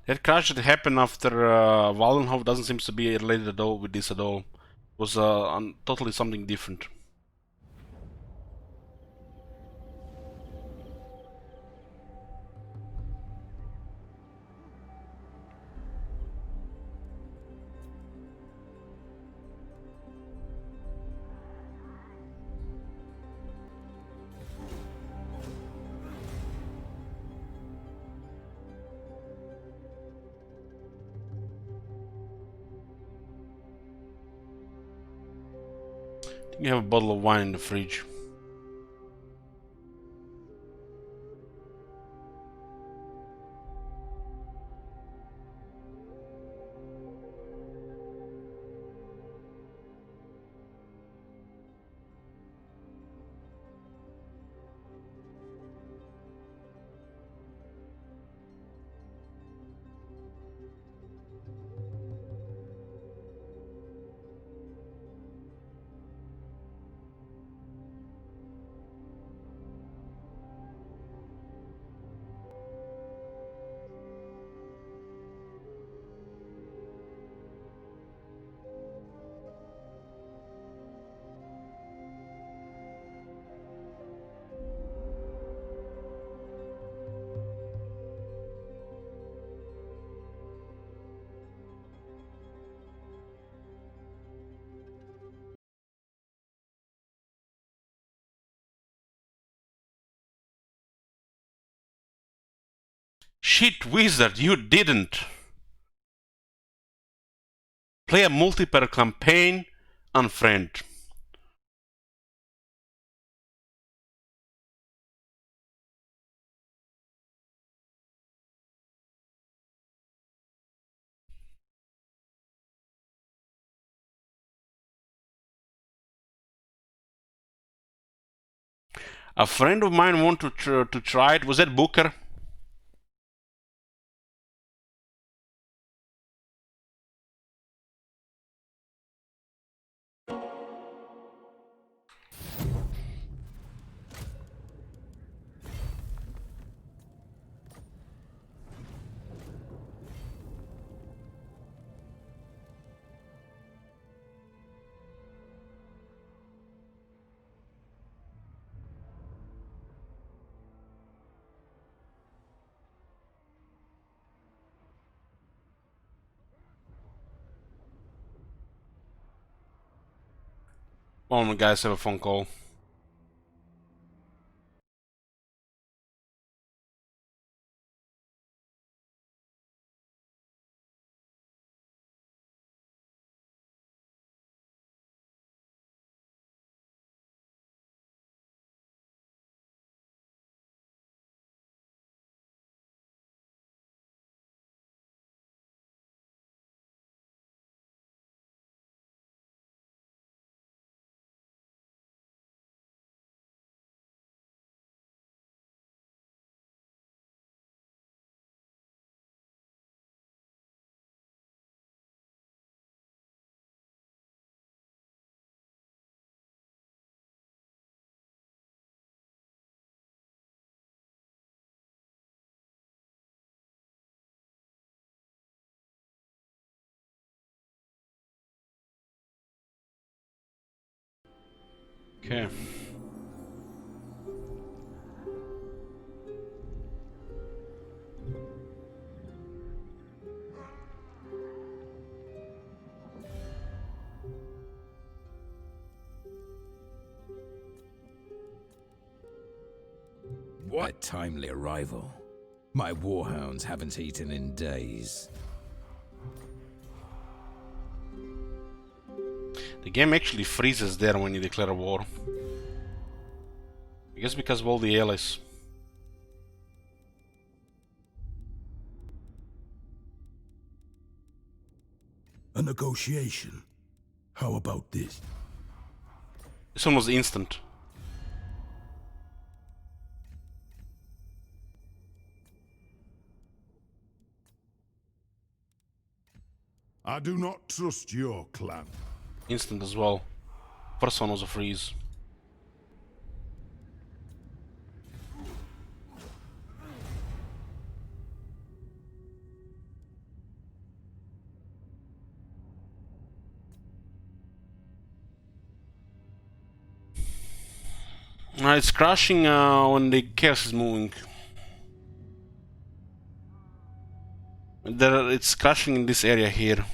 That crash that happened after Wallenhof doesn't seem to be related at all with this at all. It was totally something different. I think you have a bottle of wine in the fridge. Shit, Wizard, you didn't! Play a multiplayer campaign, unfriend. A friend of mine wanted to try it. Was that Booker? One of the guys have a phone call. Okay. What a timely arrival. My warhounds haven't eaten in days. The game actually freezes there when you declare war. I guess because of all the allies. A negotiation. How about this? This one was instant. I do not trust your clan. Instant as well. First one was a freeze. It's crashing when the chaos is moving. It's crashing in this area here.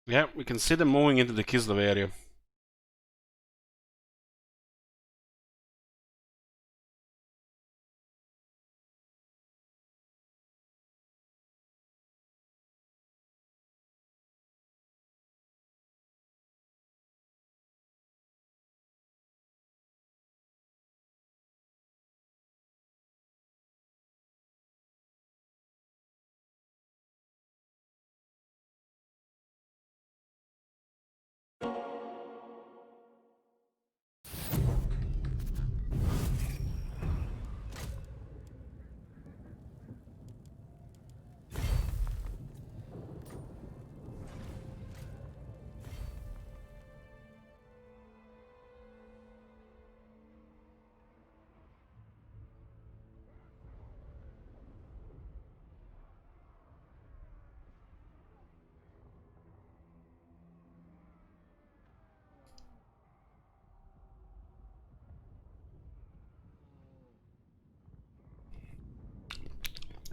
Yeah, we can see them moving into the Kislev area.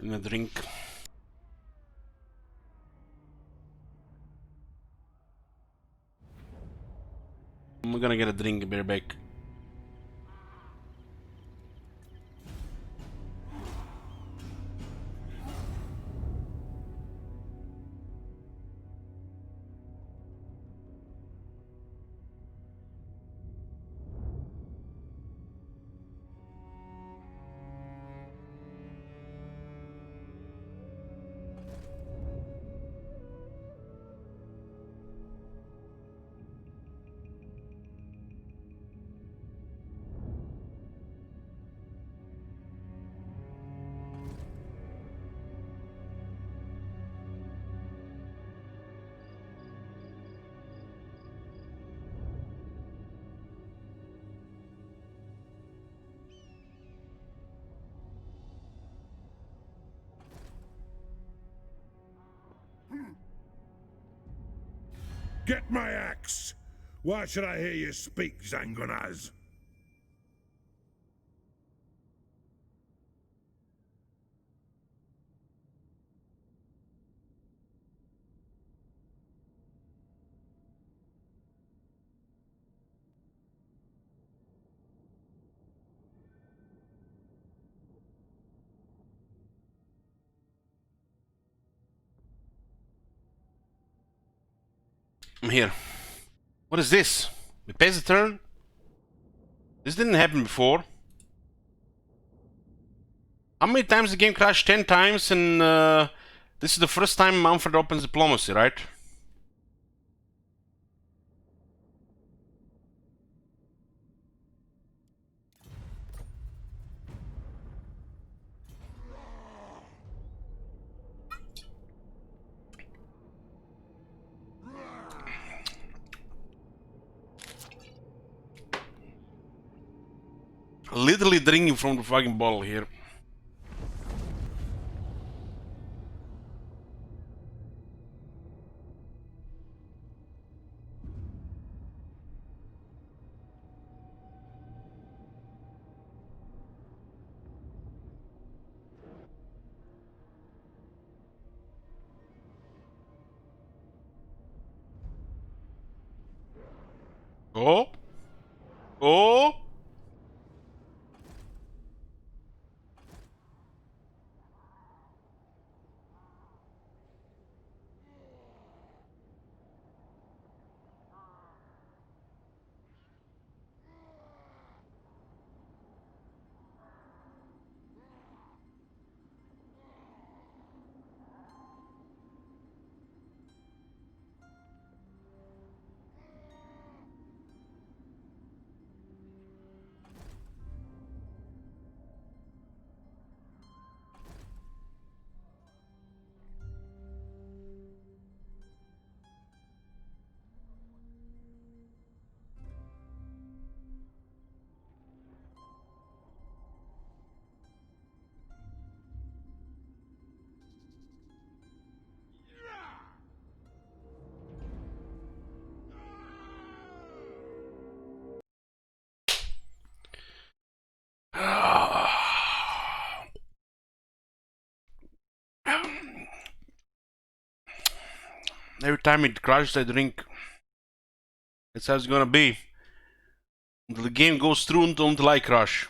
And a drink. I'm gonna get a drink and be right back. Get my axe! Why should I hear you speak, Zangonaz? I'm here. What is this? We pass the turn? This didn't happen before. How many times the game crashed? 10 times, and this is the first time Manfred opens diplomacy, right? Literally drinking from the fucking bottle here. Oh. Oh. Every time it crashes, I drink. That's how it's gonna be. Until the game goes through until I crash.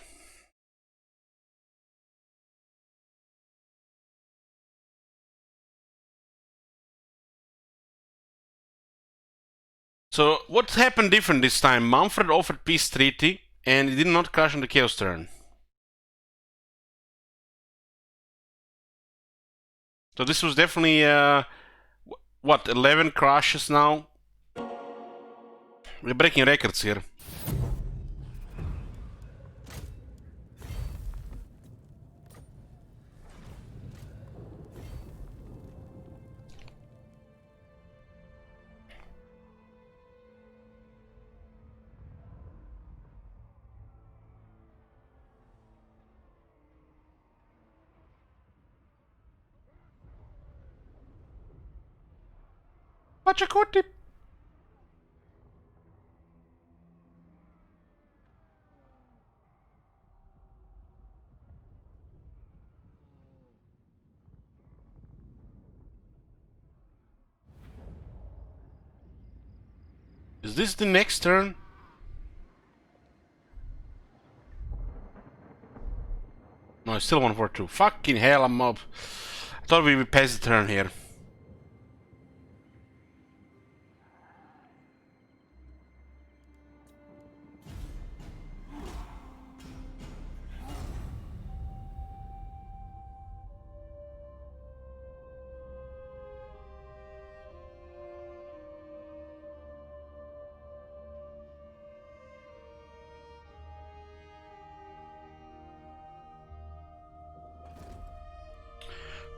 So, what happened different this time? Manfred offered peace treaty, and he did not crash on the chaos turn. So this was definitely, what, 11 crashes now? We're breaking records here. Pachacuti. Is this the next turn? No, it's still 142. Fucking hell, I'm up. I thought we would pass the turn here.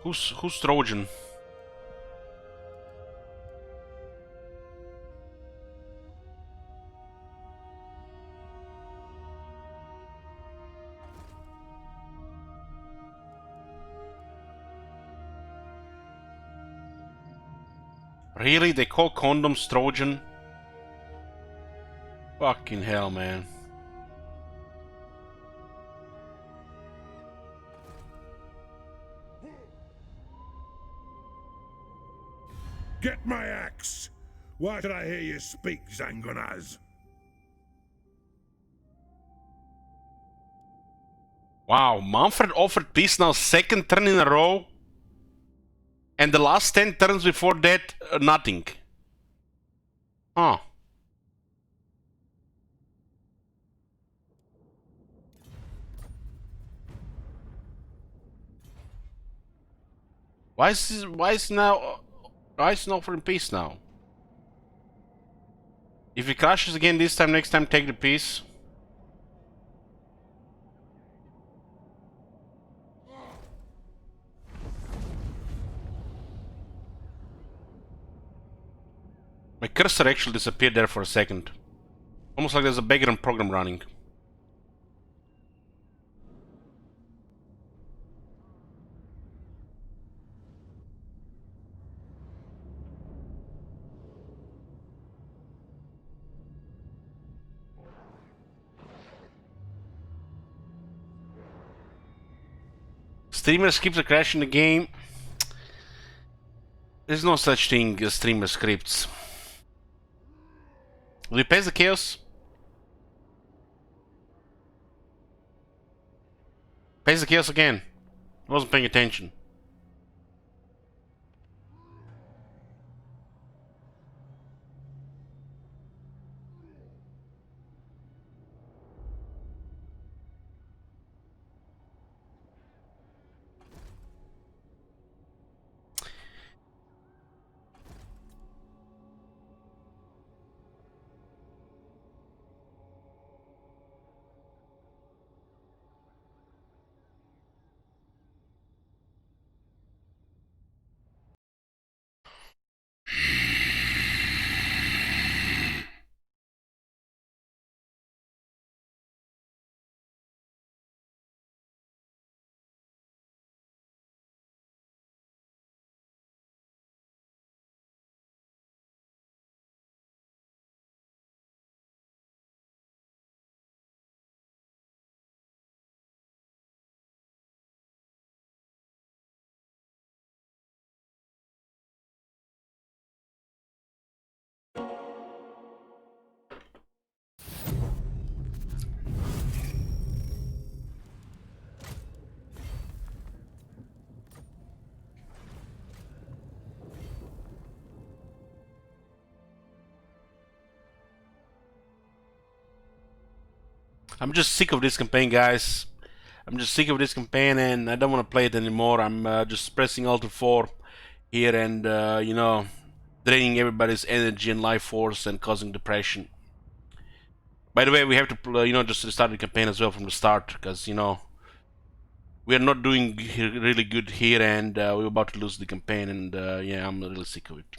Who's Trojan? Really? They call condoms Trojan? Fucking hell, man. Get my axe! Why should I hear you speak, Zangonaz? Wow, Manfred offered peace now, second turn in a row. And the last 10 turns before that, nothing. Huh. Why is he offering peace now? If he crashes again this time, next time take the peace. My cursor actually disappeared there for a second. Almost like there's a background program running. Streamers keeps a crash in the game. There's no such thing as streamer scripts. Will you pass the chaos? Pass the chaos again. I wasn't paying attention. I'm just sick of this campaign, guys. I'm just sick of this campaign and I don't want to play it anymore. I'm just pressing Alt 4 here and, you know, draining everybody's energy and life force and causing depression. By the way, we have to, you know, just restart the campaign as well from the start because, you know, we are not doing really good here and we're about to lose the campaign and, yeah, I'm really sick of it.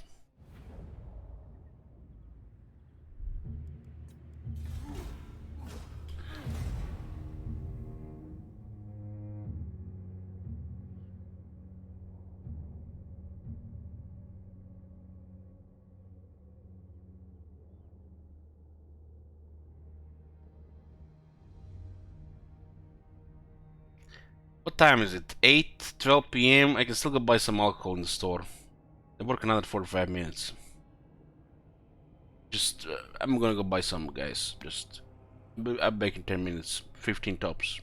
What time is it? 8:12 p.m. I can still go buy some alcohol in the store. I work another 45 minutes. Just, I'm gonna go buy some, guys. Just, I'm back in 10 minutes. 15 tops.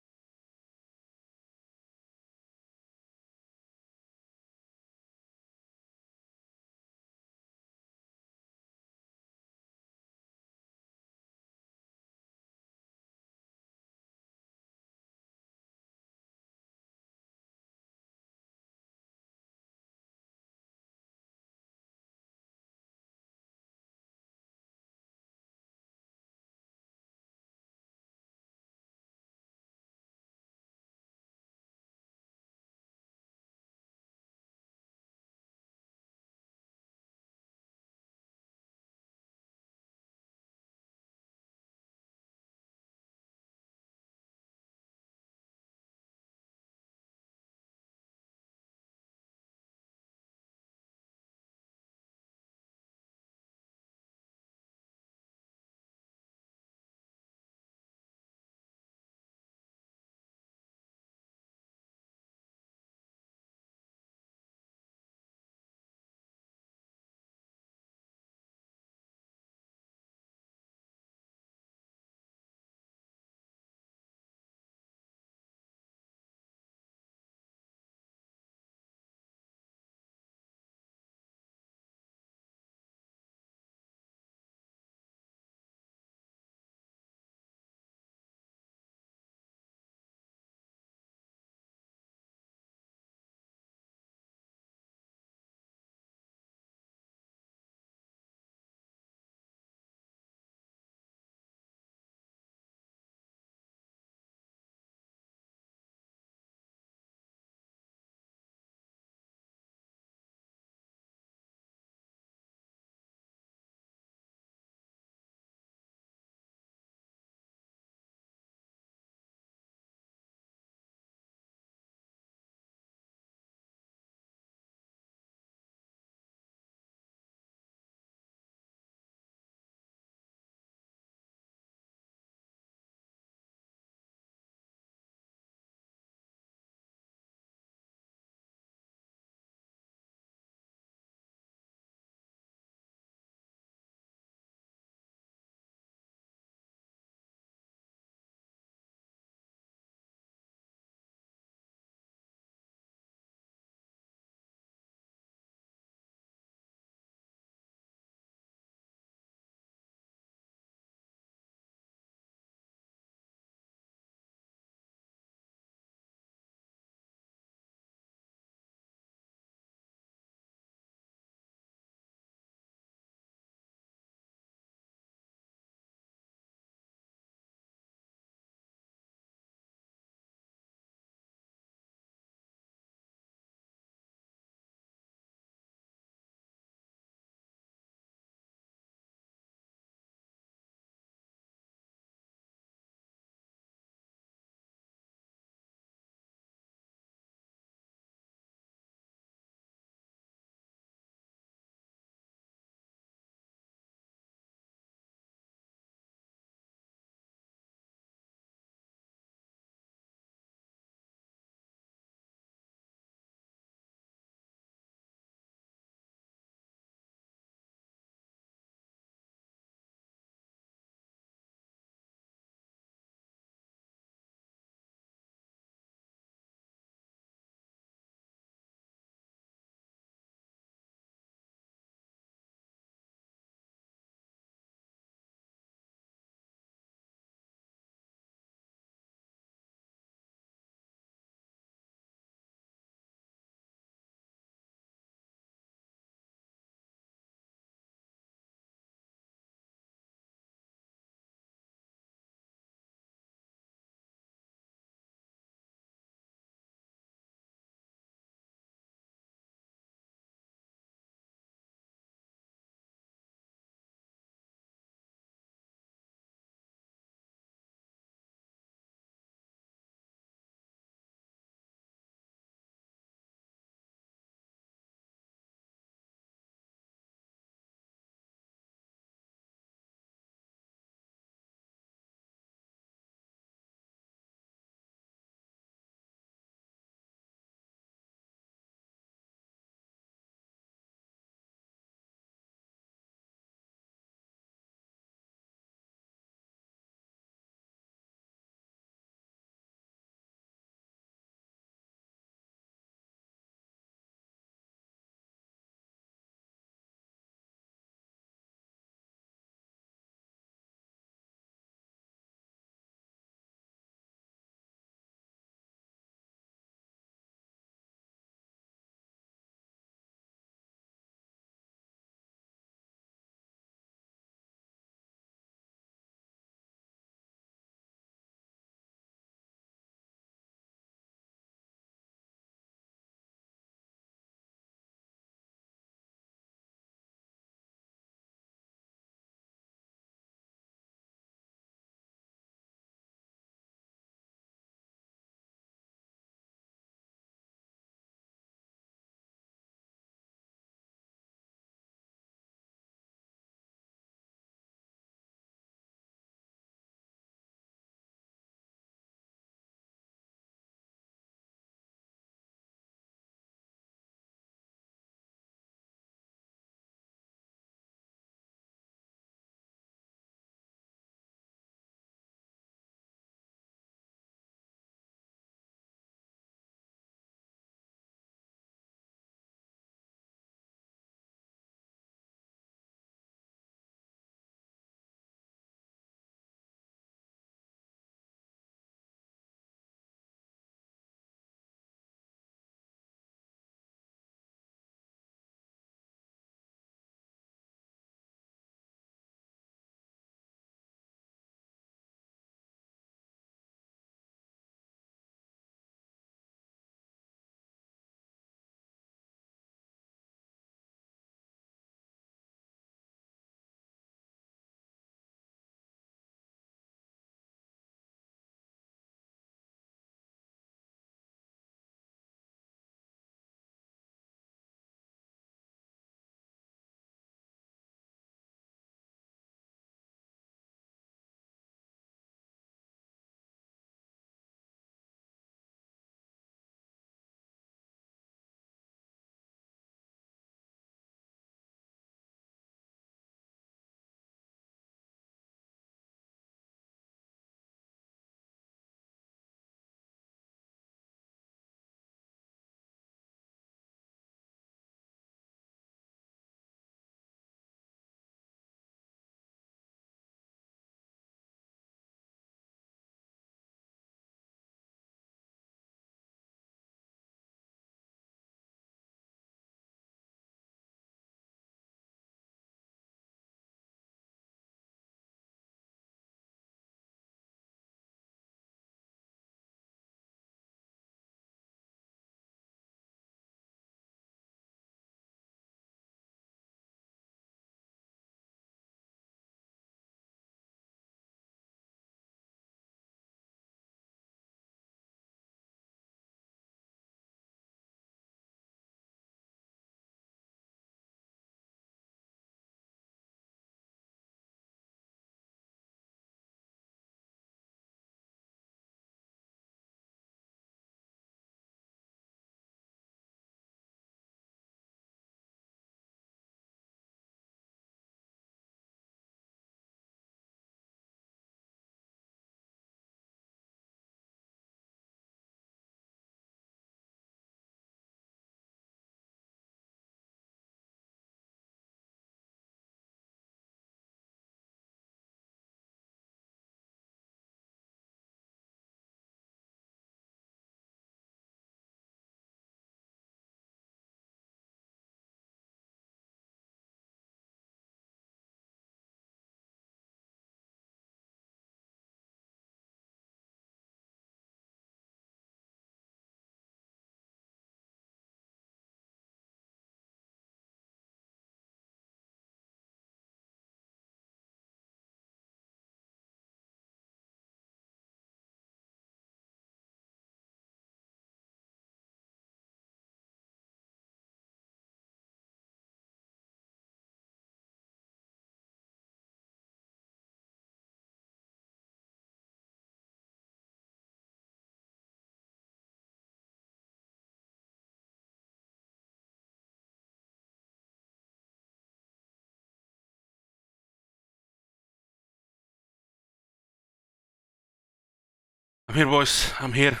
I'm here, boys. I'm here.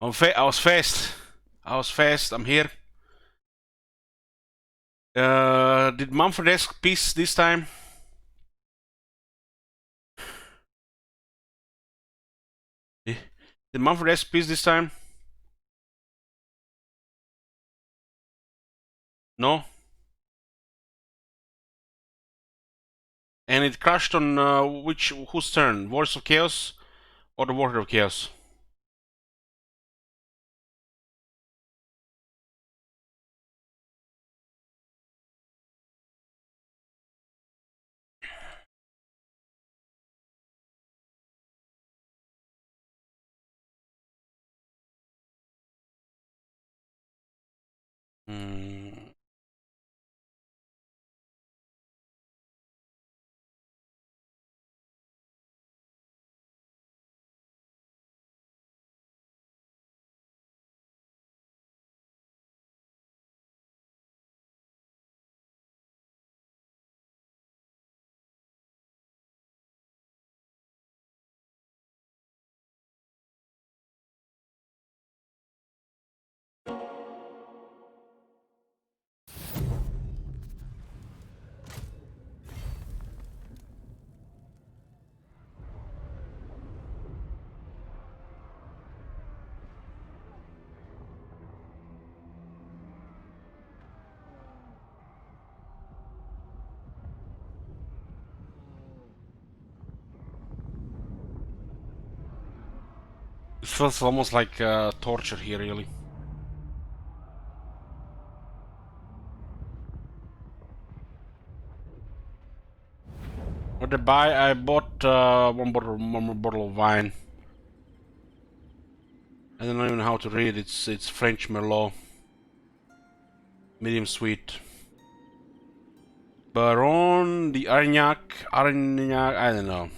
I was fast. I was fast. I'm here. Did Mumford Desk piece this time? Did Mumford Desk piece this time? No? And it crashed on whose turn? Voice of Chaos or the Water of Chaos? Hmm. It feels almost like torture here, really. What did I buy? I bought one more bottle of wine. I don't even know how to read. It's French Merlot, medium sweet. Baron the Arignac. I don't know.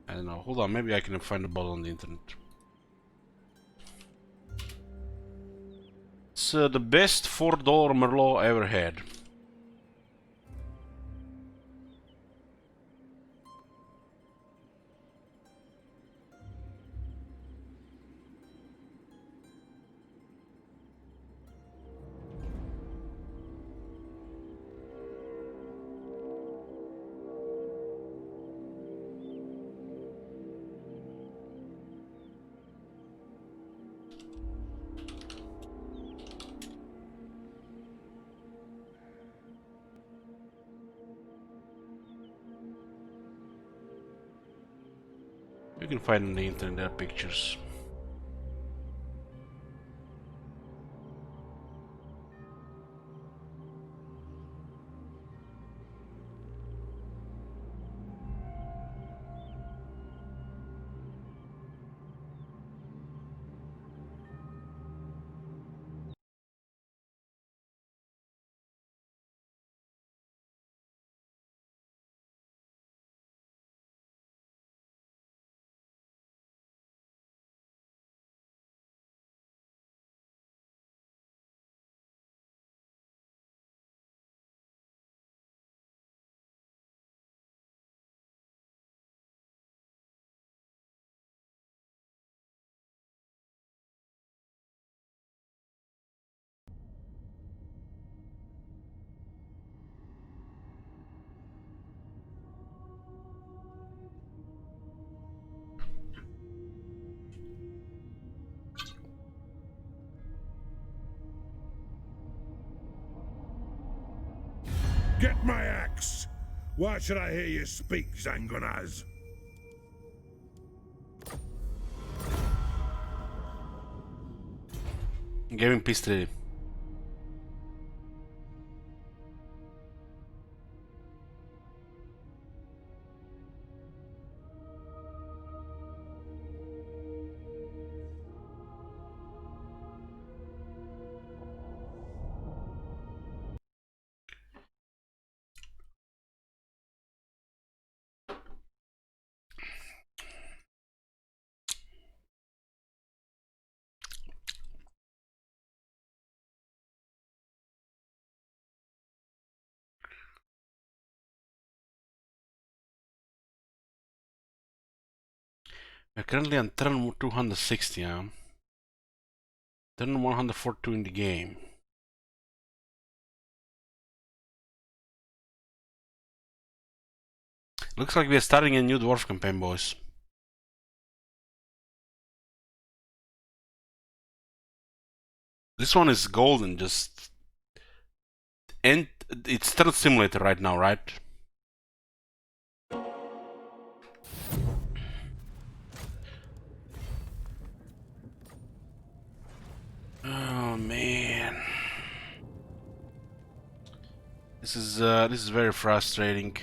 I don't know. Hold on, maybe I can find the bottle on the internet. It's the best $4 Merlot I ever had. You can find on the internet there are pictures. Get my axe! Why should I hear you speak, Zangonaz? Gaming pistol. We're currently on turn 260, yeah. Turn 142 in the game. Looks like we're starting a new dwarf campaign, boys. This one is golden, just... And it's Turtle Simulator right now, right? Oh man, this is very frustrating.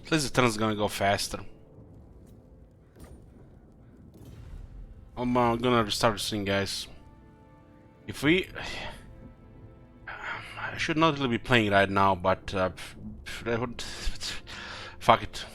At least the turn's gonna go faster. I'm gonna restart this thing, guys. If we... I should not really be playing right now, but... fuck it.